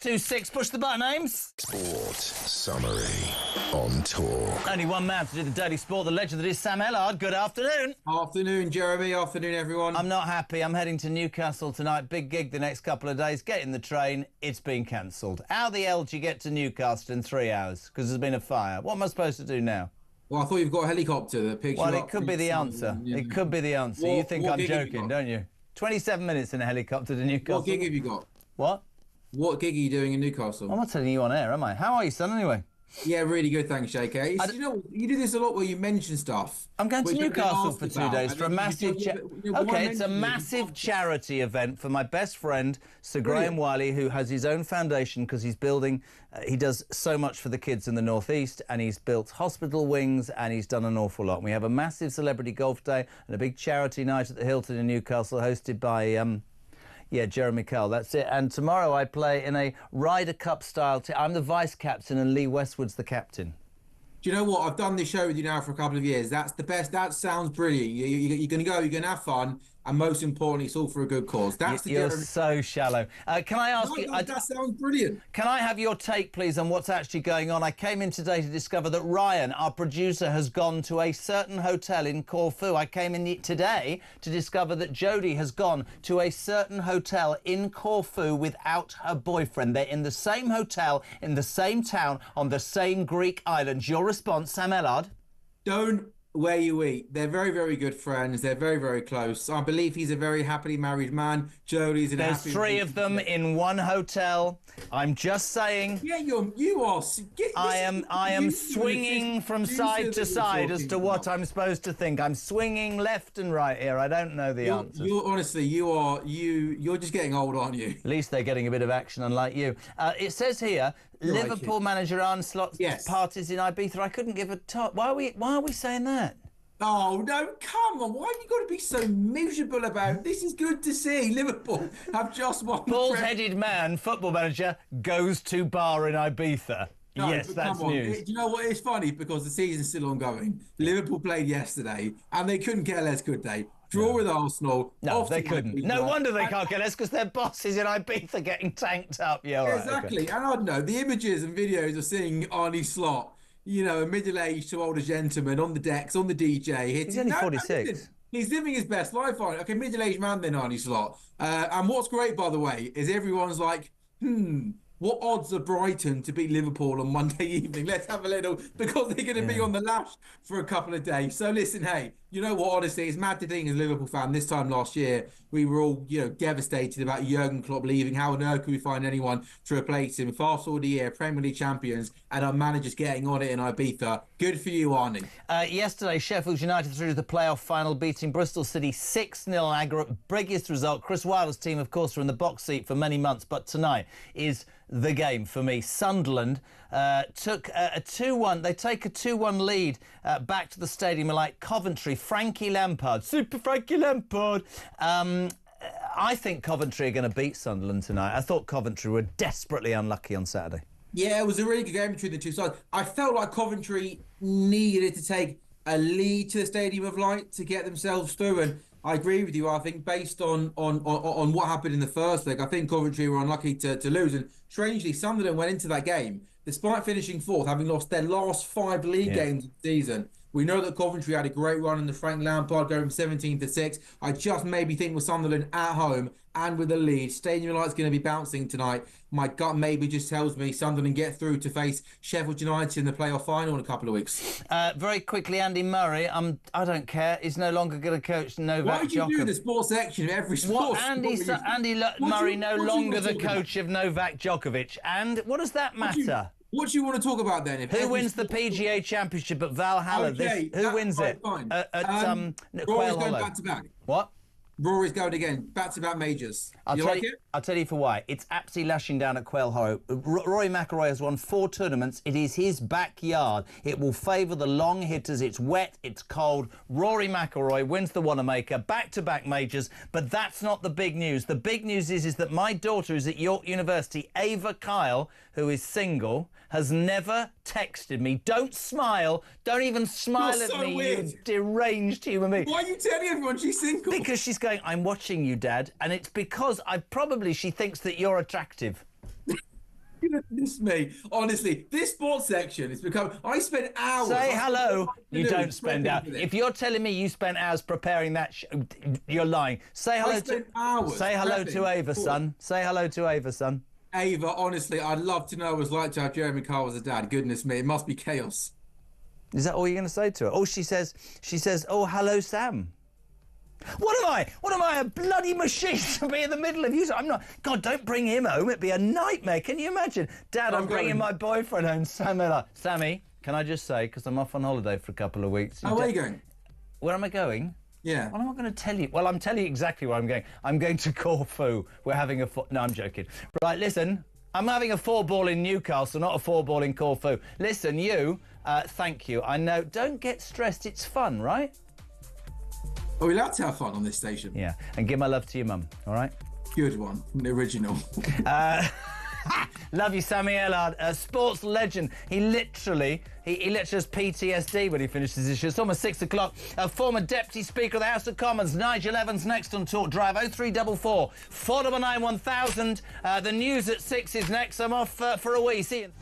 It's 2-6, push the button, Ames. Sport Summary on Talk. Only one man to do the daily sport, the legend that is Sam Ellard. Good afternoon. Afternoon, Jeremy. Afternoon, everyone. I'm not happy. I'm heading to Newcastle tonight. Big gig the next couple of days. Get in the train. It's been cancelled. How the hell do you get to Newcastle in 3 hours? Because there's been a fire. What am I supposed to do now? Well, I thought you've got a helicopter that picks you up. Well, it could be the answer. It could be the answer. You think I'm joking, don't you? 27 minutes in a helicopter to Newcastle. What gig have you got? What? What gig are you doing in Newcastle? I'm not telling you on air, am I? How are you, son, anyway? Yeah, really good, thanks, JK. You know, you do this a lot where you mention stuff. I'm going to Newcastle for 2 days for a massive... Okay, it's a massive charity event for my best friend, Sir Graham Wiley, who has his own foundation because he's building... he does so much for the kids in the North East, and he's built hospital wings, and he's done an awful lot. And we have a massive celebrity golf day and a big charity night at the Hilton in Newcastle, hosted by... yeah, Jeremy Kyle, that's it. And tomorrow I play in a Ryder Cup style team. I'm the vice captain and Lee Westwood's the captain. Do you know what? I've done this show with you now for a couple of years. That's the best. That sounds brilliant. You're going to go, you're going to have fun, and most importantly, it's all for a good cause. That's You're so shallow. Can I ask you... that sounds brilliant. Can I have your take, please, on what's actually going on? I came in today to discover that Ryan, our producer, has gone to a certain hotel in Corfu. I came in today to discover that Jodie has gone to a certain hotel in Corfu without her boyfriend. They're in the same hotel, in the same town, on the same Greek island. Your response, Sam Ellard? Don't where you eat. They're very, very good friends. They're very, very close. I believe he's a very happily married man. Jodie's an There's three of them in one hotel. I'm just saying. Yeah, you are. I am swinging from side to side as to what I'm supposed to think. I'm swinging left and right here. I don't know the answer. Honestly, you're just getting old, aren't you? At least they're getting a bit of action, unlike you. It says here, Liverpool manager Arne Slot's parties in Ibiza. I couldn't give a top. Why are we saying that? Oh, no, come on. Why have you got to be so miserable about it? This is good to see. Liverpool have just won. Bald-headed man, football manager, goes to bar in Ibiza. No, yes, that's news. Do you know what? It's funny because the season's still ongoing. Liverpool played yesterday and they couldn't care less, could they? Draw with Arsenal. No, they couldn't. No wonder they can't get less, because their boss is in Ibiza getting tanked up. Yeah, right, exactly. Okay. And I don't know, the images and videos of seeing Arnie Slot, you know, a middle-aged to older gentleman on the decks, on the DJ. He's only 46. He's living his best life on it. Okay, middle-aged man then, Arnie Slot. And what's great, by the way, is everyone's like, what odds are Brighton to beat Liverpool on Monday evening? Let's have a little, because they're going to be on the lash for a couple of days. So listen, hey, you know what, honestly, it's mad to think as a Liverpool fan, this time last year, we were all, devastated about Jurgen Klopp leaving. How on earth could we find anyone to replace him? Fast forward a year, Premier League champions, and our manager's getting on it in Ibiza. Good for you, Arnie. Yesterday, Sheffield United through to the playoff final, beating Bristol City 6-0 aggregate. Biggest result. Chris Wilder's team, of course, are in the box seat for many months, but tonight is the game for me. Sunderland took a 2-1. They take a 2-1 lead back to the stadium like Coventry. Frankie Lampard, Super Frankie Lampard. I think Coventry are going to beat Sunderland tonight. I thought Coventry were desperately unlucky on Saturday. Yeah, it was a really good game between the two sides. I felt like Coventry needed to take a lead to the Stadium of Light to get themselves through, and I agree with you. I think based on what happened in the first leg, I think Coventry were unlucky to lose. And strangely, Sunderland went into that game, despite finishing fourth, having lost their last 5 league games of the season. We know that Coventry had a great run in the Frank Lampard going from 17 to 6. I just maybe think with Sunderland at home and with the lead, Stadium United's going to be bouncing tonight. My gut maybe just tells me Sunderland get through to face Sheffield United in the playoff final in a couple of weeks. Very quickly, Andy Murray, I don't care. He's no longer going to coach Novak Djokovic. Why do you do the sports section of every sport? Andy Murray no longer the coach of Novak Djokovic. And what does that matter? What do you want to talk about then? Who wins the PGA Championship at Valhalla? Okay, who wins it? Fine. Rory's going back to back. What? Rory's going again, back-to-back majors. I'll tell you for why. It's absolutely lashing down at Quail Hollow. Rory McIlroy has won 4 tournaments. It is his backyard. It will favour the long hitters. It's wet. It's cold. Rory McIlroy wins the Wanamaker, back-to-back majors. But that's not the big news. The big news is that my daughter is at York University, Ava Kyle, who is single, has never texted me. Don't smile. Don't even smile at me, you deranged human being. Why are you telling everyone she's single? Because she's going, I'm watching you, Dad. And it's because she thinks that you're attractive. Goodness me. Honestly, this sports section has become... I spend hours... Say hello. You don't spend hours. If you're telling me you spent hours preparing that, you're lying. Say hello to Ava, son. Say hello to Ava, son. Ava, honestly, I'd love to know what it's like to have Jeremy Kyle as a dad. Goodness me, it must be chaos. Is that all you're going to say to her? Oh, she says, oh, hello, Sam. What am I, a bloody machine to be in the middle of you? I'm not. God, don't bring him home. It'd be a nightmare. Can you imagine? Dad, I'm bringing my boyfriend home, Sammy, can I just say, because I'm off on holiday for a couple of weeks. Oh, where are you going? Where am I going? Yeah. Well, I'm not going to tell you. Well, I'm telling you exactly where I'm going. I'm going to Corfu. We're having a... No, I'm joking. Right, listen. I'm having a 4-ball in Newcastle, not a 4-ball in Corfu. Listen, you, thank you. I know. Don't get stressed. It's fun, right? Are we allowed to have fun on this station? Yeah. And give my love to your mum, all right? Good one. The original. Love you, Sammy Ellard, a sports legend. He literally has PTSD when he finishes his show. It's almost 6 o'clock. Former Deputy Speaker of the House of Commons, Nigel Evans, next on Talk Drive. 0344 499 1000. The news at 6 is next. I'm off for a wee. See you.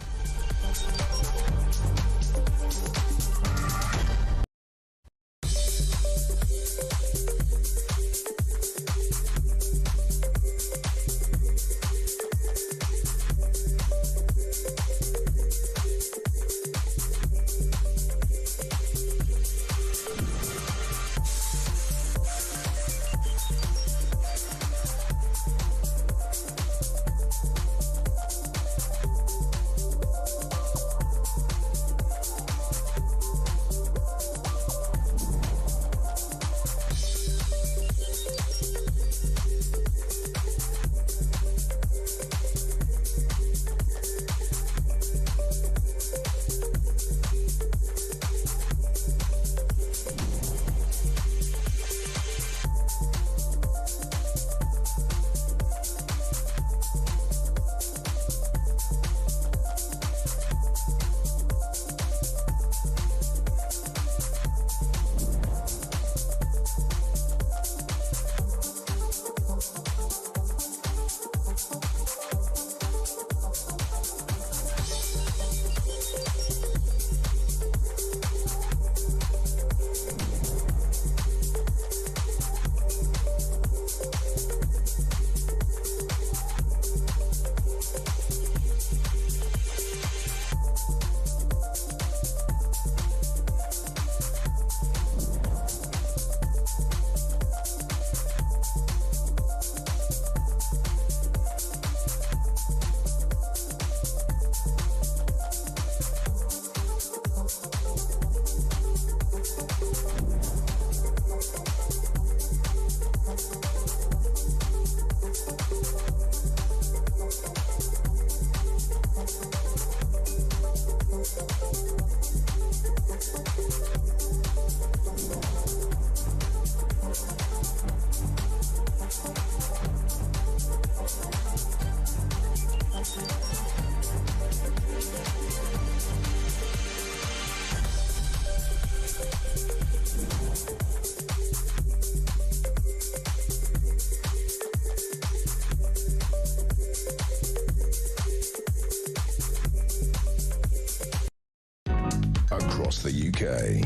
across the UK.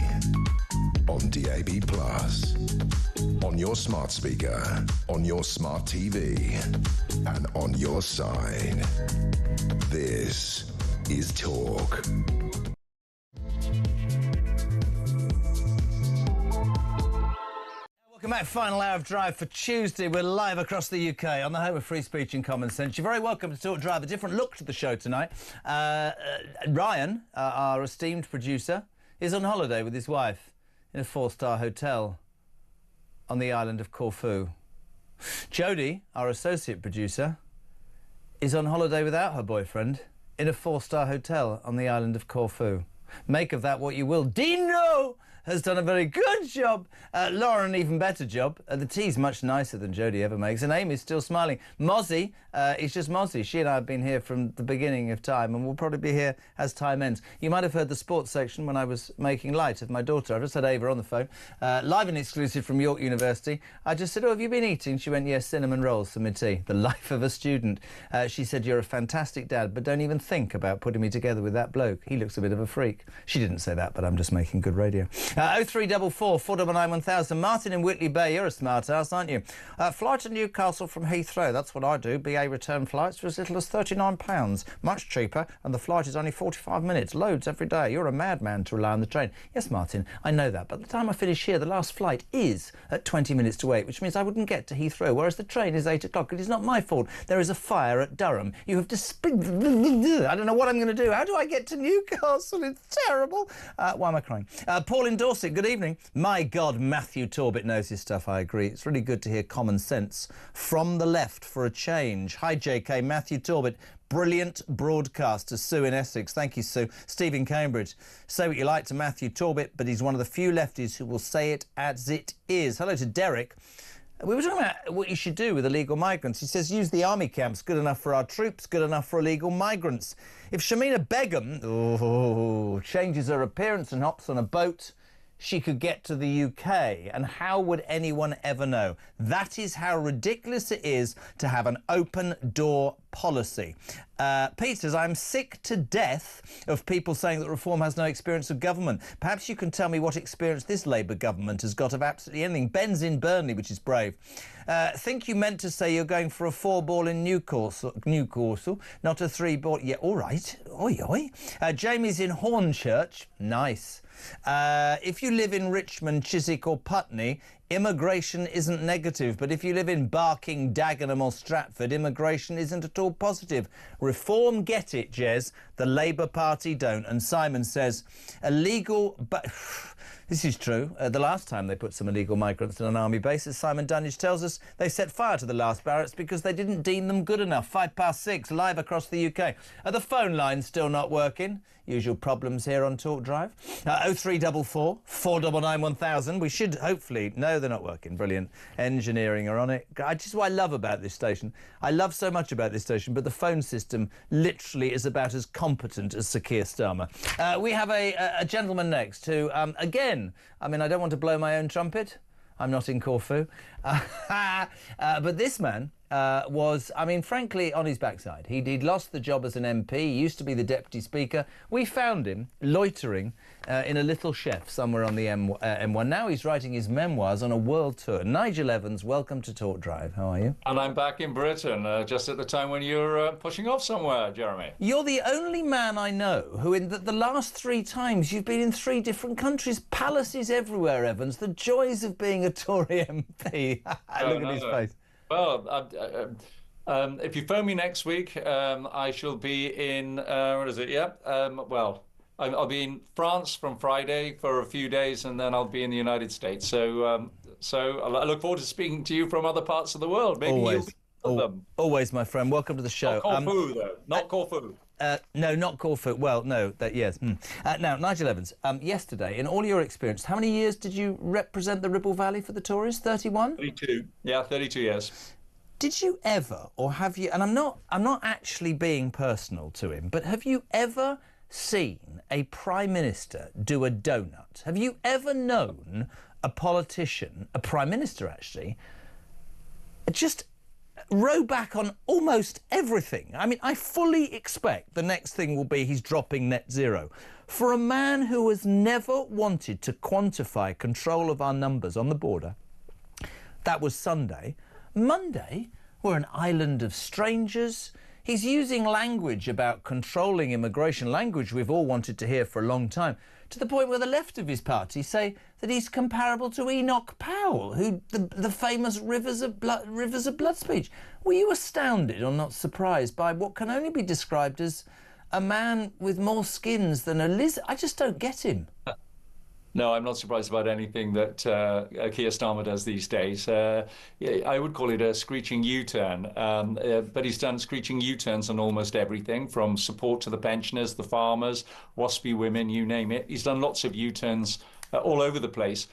On DAB+, on your smart speaker, on your smart TV, and on your side. This is Talk. Welcome back, final hour of Drive for Tuesday. We're live across the UK on the home of free speech and common sense. You're very welcome to Talk Drive, a different look to the show tonight. Ryan, our esteemed producer, is on holiday with his wife in a 4-star hotel on the island of Corfu. Jodie, our associate producer, is on holiday without her boyfriend in a 4-star hotel on the island of Corfu. Make of that what you will. Dino has done a very good job. Lauren, an even better job. The tea's much nicer than Jodie ever makes. And Amy's still smiling. Mozzie is just Mozzie. She and I have been here from the beginning of time, and we'll probably be here as time ends. You might have heard the sports section when I was making light of my daughter. I just had Ava on the phone, live and exclusive from York University. I just said, "Oh, have you been eating?" She went, "Yes, cinnamon rolls for my tea." The life of a student. She said, "You're a fantastic dad, but don't even think about putting me together with that bloke. He looks a bit of a freak." She didn't say that, but I'm just making good radio. 0344 499 1000. Martin in Whitley Bay, you're a smart ass, aren't you? Fly to Newcastle from Heathrow, that's what I do. BA return flights for as little as £39. Much cheaper, and the flight is only 45 minutes. Loads every day. You're a madman to rely on the train. Yes, Martin, I know that, but by the time I finish here, the last flight is at 20 minutes to 8, which means I wouldn't get to Heathrow, whereas the train is 8 o'clock. It is not my fault. There is a fire at Durham. You have I don't know what I'm going to do. How do I get to Newcastle? It's terrible. Why am I crying? Paul in Dorset, good evening. My God, Matthew Torbett knows his stuff, I agree. It's really good to hear common sense from the left for a change. Hi, JK. Matthew Torbett, brilliant broadcaster. Sue in Essex. Thank you, Sue. Steve in Cambridge. Say what you like to Matthew Torbett, but he's one of the few lefties who will say it as it is. Hello to Derek. We were talking about what you should do with illegal migrants. He says, use the army camps. Good enough for our troops, good enough for illegal migrants. If Shamina Begum changes her appearance and hops on a boat, she could get to the UK, and how would anyone ever know? That is how ridiculous it is to have an open door policy. Pete says, I'm sick to death of people saying that Reform has no experience of government. Perhaps you can tell me what experience this Labour government has got of absolutely anything. Ben's in Burnley, which is brave. Think you meant to say you're going for a 4-ball in Newcastle, not a 3-ball. Yeah, all right. Oi, oi. Jamie's in Hornchurch. Nice. If you live in Richmond, Chiswick or Putney, immigration isn't negative, but if you live in Barking, Dagenham or Stratford, immigration isn't at all positive. Reform get it, Jez. The Labour Party don't. And Simon says, illegal... This is true. The last time they put some illegal migrants on an army base, as Simon Dunnage tells us, they set fire to the last barracks because they didn't deem them good enough. 6:05, live across the UK. Are the phone lines still not working? Usual problems here on Talk Drive. 0344 499 1000. We should hopefully... No, they're not working. Brilliant. Engineering are on it. This is what I love about this station. I love so much about this station, but the phone system literally is about as competent as Sir Keir Starmer. We have a gentleman next who, again, I mean, I don't want to blow my own trumpet. I'm not in Corfu. But this man was, I mean, frankly, on his backside. He'd lost the job as an MP. He used to be the Deputy Speaker. We found him loitering in a little chef somewhere on the M1. Now he's writing his memoirs on a world tour. Nigel Evans, welcome to Talk Drive. How are you? And I'm back in Britain, just at the time when you're pushing off somewhere, Jeremy. You're the only man I know who, in the last 3 times, you've been in 3 different countries. Palaces everywhere, Evans. The joys of being a Tory MP. Look at his face. Well, if you phone me next week, I shall be in, what is it? Yep. Well, I'll be in France from Friday for a few days, and then I'll be in the United States. So I look forward to speaking to you from other parts of the world. Maybe you'll be one of them. Always, my friend. Welcome to the show. Not Corfu, though. Not Corfu. No, not Corfu. Well, no, yes. Now, Nigel Evans, yesterday, in all your experience, how many years did you represent the Ribble Valley for the Tories? 31? 32. Yeah, 32 years. Did you ever, or have you, and I'm not actually being personal to him, but have you ever seen a Prime Minister do a donut? Have you ever known a politician, a Prime Minister actually, just row back on almost everything? I mean, I fully expect the next thing will be he's dropping net zero. For a man who has never wanted to quantify control of our numbers on the border, that was Sunday. Monday, we're an island of strangers. He's using language about controlling immigration, language we've all wanted to hear for a long time, to the point where the left of his party say that he's comparable to Enoch Powell, who the famous Rivers of Blood speech. Were you astounded or not surprised by what can only be described as a man with more skins than a lizard? I just don't get him. No, I'm not surprised about anything that Keir Starmer does these days. Yeah, I would call it a screeching U-turn, but he's done screeching U-turns on almost everything, from support to the pensioners, the farmers, waspy women, you name it. He's done lots of U-turns all over the place.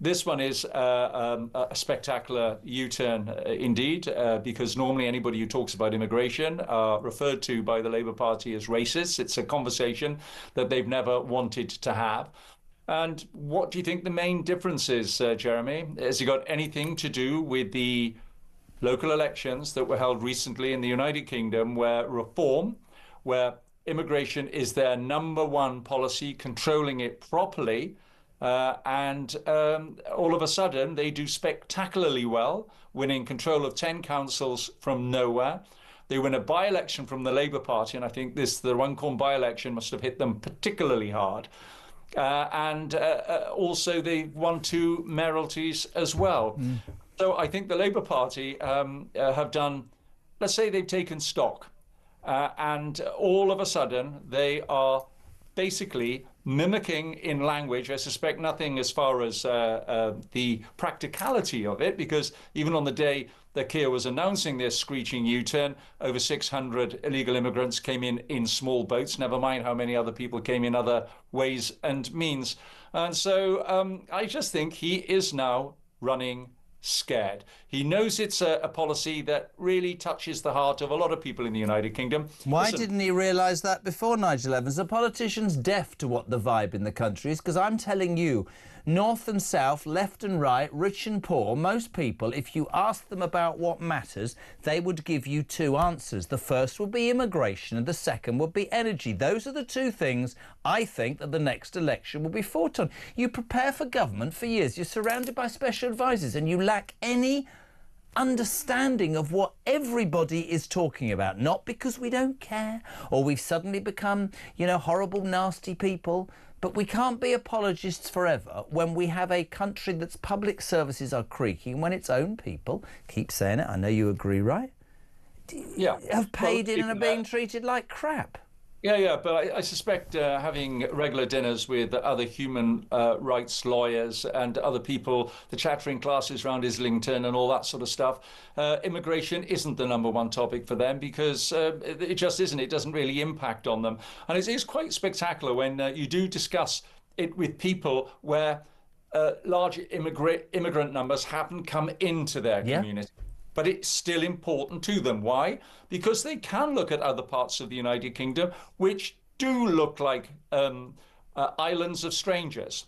This one is a spectacular U-turn indeed, because normally anybody who talks about immigration are referred to by the Labour Party as racists. It's a conversation that they've never wanted to have. And what do you think the main difference is, Jeremy? Has it got anything to do with the local elections that were held recently in the United Kingdom, where reform, where immigration is their number one policy, controlling it properly, and all of a sudden they do spectacularly well, winning control of 10 councils from nowhere. They win a by-election from the Labour Party, and I think the Runcorn by-election must have hit them particularly hard. And also they won 2 mayoralties as well. So I think the Labour Party have done, let's say they've taken stock, and all of a sudden they are basically mimicking in language. I suspect nothing as far as the practicality of it, because even on the day that Keir was announcing this screeching U-turn, over 600 illegal immigrants came in small boats, never mind how many other people came in other ways and means. And so I just think he is now running scared. He knows it's a policy that really touches the heart of a lot of people in the United Kingdom. Why didn't he realise that before, Nigel Evans? Are politicians deaf to what the vibe in the country is? Because I'm telling you, north and south, left and right, rich and poor, most people, if you ask them about what matters, they would give you 2 answers. The first would be immigration and the second would be energy. Those are the 2 things I think that the next election will be fought on. You prepare for government for years. You're surrounded by special advisors and you lack any understanding of what everybody is talking about. Not because we don't care or we've suddenly become, you know, horrible, nasty people. But we can't be apologists forever when we have a country that's public services are creaking, when its own people, keep saying it, I know you agree, right? Yeah. Have paid in and are being treated like crap. Yeah, but I suspect having regular dinners with other human rights lawyers and other people, the chattering classes around Islington and all that sort of stuff, immigration isn't the number one topic for them, because it just isn't. It doesn't really impact on them. And it is quite spectacular when you do discuss it with people where large immigrant numbers haven't come into their community. But it's still important to them. Why? Because they can look at other parts of the United Kingdom which do look like islands of strangers.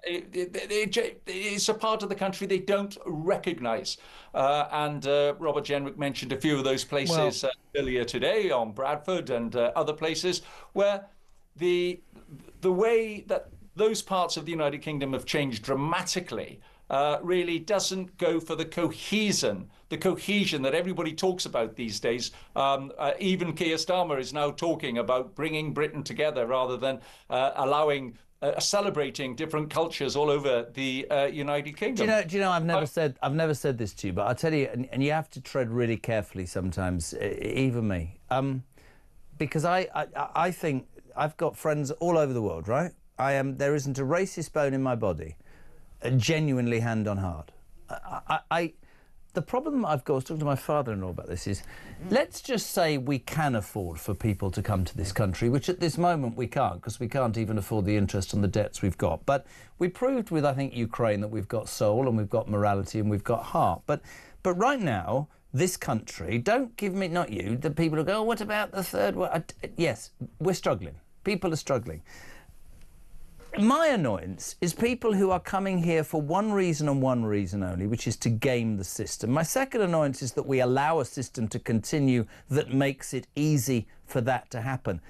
It's a part of the country they don't recognise. And Robert Jenrick mentioned a few of those places earlier today on Bradford and other places where the way that those parts of the United Kingdom have changed dramatically really doesn't go for the cohesion that everybody talks about these days. Even Keir Starmer is now talking about bringing Britain together rather than celebrating different cultures all over the United Kingdom. Do you know? I've never said this to you, but I tell you, and you have to tread really carefully sometimes, even me, because I think I've got friends all over the world, right? There isn't a racist bone in my body. Genuinely hand on heart. The problem I've got, I was talking to my father-in-law about this, is let's just say we can afford for people to come to this country, which at this moment we can't, because we can't even afford the interest on the debts we've got. But we proved with, I think, Ukraine that we've got soul and we've got morality and we've got heart. But right now, this country, don't give me, not you, the people who go, oh, what about the third world? Yes, we're struggling. People are struggling. My annoyance is people who are coming here for one reason and one reason only, which is to game the system. My second annoyance is that we allow a system to continue that makes it easy for that to happen.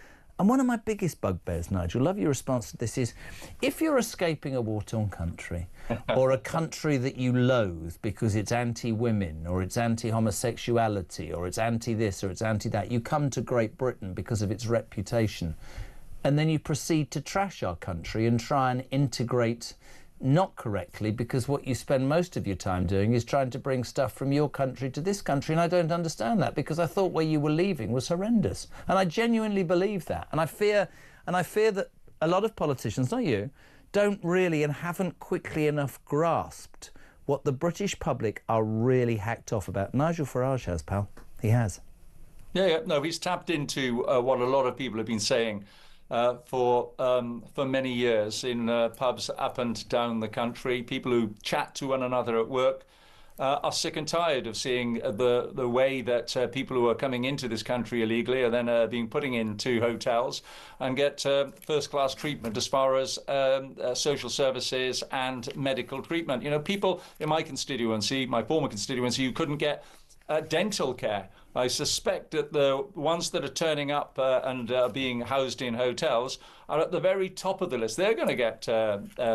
And one of my biggest bugbears, Nigel, love your response to this, is if you're escaping a war-torn country or a country that you loathe because it's anti-women or it's anti-homosexuality or it's anti-this or it's anti-that, you come to Great Britain because of its reputation, and then you proceed to trash our country and try and integrate not correctly, because what you spend most of your time doing is trying to bring stuff from your country to this country, and I don't understand that, because I thought where you were leaving was horrendous, and I genuinely believe that, and I fear that a lot of politicians, not you, don't really and haven't quickly enough grasped what the British public are really hacked off about. Nigel Farage has, pal. He has. Yeah, no, he's tapped into what a lot of people have been saying for many years in pubs up and down the country. People who chat to one another at work are sick and tired of seeing the way that people who are coming into this country illegally are then being put into hotels and get first-class treatment as far as social services and medical treatment. You know, people in my constituency, my former constituency, who couldn't get dental care. I suspect that the ones that are turning up and being housed in hotels are at the very top of the list. They're going to get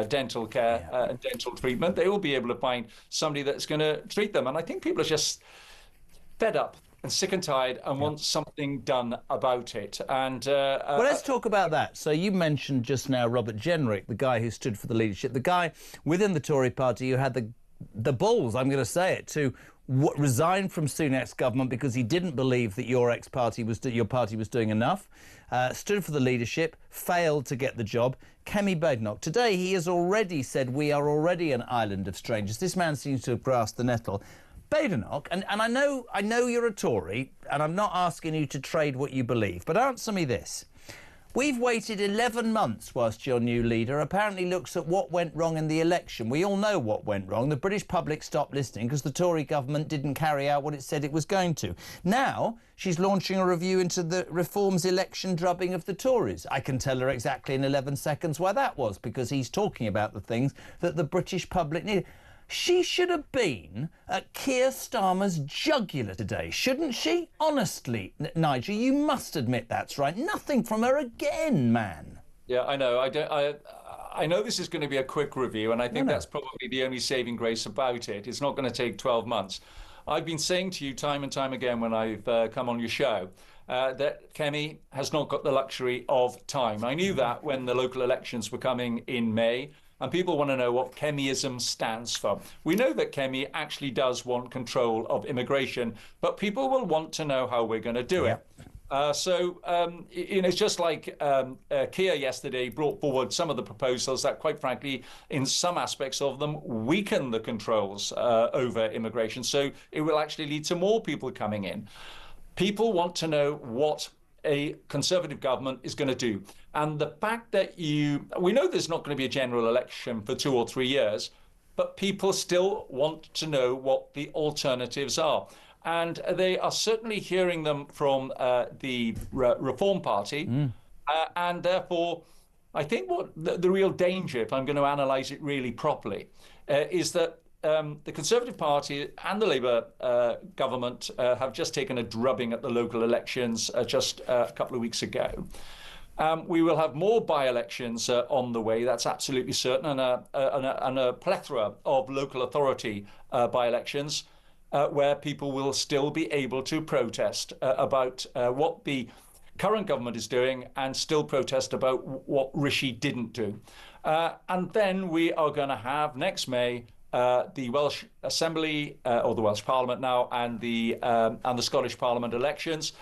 dental care and dental treatment. They will be able to find somebody that's going to treat them. And I think people are just fed up and sick and tired and want something done about it. And well, let's talk about that. So you mentioned just now Robert Jenrick, the guy who stood for the leadership, the guy within the Tory party who had the balls, I'm going to say it, to resigned from Sunak's government because he didn't believe that your party was doing enough, stood for the leadership, failed to get the job. Kemi Badenoch. Today he has already said we are already an island of strangers. This man seems to have grasped the nettle. Badenoch, and I know you're a Tory, and I'm not asking you to trade what you believe, but answer me this. We've waited 11 months whilst your new leader apparently looks at what went wrong in the election. We all know what went wrong. The British public stopped listening because the Tory government didn't carry out what it said it was going to. Now, she's launching a review into the Reform's election drubbing of the Tories. I can tell her exactly in 11 seconds why that was, because he's talking about the things that the British public needed. She should have been at Keir Starmer's jugular today, shouldn't she? Honestly, Nigel, you must admit that's right. Nothing from her again, man. Yeah, I know. I know this is going to be a quick review, and I think that's probably the only saving grace about it. It's not going to take 12 months. I've been saying to you time and time again when I've come on your show that Kemi has not got the luxury of time. I knew that when the local elections were coming in May. And people want to know what Kemiism stands for. We know that Kemi actually does want control of immigration, but people will want to know how we're going to do it. It's just like Keir yesterday brought forward some of the proposals that, quite frankly, in some aspects of them, weaken the controls over immigration. So it will actually lead to more people coming in. People want to know what a Conservative government is going to do. And the fact that we know there's not going to be a general election for 2 or 3 years, but people still want to know what the alternatives are. And they are certainly hearing them from the Reform Party. And therefore, I think what the real danger, if I'm going to analyse it really properly, is that the Conservative Party and the Labour government have just taken a drubbing at the local elections just a couple of weeks ago. We will have more by-elections on the way, that's absolutely certain, and a plethora of local authority by-elections where people will still be able to protest about what the current government is doing and still protest about what Rishi didn't do. And then we are going to have next May the Welsh Assembly, or the Welsh Parliament now, and the Scottish Parliament elections.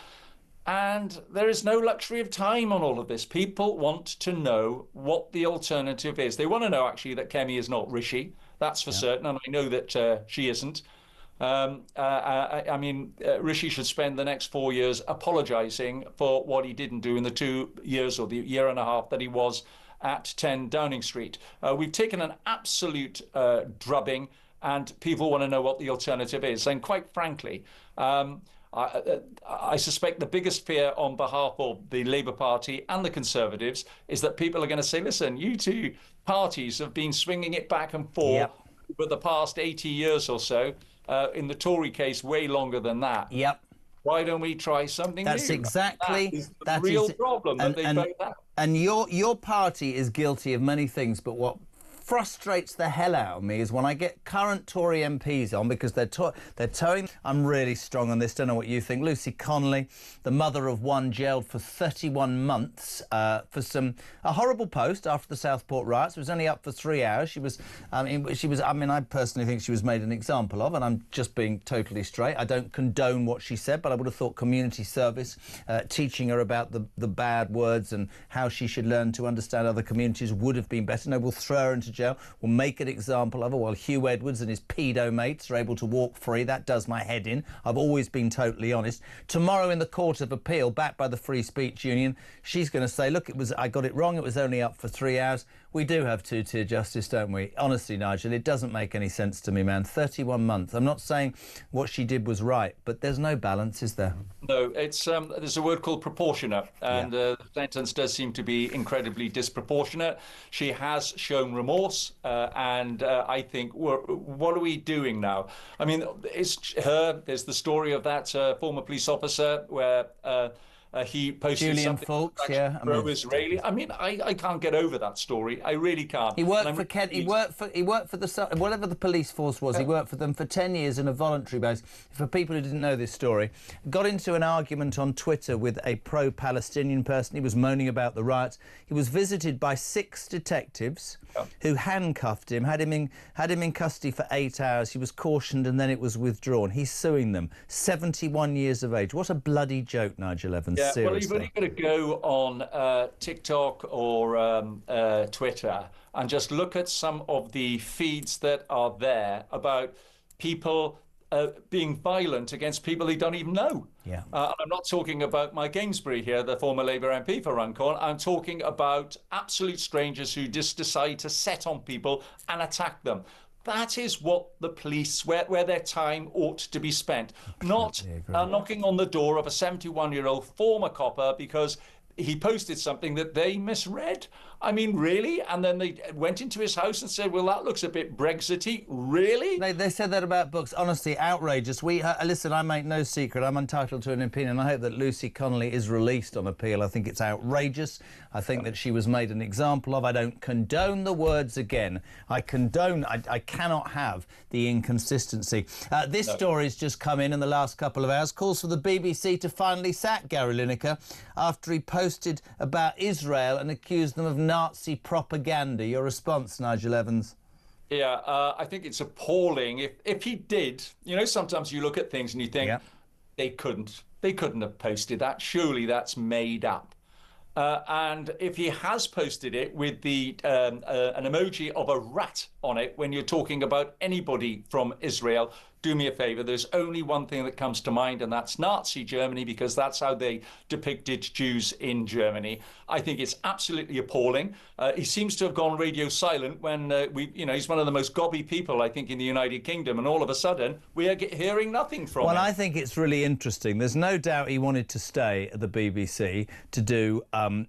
And there is no luxury of time on all of this. People want to know what the alternative is. They want to know, actually, that Kemi is not Rishi. That's for certain, and I know that she isn't. Rishi should spend the next 4 years apologising for what he didn't do in the 2 years or the year and a half that he was at 10 Downing Street. We've taken an absolute drubbing, and people want to know what the alternative is. And quite frankly, I suspect the biggest fear on behalf of the Labour Party and the Conservatives is that people are going to say, listen, you two parties have been swinging it back and forth for the past 80 years or so. In the Tory case, way longer than that. Why don't we try something That's new? exactly that is the real problem that they both have. And your party is guilty of many things, but what frustrates the hell out of me is when I get current Tory MPs on, because they're towing. I'm really strong on this. Don't know what you think. Lucy Connolly, the mother of one, jailed for 31 months for a horrible post after the Southport riots. It was only up for 3 hours. I personally think she was made an example of, and I'm just being totally straight. I don't condone what she said, but I would have thought community service, teaching her about the bad words and how she should learn to understand other communities would have been better. No, we'll throw her into jail. We'll make an example of her while Hugh Edwards and his pedo mates are able to walk free. That does my head in. I've always been totally honest. Tomorrow in the Court of Appeal, backed by the Free Speech Union, she's going to say, look, I got it wrong. It was only up for 3 hours. We do have two-tier justice, don't we? Honestly, Nigel, it doesn't make any sense to me, man. 31 months. I'm not saying what she did was right, but there's no balance, is there? No, it's there's a word called proportionate, and the sentence does seem to be incredibly disproportionate. She has shown remorse, and I think, what are we doing now? I mean, there's the story of that former police officer where he posted Julian something Faulks, pro-Israeli. I mean, I can't get over that story. I really can't. He worked for Kent. He worked for the whatever the police force was. He worked for them for 10 years on a voluntary basis. For people who didn't know this story, got into an argument on Twitter with a pro-Palestinian person. He was moaning about the riots. He was visited by 6 detectives who handcuffed him, had him in custody for 8 hours. He was cautioned and then it was withdrawn. He's suing them. 71 years of age. What a bloody joke, Nigel Evans. Yeah, Seriously. well, you've only got to go on TikTok or Twitter and just look at some of the feeds that are there about people being violent against people they don't even know. Yeah. I'm not talking about Mike Gainsbury here, the former Labour MP for Runcorn. I'm talking about absolute strangers who just decide to set on people and attack them. That is what the police, where their time ought to be spent. Not knocking on the door of a 71-year-old former copper because he posted something that they misread. I mean, really? And then they went into his house and said, well, that looks a bit Brexity. Really? They said that about books. Honestly, outrageous. Listen, I make no secret. I'm entitled to an opinion. I hope that Lucy Connolly is released on appeal. I think it's outrageous. I think that she was made an example of. I don't condone the words again. I cannot have the inconsistency. This story's just come in the last couple of hours. Calls for the BBC to finally sack Gary Lineker after he posted about Israel and accused them of Nazi propaganda. Your response, Nigel Evans? Yeah, I think it's appalling. If he did, sometimes you look at things and you think, they couldn't have posted that. Surely that's made up. And if he has posted it with an emoji of a rat on it when you're talking about anybody from Israel, do me a favour. There's only one thing that comes to mind, and that's Nazi Germany, because that's how they depicted Jews in Germany. I think it's absolutely appalling. He seems to have gone radio silent when he's one of the most gobby people, I think, in the United Kingdom, and all of a sudden we are hearing nothing from him. Well, I think it's really interesting. There's no doubt he wanted to stay at the BBC to do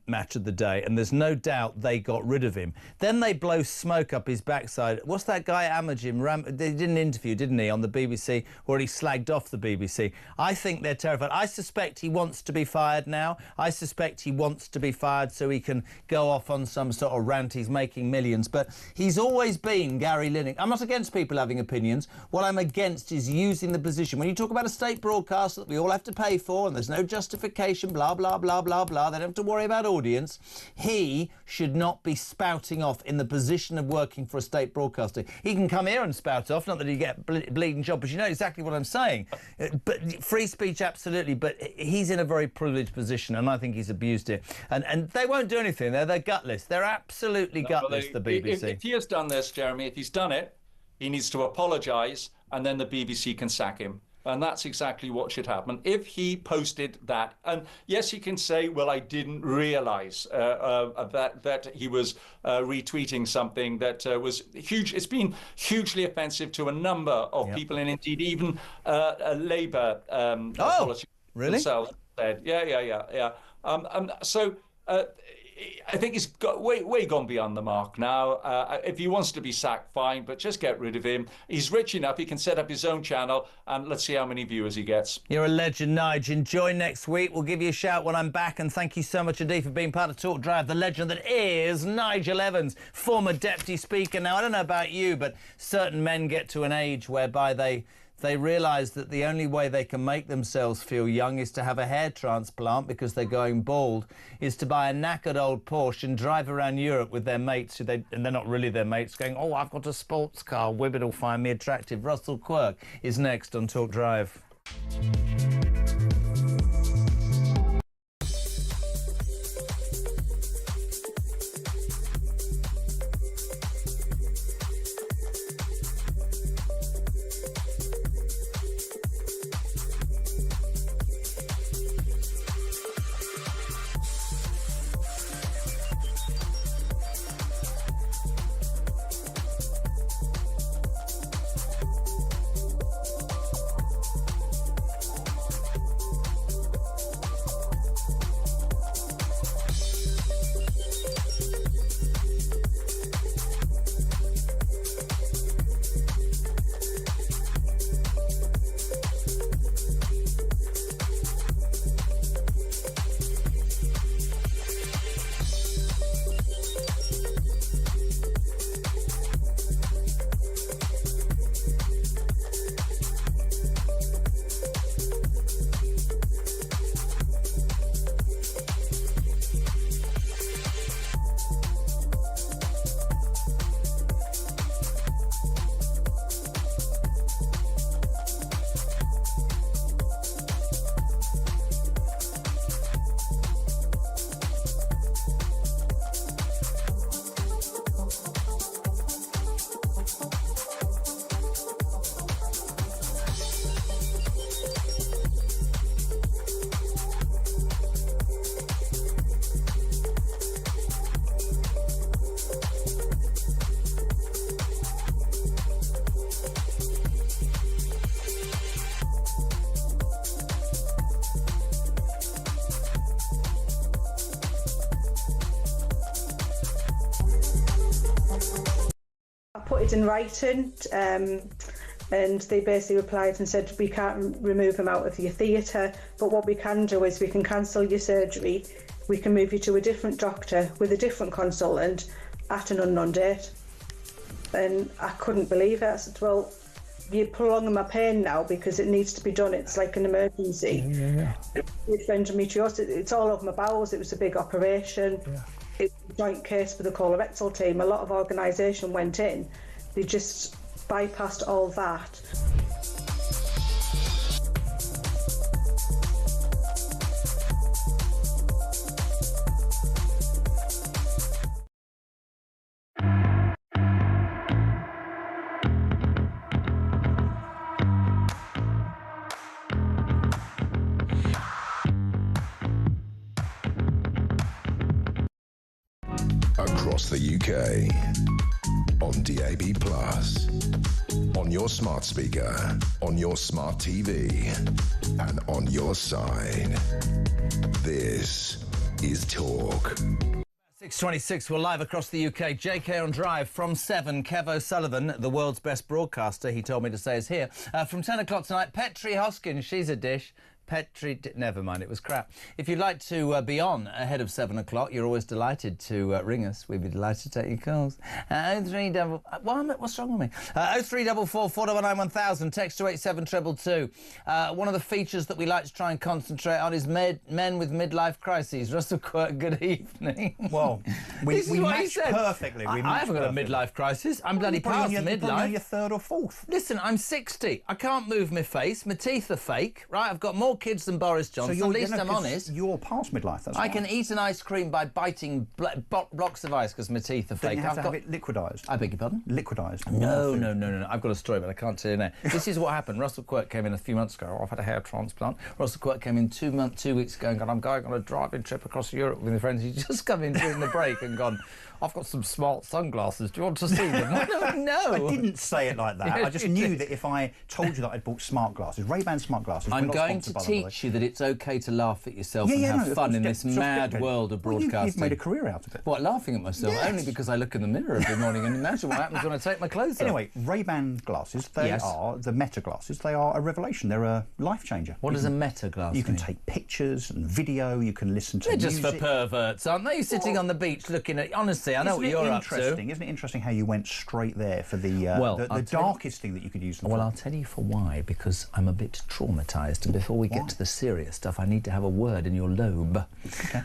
Match of the Day, and there's no doubt they got rid of him. Then they blow smoke up his backside. What's that guy, Amajim? They did an interview, didn't he, on the BBC, where he slagged off the BBC. I think they're terrified. I suspect he wants to be fired now. I suspect he wants to be fired so he can go off on some sort of rant. He's making millions. But he's always been Gary Lineker. I'm not against people having opinions. What I'm against is using the position. When you talk about a state broadcaster that we all have to pay for and there's no justification, blah, blah, blah, blah, blah, they don't have to worry about audience, he should not be spouting off in the position of working for a state broadcaster. He can come here and spout off, not that he get bleeding job, but you know exactly what I'm saying. But free speech, absolutely, but he's in a very privileged position, and I think he's abused it. And they won't do anything. They're gutless. They're absolutely gutless, the BBC. If he has done this, Jeremy, if he's done it, he needs to apologise, and then the BBC can sack him. And that's exactly what should happen. If he posted that, and yes, he can say, well, I didn't realise that he was retweeting something that was huge. It's been hugely offensive to a number of people, and indeed even Labour politicians themselves said, yeah. So I think he's got way gone beyond the mark now. If he wants to be sacked, fine, but just get rid of him. He's rich enough, he can set up his own channel, and let's see how many viewers he gets. You're a legend, Nige. Enjoy next week. We'll give you a shout when I'm back, and thank you so much indeed for being part of Talk Drive, the legend that is Nigel Evans, former Deputy Speaker. Now, I don't know about you, but certain men get to an age whereby they realise that the only way they can make themselves feel young is to have a hair transplant because they're going bald, is to buy a knackered old Porsche and drive around Europe with their mates, and they're not really their mates, going, oh, I've got a sports car, women will find me attractive. Russell Quirk is next on Talk Drive. put it in writing, and they basically replied and said, we can't remove him out of your theatre, but what we can do is we can cancel your surgery, we can move you to a different doctor with a different consultant at an unknown date. And I couldn't believe it. I said, well, you're prolonging my pain now because it needs to be done. It's like an emergency. With endometriosis, it's all over my bowels. It was a big operation. It was a joint case with the colorectal team. A lot of organisation went in. They just bypassed all that. Across the UK, on DAB+, on your smart speaker, on your smart TV, and on your side. This is Talk. 6:26, we're live across the UK. JK on Drive from 7. Kev O'Sullivan, the world's best broadcaster, he told me to say, is here. From 10 o'clock tonight, Petri Hoskins, she's a dish. Never mind, it was crap. If you'd like to be on ahead of 7 o'clock, you're always delighted to ring us. We'd be delighted to take your calls. 034... What's wrong with me? 0344 499 1000, text to 87222. One of the features that we like to try and concentrate on is men with midlife crises. Russell Quirk, good evening. Well, we match perfectly. I haven't got a midlife crisis. I'm bloody past midlife. You're your third or fourth. Listen, I'm 60. I can't move my face. My teeth are fake, right? I've got more kids than Boris Johnson. So at least I'm honest. You're past midlife, that's right. I can eat an ice cream by biting blocks of ice because my teeth are fake. You have to have it liquidised. I beg your pardon? Liquidised. No. I've got a story, but I can't tell you now. This is what happened. Russell Quirk came in a few months ago. Oh, I've had a hair transplant. Russell Quirk came in 2 weeks ago and gone, I'm going on a driving trip across Europe with my friends. He's just come in during the break and gone, I've got some smart sunglasses. Do you want to see them? No. I didn't say it like that. Yes, I just you knew did. that if I told you that I'd bought smart glasses, Ray-Ban smart glasses... I'm we're not going to sponsored, by the way. teach you that it's okay to laugh at yourself and no, have of fun course, in this mad world of Well, broadcasting. you've made a career out of it. What, laughing at myself? Yes. Only because I look in the mirror every morning and imagine what happens when I take my clothes off. Anyway, Ray-Ban glasses, they Yes. are, the Meta glasses, they are a revelation. They're a life changer. What does a Meta glass You can mean? take pictures and video, you can listen to They're just music. for perverts, aren't they? Sitting on the beach looking at... Honestly, I know what you're up to. Isn't it interesting how you went straight there for the darkest thing that you could use them Well, for? I'll tell you for why, because I'm a bit traumatised, and before we get to the serious stuff, I need to have a word in your lobe. Okay.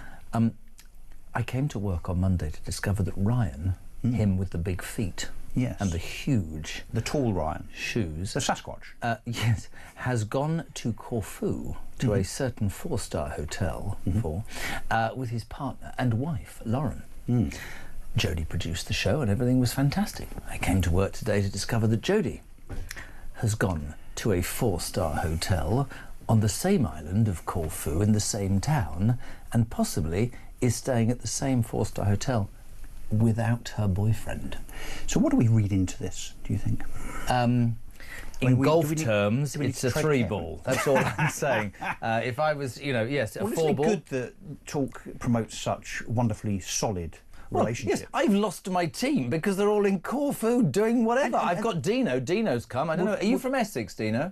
I came to work on Monday to discover that Ryan, him with the big feet, yes, and the huge... The tall Ryan. Shoes. The Sasquatch. Yes, has gone to Corfu, to a certain 4-star hotel, with his partner and wife, Lauren. Jodie produced the show and everything was fantastic. I came to work today to discover that Jodie has gone to a 4-star hotel on the same island of Corfu in the same town and possibly is staying at the same 4-star hotel without her boyfriend. So what do we read into this, do you think? In golf terms, it's a 3-ball. That's all I'm saying. If I was, yes, a 4-ball. Isn't it good that talk promotes such wonderfully solid relationship? Yes, I've lost my team because they're all in Corfu doing whatever. I've got Dino. Dino's come. I don't know. Are you from Essex, Dino?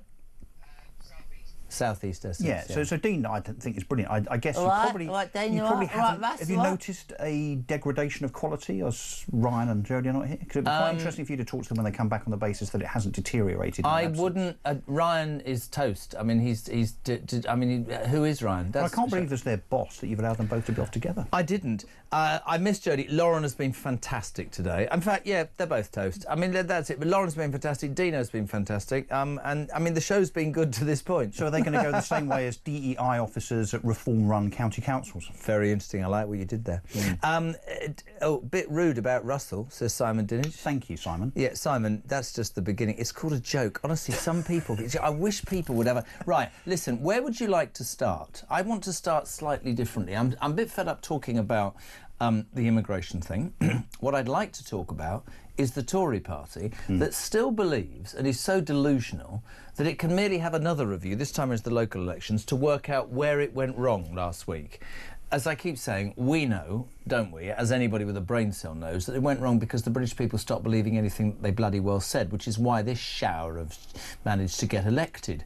Southeast Essex. Yeah, so Dean, I don't think is brilliant. I guess you probably have you noticed a degradation of quality as Ryan and Jodie are not here? Because it'd be quite interesting for you to talk to them when they come back on the basis that it hasn't deteriorated. I wouldn't. Ryan is toast. I mean, who is Ryan? I can't believe as their boss that you've allowed them both to be off together. I didn't. I miss Jodie. Lauren has been fantastic today. In fact, yeah, they're both toast. I mean, that's it. But Lauren's been fantastic. Dino's been fantastic. And I mean, the show's been good to this point. So are they going to go the same way as DEI officers at reform-run county councils? Very interesting. I like what you did there. A bit rude about Russell, says Simon Dinage. Thank you, Simon. Yeah, Simon, that's just the beginning. It's called a joke. Honestly, some people... I wish people would have... Right, listen, where would you like to start? I want to start slightly differently. I'm a bit fed up talking about the immigration thing. What I'd like to talk about is the Tory party that still believes and is so delusional that it can merely have another review, this time as the local elections, to work out where it went wrong last week. As I keep saying, we know, don't we, as anybody with a brain cell knows, that it went wrong because the British people stopped believing anything that they bloody well said, which is why this shower have managed to get elected.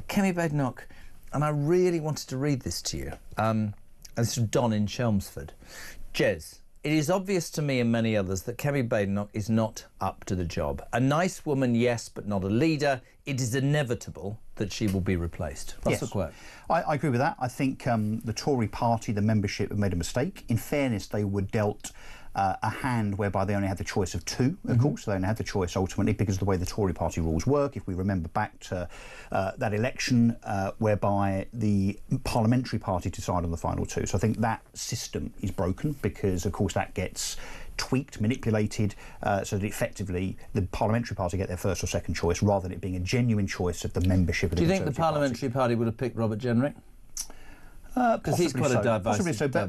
Kemi Badenoch, and I really wanted to read this to you. This is Don in Chelmsford. Jez, it is obvious to me and many others that Kemi Badenoch is not up to the job. A nice woman, yes, but not a leader. It is inevitable that she will be replaced. Russell Quirk. I agree with that. I think the Tory party, the membership, have made a mistake. In fairness, they were dealt a hand whereby they only had the choice of two, of course. They only had the choice ultimately because of the way the Tory party rules work. If we remember back to that election whereby the parliamentary party decided on the final two. So I think that system is broken because, of course, that gets tweaked, manipulated, so that effectively the parliamentary party get their first or second choice rather than it being a genuine choice of the membership of the Conservative Party. Do you think the parliamentary party would have picked Robert Jenrick? Because he's quite a diverse. Possibly so, but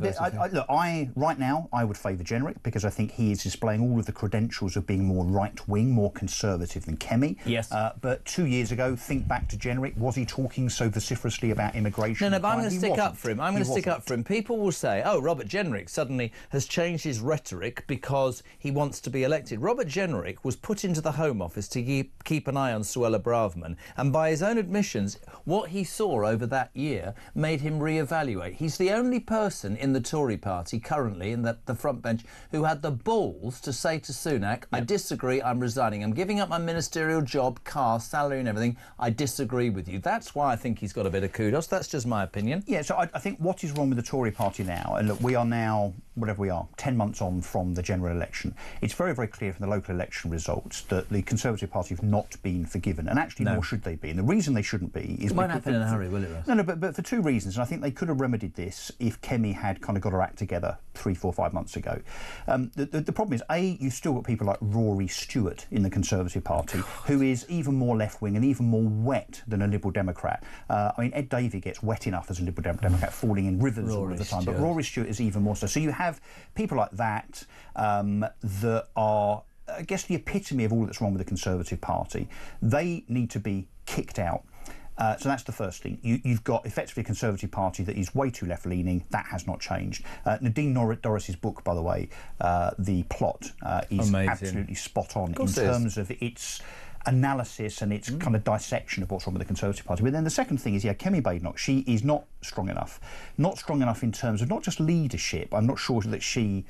look, right now I would favour Jenrick because I think he is displaying all of the credentials of being more right-wing, more conservative than Kemi. Yes. But 2 years ago, think back to Jenrick. Was he talking so vociferously about immigration? No, but I'm going to stick up for him. I'm going to stick up for him. People will say, oh, Robert Jenrick suddenly has changed his rhetoric because he wants to be elected. Robert Jenrick was put into the Home Office to keep an eye on Suella Braverman, and by his own admissions, what he saw over that year made him re-evaluate. He's the only person in the Tory party currently in the front bench who had the balls to say to Sunak, I disagree, I'm resigning. I'm giving up my ministerial job, car, salary and everything. I disagree with you. That's why I think he's got a bit of kudos. That's just my opinion. Yeah, so I think what is wrong with the Tory party now, and look, we are now, whatever we are, 10 months on from the general election. It's very, very clear from the local election results that the Conservative Party have not been forgiven, and actually nor should they be. And the reason they shouldn't be is... It won't happen in a hurry, will it, Russ? No, but for two reasons, and I think they could have remedied this if Kemi had kind of got her act together 3, 4, 5 months ago. The problem is, you've still got people like Rory Stewart in the Conservative Party, who is even more left-wing and even more wet than a Liberal Democrat. I mean, Ed Davey gets wet enough as a Liberal Democrat, falling in rivers all of the time, but Rory Stewart is even more so. So you have people like that that are, I guess, the epitome of all that's wrong with the Conservative Party. They need to be kicked out. So that's the first thing. You've got effectively a Conservative Party that is way too left-leaning. That has not changed. Nadine Dorris's book, by the way, The Plot, is absolutely spot on in terms of its analysis and its kind of dissection of what's wrong with the Conservative Party. But then the second thing is, Kemi Badenoch, she is not strong enough. Not strong enough in terms of not just leadership. I'm not sure that she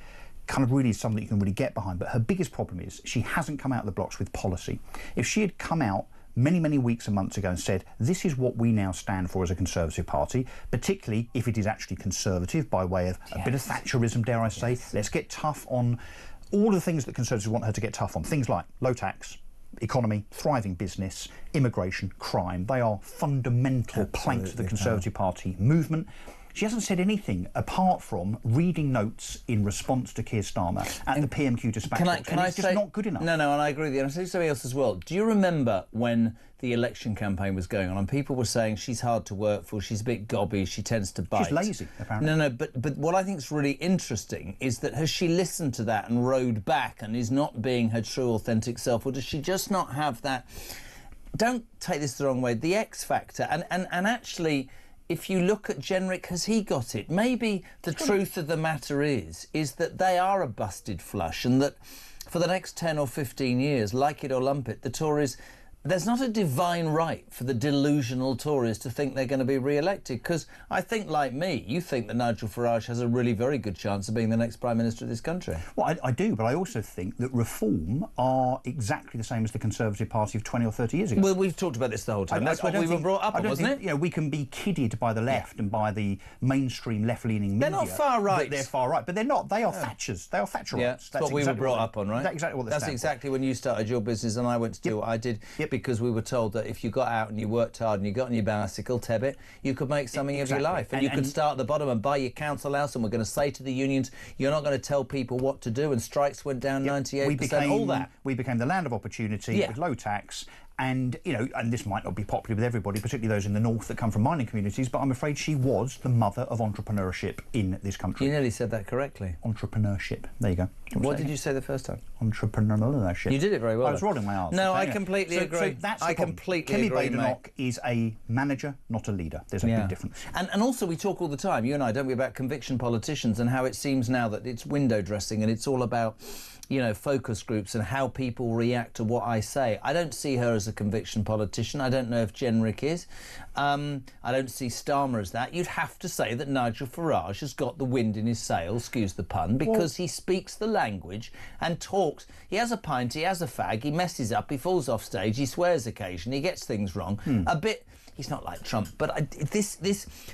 kind of really is something you can really get behind, but her biggest problem is she hasn't come out of the blocks with policy. If she had come out many weeks and months ago and said, this is what we now stand for as a Conservative Party, particularly if it is actually conservative by way of a bit of Thatcherism, dare I say. Let's get tough on all the things that Conservatives want her to get tough on. Things like low tax, economy, thriving business, immigration, crime. They are fundamental planks of the Conservative Party movement. She hasn't said anything apart from reading notes in response to Keir Starmer at the PMQ dispatch. Can I it's say, just not good enough. No, and I agree with you. And I'll say something else as well. Do you remember when the election campaign was going on and people were saying she's hard to work for, she's a bit gobby, she tends to bite? She's lazy, apparently. No, but what I think is really interesting is that has she listened to that and rode back and is not being her true, authentic self, or does she just not have that... Don't take this the wrong way, the X factor. And actually... If you look at Jenrick, has he got it? Maybe the truth of the matter is that they are a busted flush and that for the next 10 or 15 years, like it or lump it, the Tories... There's not a divine right for the delusional Tories to think they're going to be re-elected, because I think, like me, you think that Nigel Farage has a really very good chance of being the next Prime Minister of this country. Well, I do, but I also think that Reform are exactly the same as the Conservative Party of 20 or 30 years ago. Well, we've talked about this the whole time. That's what we were brought up on, wasn't it? You know, we can be kidded by the left and by the mainstream left-leaning media. They're not far right. They're far right, but they're not. They are Thatchers. They are Thatcherites. Yeah, that's what we were brought up on, right? That's exactly what That's exactly when you started your business and I went to do what I did, because we were told that if you got out and you worked hard and you got on your bicycle, Tebbit, you could make something of your life. And you could start at the bottom and buy your council house, and we're going to say to the unions, you're not going to tell people what to do, and strikes went down 98%, all that. We became the land of opportunity with low tax. And, you know, and this might not be popular with everybody, particularly those in the north that come from mining communities, but I'm afraid she was the mother of entrepreneurship in this country. You nearly said that correctly. Entrepreneurship. There you go. What did you say the first time? Entrepreneurship. You did it very well. I was rolling my arse. No, I completely agree. So that's the problem. Completely agree, Kemi Badenoch is a manager, not a leader. There's a big difference. And also we talk all the time, you and I, don't we, about conviction politicians and how it seems now that it's window dressing and it's all about, you know, focus groups and how people react to what I say. I don't see her as a conviction politician. I don't know if Jenrick is. I don't see Starmer as that. You'd have to say that Nigel Farage has got the wind in his sails, excuse the pun, because he speaks the language and talks. He has a pint, he has a fag, he messes up, he falls off stage, he swears occasionally, he gets things wrong. A bit... He's not like Trump, but this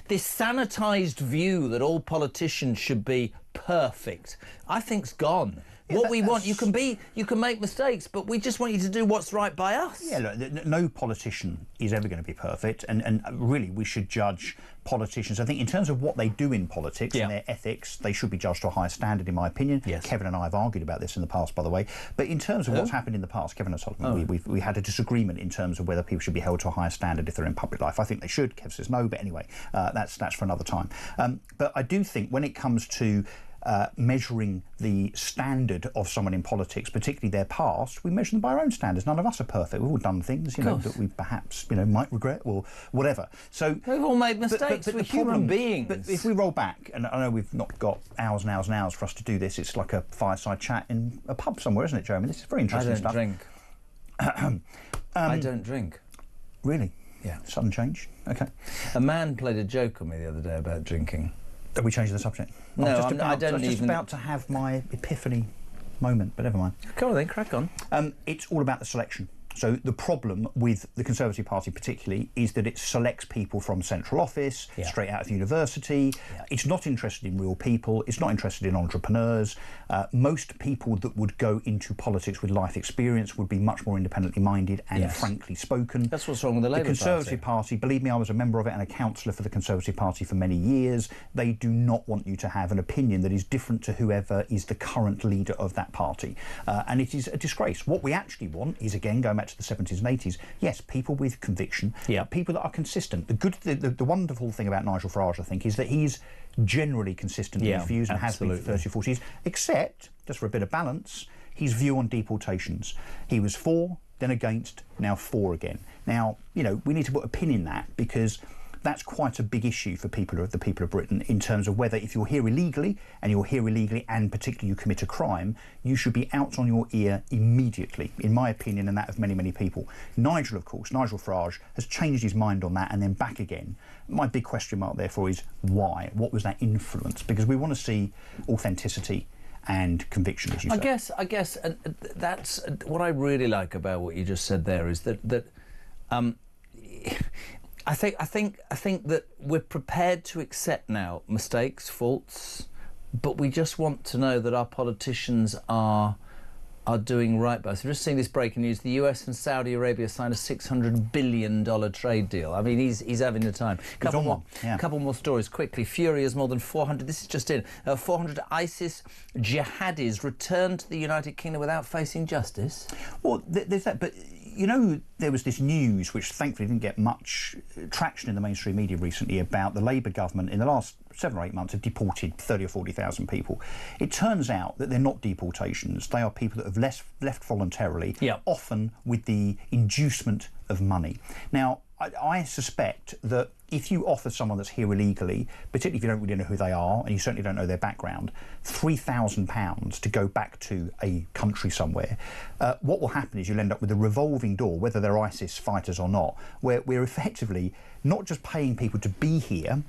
sanitised view that all politicians should be perfect, I think's gone. What we want, you can make mistakes, but we just want you to do what's right by us. Yeah, look, no politician is ever going to be perfect, and really we should judge politicians. I think in terms of what they do in politics and their ethics, they should be judged to a higher standard, in my opinion. Yes. Kevin and I have argued about this in the past, by the way. But in terms of what's happened in the past, Kevin and Solomon, we had a disagreement in terms of whether people should be held to a higher standard if they're in public life. I think they should. Kev says no, but anyway, that's for another time. But I do think when it comes to measuring the standard of someone in politics, particularly their past, we measure them by our own standards. None of us are perfect. We've all done things, you know, that we perhaps, you know, might regret or whatever. So we've all made mistakes. We're human beings. But if we roll back, and I know we've not got hours and hours and hours for us to do this, it's like a fireside chat in a pub somewhere, isn't it, Jeremy? This is very interesting stuff. I don't drink. Really? Yeah. Sudden change. Okay. A man played a joke on me the other day about drinking. Are we changing the subject? No, I was just about to have my epiphany moment, but never mind. Go on then, crack on. It's all about the selection. So the problem with the Conservative Party particularly is that it selects people from central office, straight out of university. It's not interested in real people. It's not interested in entrepreneurs. Most people that would go into politics with life experience would be much more independently minded and frankly spoken. That's what's wrong with the Labour Conservative Party, believe me, I was a member of it and a councillor for the Conservative Party for many years. They do not want you to have an opinion that is different to whoever is the current leader of that party. And it is a disgrace. What we actually want is, again, going back to the 70s and 80s, yes, people with conviction, people that are consistent. The wonderful thing about Nigel Farage, I think, is that he's generally consistent in his views and has been for 30 or 40 years, except, just for a bit of balance, his view on deportations. He was for, then against, now for again. Now, you know, we need to put a pin in that, because that's quite a big issue for the people of Britain, in terms of whether, if you're here illegally and particularly you commit a crime, you should be out on your ear immediately, in my opinion, and that of many, many people. Nigel Farage has changed his mind on that and then back again. My big question mark, therefore, is why? What was that influence? Because we want to see authenticity and conviction, as you say. I guess that's what I really like about what you just said there, is that I think that we're prepared to accept now mistakes, faults, but we just want to know that our politicians are doing right by us. We're just seeing this breaking news. The US and Saudi Arabia signed a $600 billion trade deal. I mean, he's having the time. Couple more stories quickly. Fury has more than 400, this is just in, 400 ISIS jihadis returned to the United Kingdom without facing justice. Well, there's that, but you know, there was this news, which thankfully didn't get much traction in the mainstream media recently, about the Labour government in the last 7 or 8 months have deported 30 or 40,000 people. It turns out that they're not deportations. They are people that have left voluntarily, often with the inducement of money. Now, I suspect that if you offer someone that's here illegally, particularly if you don't really know who they are and you certainly don't know their background, £3,000 to go back to a country somewhere, what will happen is you'll end up with a revolving door, whether they're ISIS fighters or not, where we're effectively not just paying people to be here,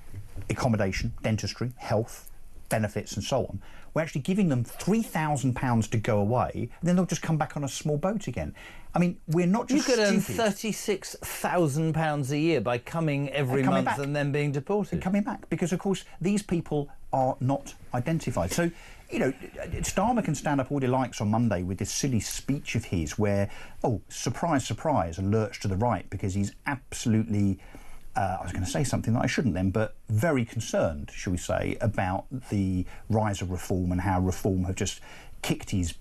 accommodation, dentistry, health, benefits and so on, we're actually giving them £3,000 to go away, and then they'll just come back on a small boat again. I mean, we're not just You could earn £36,000 a year by coming every month back. And then being deported. And coming back, because, of course, these people are not identified. So, you know, Starmer can stand up all he likes on Monday with this silly speech of his where, oh, surprise, surprise, and lurch to the right, because he's absolutely... I was going to say something that I shouldn't then, but very concerned, shall we say, about the rise of reform and how reform have just kicked his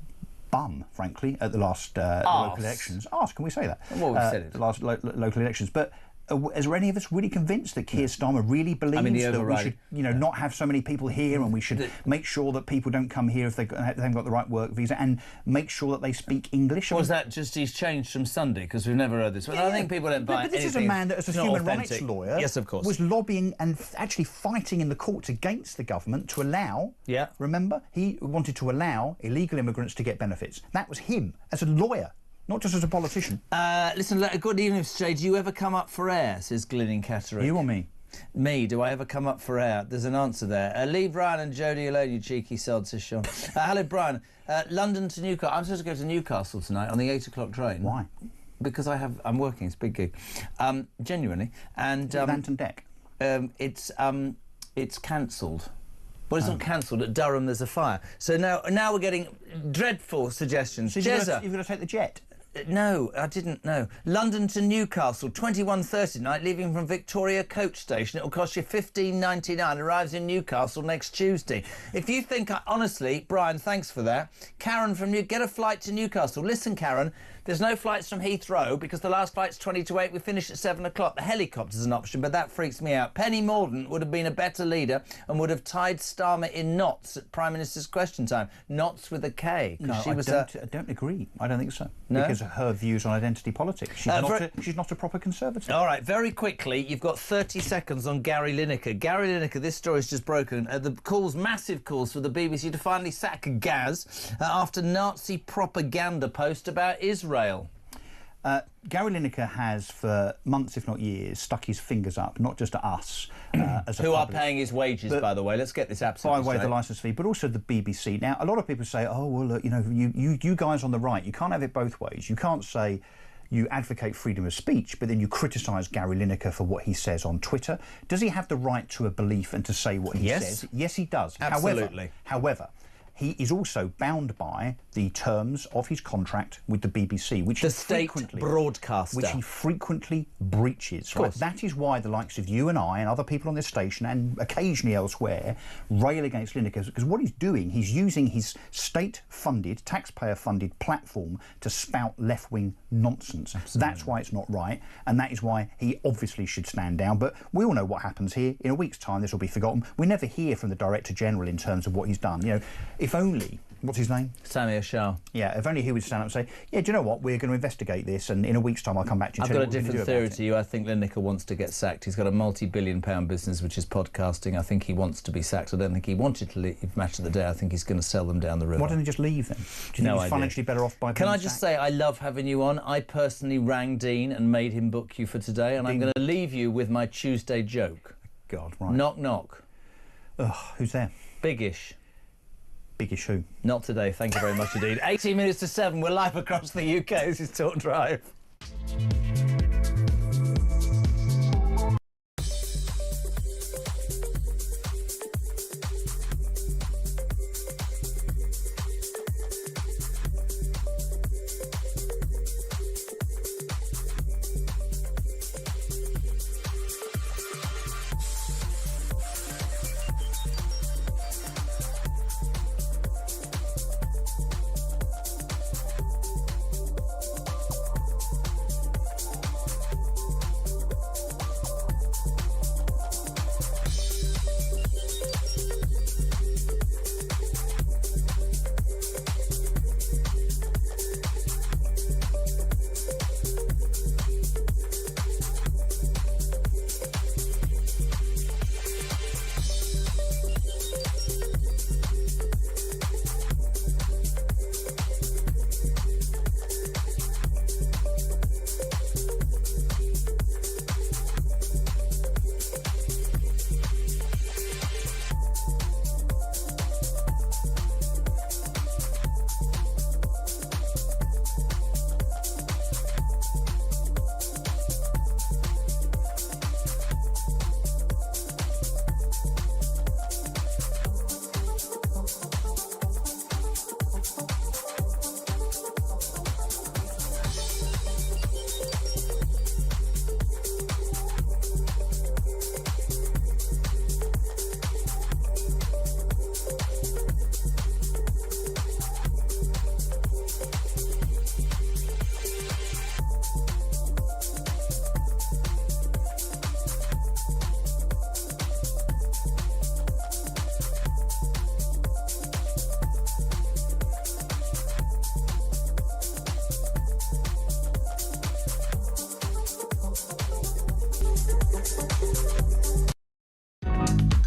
bum, frankly, at the last local elections. Can we say that? Well, we've said it. The last local elections. But is there any of us really convinced that Keir Starmer really believes that we should, you know, not have so many people here, and we should make sure that people don't come here if they haven't got the right work visa, and make sure that they speak English? Was that just he's changed from Sunday? Because we've never heard this. Well, I think people don't buy But this is a man that, as a human rights lawyer, yes, of course, was lobbying and actually fighting in the courts against the government to allow, remember, he wanted to allow illegal immigrants to get benefits. That was him, as a lawyer. Not just as a politician. Listen, good evening, Mr. J. Do you ever come up for air, says Glynn Catterick. You or me? Me, do I ever come up for air? There's an answer there. Leave Brian and Jodie alone, you cheeky sod, says Sean. Hello, Brian. London to Newcastle. I'm supposed to go to Newcastle tonight on the 8 o'clock train. Why? Because I'm working, it's a big gig. Genuinely. And Lantern Deck? It's cancelled. Well, it's not cancelled. At Durham, there's a fire. So now we're getting dreadful suggestions. So you're going to take the jet? No, I didn't know. London to Newcastle, 21:30 tonight, leaving from Victoria Coach Station. It'll cost you $15.99. Arrives in Newcastle next Tuesday. If you think, honestly, Brian, thanks for that. Karen from get a flight to Newcastle. Listen, Karen, there's no flights from Heathrow because the last flight's 20 to 8. We finish at 7 o'clock. The helicopter's an option, but that freaks me out. Penny Mordaunt would have been a better leader and would have tied Starmer in knots at Prime Minister's Question Time. Knots with a K. No, I don't agree. I don't think so. No? Because of her views on identity politics. She's not a proper conservative. All right, very quickly, you've got 30 seconds on Gary Lineker. Gary Lineker, this story's just broken. Massive calls for the BBC to finally sack Gaz after Nazi propaganda post about Israel. Gary Lineker has, for months, if not years, stuck his fingers up, not just at us, as a who public, are paying his wages, by the way. Let's get this absolutely by way of the licence fee, but also the BBC. Now, a lot of people say, oh, well, look, you know, you guys on the right, you can't have it both ways. You can't say you advocate freedom of speech, but then you criticise Gary Lineker for what he says on Twitter. Does he have the right to a belief and to say what he says? Yes, he does. Absolutely. However, he is also bound by the terms of his contract with the BBC, which the state broadcaster, which he frequently breaches. Right? That is why the likes of you and I and other people on this station and occasionally elsewhere rail against Lineker, because what he's doing, he's using his state-funded, taxpayer-funded platform to spout left-wing nonsense. Absolutely. That's why it's not right, and that is why he obviously should stand down. But we all know what happens here. In a week's time, this will be forgotten. We never hear from the Director General in terms of what he's done. You know, if only, what's his name? Samir Shah. Yeah, if only he would stand up and say, yeah, do you know what, we're going to investigate this, and in a week's time I'll come back to you. I've got a different theory to you. I think Lineker wants to get sacked. He's got a multi-billion-pound business, which is podcasting. I think he wants to be sacked. I don't think he wanted to leave Match of the Day. I think he's going to sell them down the river. Why don't he just leave then? Do you think he's financially better off by being Can I just say, I love having you on. I personally rang Dean and made him book you for today, and I'm going to leave you with my Tuesday joke. God, right. Knock, knock. Ugh, who's there? Biggish. Biggish who? Not today, thank you very much indeed. 18 minutes to 7, we're live across the UK. This is Talk Drive.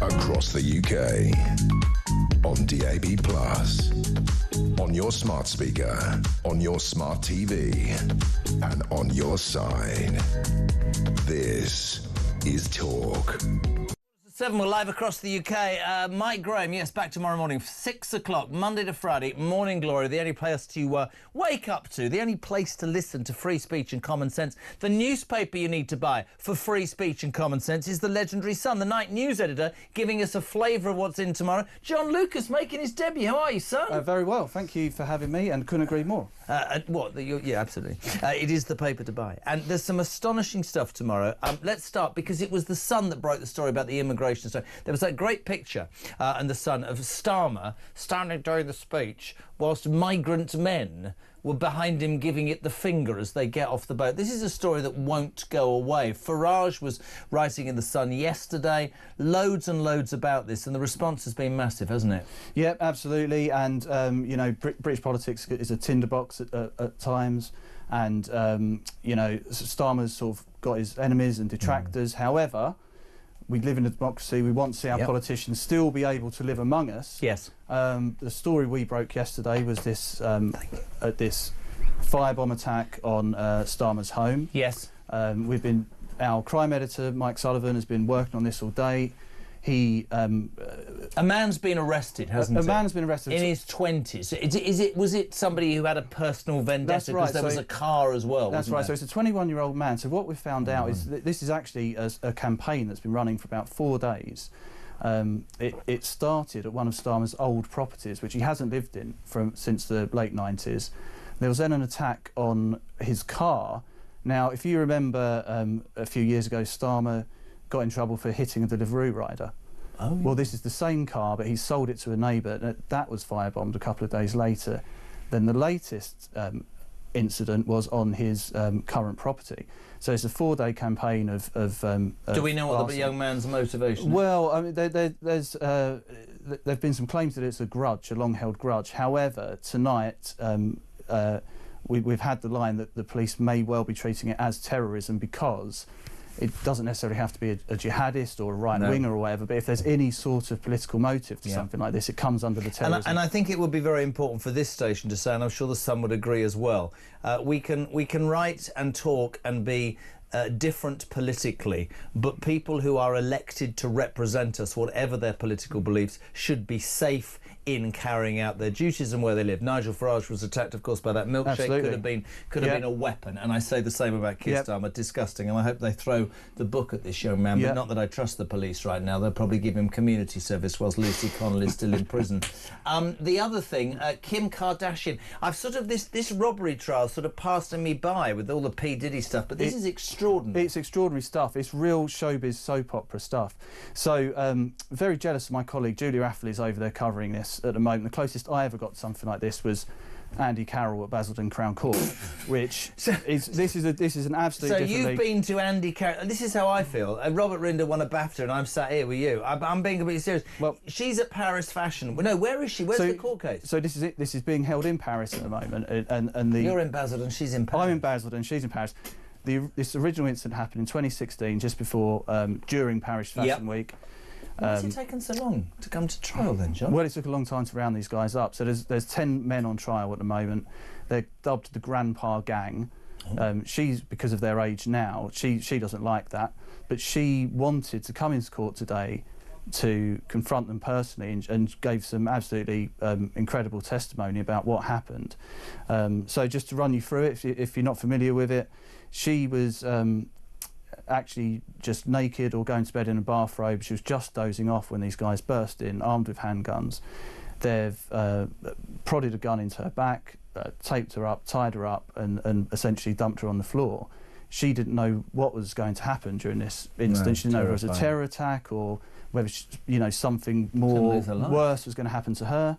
Across the UK, on DAB+, on your smart speaker, on your smart TV, and on your side. This is Talk. 7, we're live across the UK. Mike Graham, yes, back tomorrow morning, 6 o'clock, Monday to Friday, Morning Glory, the only place to wake up to, the only place to listen to free speech and common sense. The newspaper you need to buy for free speech and common sense is the legendary Sun, the night news editor, giving us a flavour of what's in tomorrow. John Lucas making his debut. How are you, son? Very well, thank you for having me, and couldn't agree more. Yeah, absolutely. It is the paper to buy. And there's some astonishing stuff tomorrow. Let's start, because it was the Sun that broke the story about the immigration story. There was that great picture in the Sun of Starmer standing during the speech whilst migrant men were behind him giving it the finger as they get off the boat. This is a story that won't go away. Farage was writing in the Sun yesterday, loads and loads about this, and the response has been massive, hasn't it? Yep, absolutely. And, you know, British politics is a tinderbox at times. And, you know, Starmer's sort of got his enemies and detractors. However, we live in a democracy. We want to see our politicians still be able to live among us. Yes. The story we broke yesterday was this this firebomb attack on Starmer's home. Yes. Our crime editor, Mike Sullivan, has been working on this all day. He A man's been arrested, hasn't he? A man's been arrested in his 20s. Was it somebody who had a personal vendetta because there was a car as well? That's right. So it's a 21-year-old man. So what we've found out is that this is actually a campaign that's been running for about 4 days. It started at one of Starmer's old properties, which he hasn't lived in since the late 90s. There was then an attack on his car. Now, if you remember, a few years ago, Starmer got in trouble for hitting a Deliveroo rider. Oh. Well, this is the same car, but he sold it to a neighbour. That was firebombed a couple of days later. Then the latest incident was on his current property. So it's a 4-day campaign of Do we know what the young man's motivation is? Well, I mean, there's been some claims that it's a grudge, a long-held grudge. However, tonight we've had the line that the police may well be treating it as terrorism because it doesn't necessarily have to be a jihadist or a right-winger or whatever, but if there's any sort of political motive to something like this, it comes under the terrorism. And I think it would be very important for this station to say, and I'm sure the Sun would agree as well, we can write and talk and be different politically, but people who are elected to represent us, whatever their political beliefs, should be safe in carrying out their duties and where they live. Nigel Farage was attacked, of course, by that milkshake. Absolutely. Could have been a weapon, and I say the same about Keir Starmer. Disgusting, and I hope they throw the book at this young man. But not that I trust the police right now. They'll probably give him community service whilst Lucy Connolly's still in prison. The other thing, Kim Kardashian. I've sort of this robbery trial sort of passing me by with all the P Diddy stuff, but this is extraordinary. It's extraordinary stuff. It's real showbiz soap opera stuff. So very jealous of my colleague Julia Affley's over there covering this at the moment. The closest I ever got to something like this was Andy Carroll at Basildon Crown Court, which this is an absolute. So different you've league. been to Andy Carroll. This is how I feel. Robert Rinder won a BAFTA, and I'm sat here with you. I'm being completely serious. Well, she's at Paris Fashion. No, where is she? Where's the court case? So this is it. This is being held in Paris at the moment, and the. You're in Basildon. She's in Paris. I'm in Basildon. She's in Paris. This original incident happened in 2016, just before, during Paris Fashion Week. Why has it taken so long to come to trial then, John? Well, it took a long time to round these guys up. So there's 10 men on trial at the moment. They're dubbed the Grandpa Gang. She's, because of their age now, she doesn't like that, but she wanted to come into court today to confront them personally and gave some absolutely incredible testimony about what happened. So just to run you through it, if you're not familiar with it, she was actually just naked or going to bed in a bathrobe. She was just dozing off when these guys burst in, armed with handguns. They've prodded a gun into her back, taped her up, tied her up, and essentially dumped her on the floor. She didn't know what was going to happen during this incident. She didn't know if it was a terror attack or whether something more worse was going to happen to her.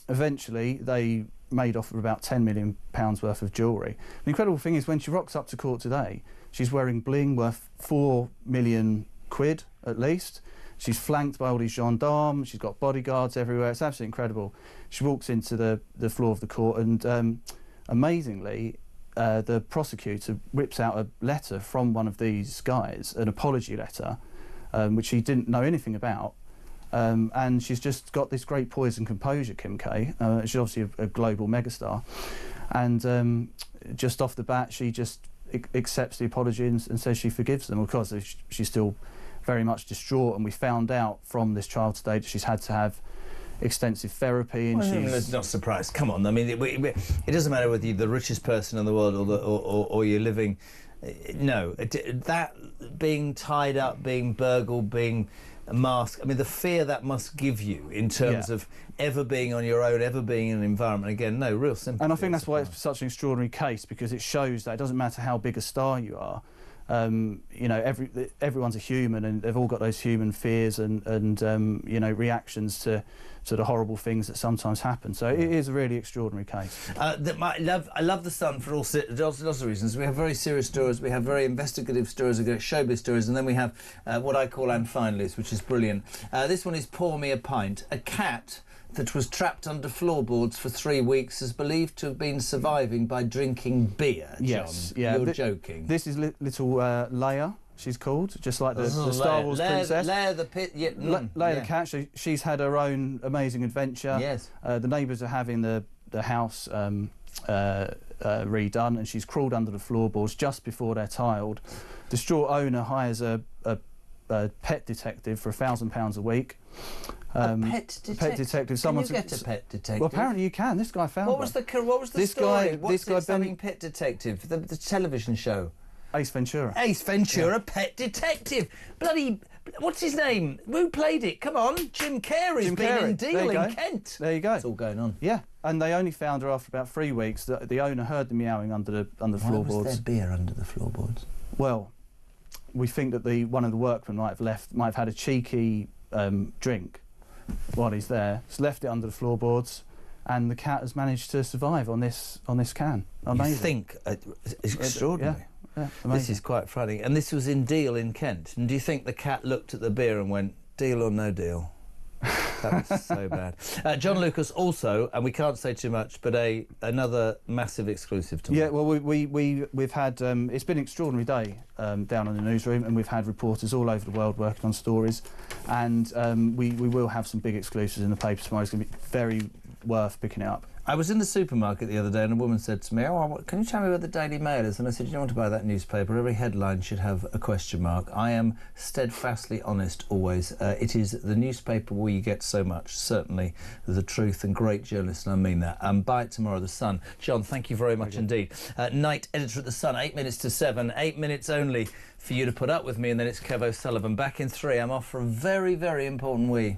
Eventually, they made off with about £10 million worth of jewellery. The incredible thing is when she rocks up to court today, she's wearing bling worth £4 million at least. She's flanked by all these gendarmes. She's got bodyguards everywhere. It's absolutely incredible. She walks into the floor of the court and amazingly, the prosecutor whips out a letter from one of these guys, an apology letter, which he didn't know anything about. And she's just got this great poise and composure, Kim K. She's obviously a global megastar. And just off the bat, she just accepts the apology and says she forgives them. Of course, she's still very much distraught. And we found out from this trial today that she's had to have extensive therapy. And she's not surprised. Come on, I mean, it doesn't matter whether you're the richest person in the world or you're living. No, that being tied up, being burgled, being mask. I mean, the fear that must give you in terms of ever being on your own, ever being in an environment. Again, no, real sympathy. And I think that's why it's such an extraordinary case, because it shows that it doesn't matter how big a star you are. You know, everyone's a human, and they've all got those human fears and you know, reactions to the horrible things that sometimes happen. So it is a really extraordinary case. I love the Sun for lots of reasons. We have very serious stories, we have very investigative stories, we get showbiz stories, and then we have what I call and finalies, which is brilliant. This one is Pour Me a Pint. A cat that was trapped under floorboards for 3 weeks is believed to have been surviving by drinking beer, John. Yes, yeah. You're joking. This is little Leia, she's called, just like the Star Wars princess. Leia the pit. Leia the cat. She's had her own amazing adventure. Yes. The neighbours are having the house redone, and she's crawled under the floorboards just before they're tiled. Distraught owner hires a pet detective for £1,000 a week. A pet detective? Pet detective. Can you get a pet detective? Well, apparently you can. This guy found What was the this story? Guy, What's this guy having Pet Detective, the television show? Ace Ventura. Ace Ventura, Pet Detective. Bloody, what's his name? Who played it? Come on, Jim Carrey's been in Deal in Kent. There you go. It's all going on. Yeah, and they only found her after about 3 weeks. The owner heard the meowing under the floorboards. Why was there beer under the floorboards? Well, we think that one of the workmen might have had a cheeky drink while he's there. He's left it under the floorboards, and the cat has managed to survive on this can. Amazing. You think it's extraordinary. Yeah, this is quite frightening. And this was in Deal in Kent. And do you think the cat looked at the beer and went, deal or no deal? That was so bad. John Lucas also, and we can't say too much, but another massive exclusive tomorrow. Yeah, well, we've had it's been an extraordinary day down in the newsroom, and we've had reporters all over the world working on stories, and we will have some big exclusives in the paper tomorrow. It's going to be very worth picking it up. I was in the supermarket the other day and a woman said to me, "Oh, can you tell me what the Daily Mail is?" And I said, "You don't want to buy that newspaper. Every headline should have a question mark." I am steadfastly honest always. It is the newspaper where you get so much, certainly, the truth and great journalists, and I mean that. Buy it tomorrow, The Sun. John, thank you very much indeed. Night editor at The Sun, 8 minutes to 7, 8 minutes only for you to put up with me, and then it's Kev O'Sullivan. Back in 3, I'm off for a very, very important wee.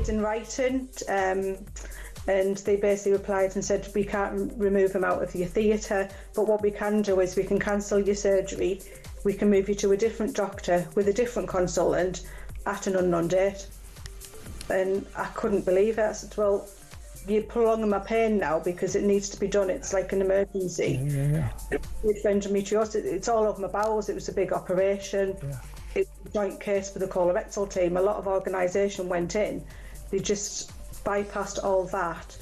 In writing, and they basically replied and said, we can't remove him out of your theatre, but what we can do is we can cancel your surgery, we can move you to a different doctor with a different consultant at an unknown date. And I couldn't believe it. I said, well, you're prolonging my pain now because it needs to be done. It's like an emergency. With endometriosis, it's all over my bowels. It was a big operation. It's a joint case for the colorectal team. A lot of organisation went in. They just bypassed all that.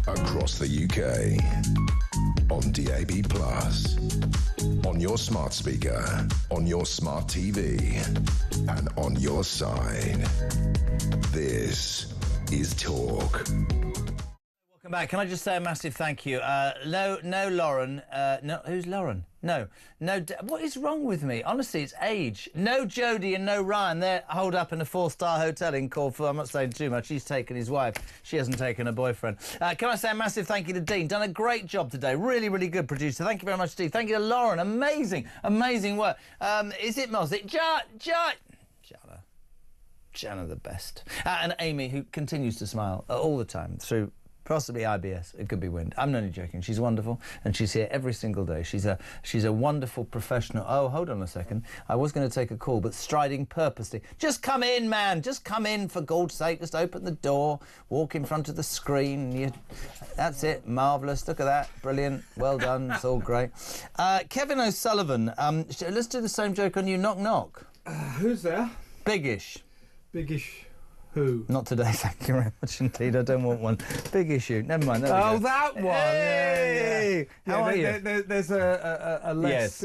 Across the UK, on DAB+, on your smart speaker, on your smart TV, and on your side. This is Talk. Back. Can I just say a massive thank you? No, Lauren. No, who's Lauren? No. What is wrong with me? Honestly, it's age. No Jodie and no Ryan. They're holed up in a 4-star hotel in Corfu. I'm not saying too much. He's taken his wife. She hasn't taken her boyfriend. Can I say a massive thank you to Dean? Done a great job today. Really, really good producer. Thank you very much, Dean. Thank you to Lauren. Amazing work. Is it Moz? Jana the best. And Amy, who continues to smile all the time through possibly IBS. It could be wind. I'm only joking. She's wonderful, and she's here every single day. She's a wonderful professional. Oh, hold on a second. I was going to take a call, but striding purposely. Just come in, man. Just come in, for God's sake. Just open the door, walk in front of the screen. That's it. Marvellous. Look at that. Brilliant. Well done. It's all great. Kevin O'Sullivan, let's do the same joke on you. Knock, knock. Who's there? Biggish. Biggish who? Not today, thank you very much indeed. I don't want one. Big issue. Never mind. That one. Hey! Yeah. How are you? There's a less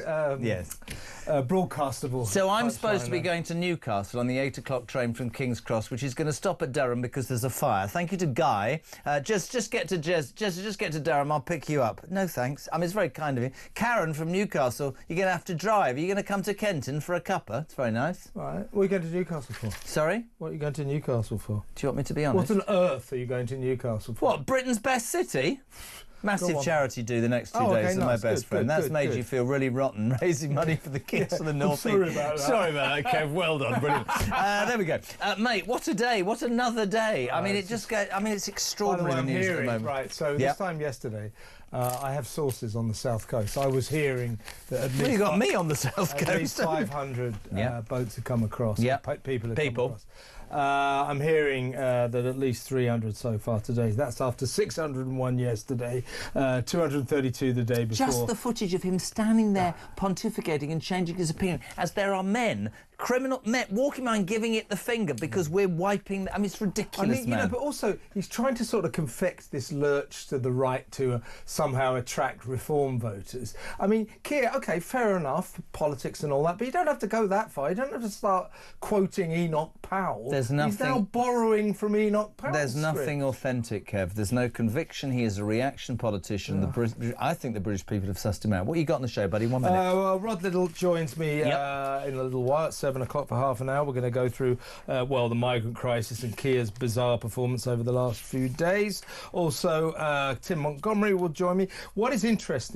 broadcastable. So I'm supposed to be going to Newcastle on the 8 o'clock train from King's Cross, which is going to stop at Durham because there's a fire. Thank you to Guy. Just get to get to Durham. I'll pick you up. No thanks. I mean, it's very kind of you. Karen from Newcastle. You're going to have to drive. Are you going to come to Kenton for a cuppa? It's very nice. Right. What are you going to Newcastle for? Sorry? What are you going to Newcastle for? Do you want me to be honest? What on earth are you going to Newcastle for? What, Britain's best city? Massive charity do the next 2 days for my best friend. That's made you feel really rotten, raising money for the kids of the North. Sorry about that. Sorry about that, Kev. Well done, brilliant. There we go, mate. What a day! What another day! I mean, it's extraordinary. By the way, news at the moment. Right. So this time yesterday, I have sources on the south coast. I was hearing that at least you got me on the south coast. At least 500 boats have come across. Yeah, people have come across. I'm hearing that at least 300 so far today. That's after 601 yesterday, 232 the day before. Just the footage of him standing there pontificating and changing his opinion as there are men, criminal men, walking around giving it the finger because we're wiping... I mean, it's ridiculous, man. But also, he's trying to sort of confect this lurch to the right to somehow attract reform voters. I mean, Keir, OK, fair enough, politics and all that, but you don't have to go that far. You don't have to start quoting Enoch Powell. There's nothing... He's now borrowing from Enoch Powell. There's nothing authentic, Kev. There's no conviction. He is a reaction politician. I think the British people have sussed him out. What you got on the show, buddy? 1 minute. Well, Rod Little joins me in a little while. 7 o'clock for half an hour. We're going to go through, the migrant crisis and Keir's bizarre performance over the last few days. Also, Tim Montgomery will join me. What is interesting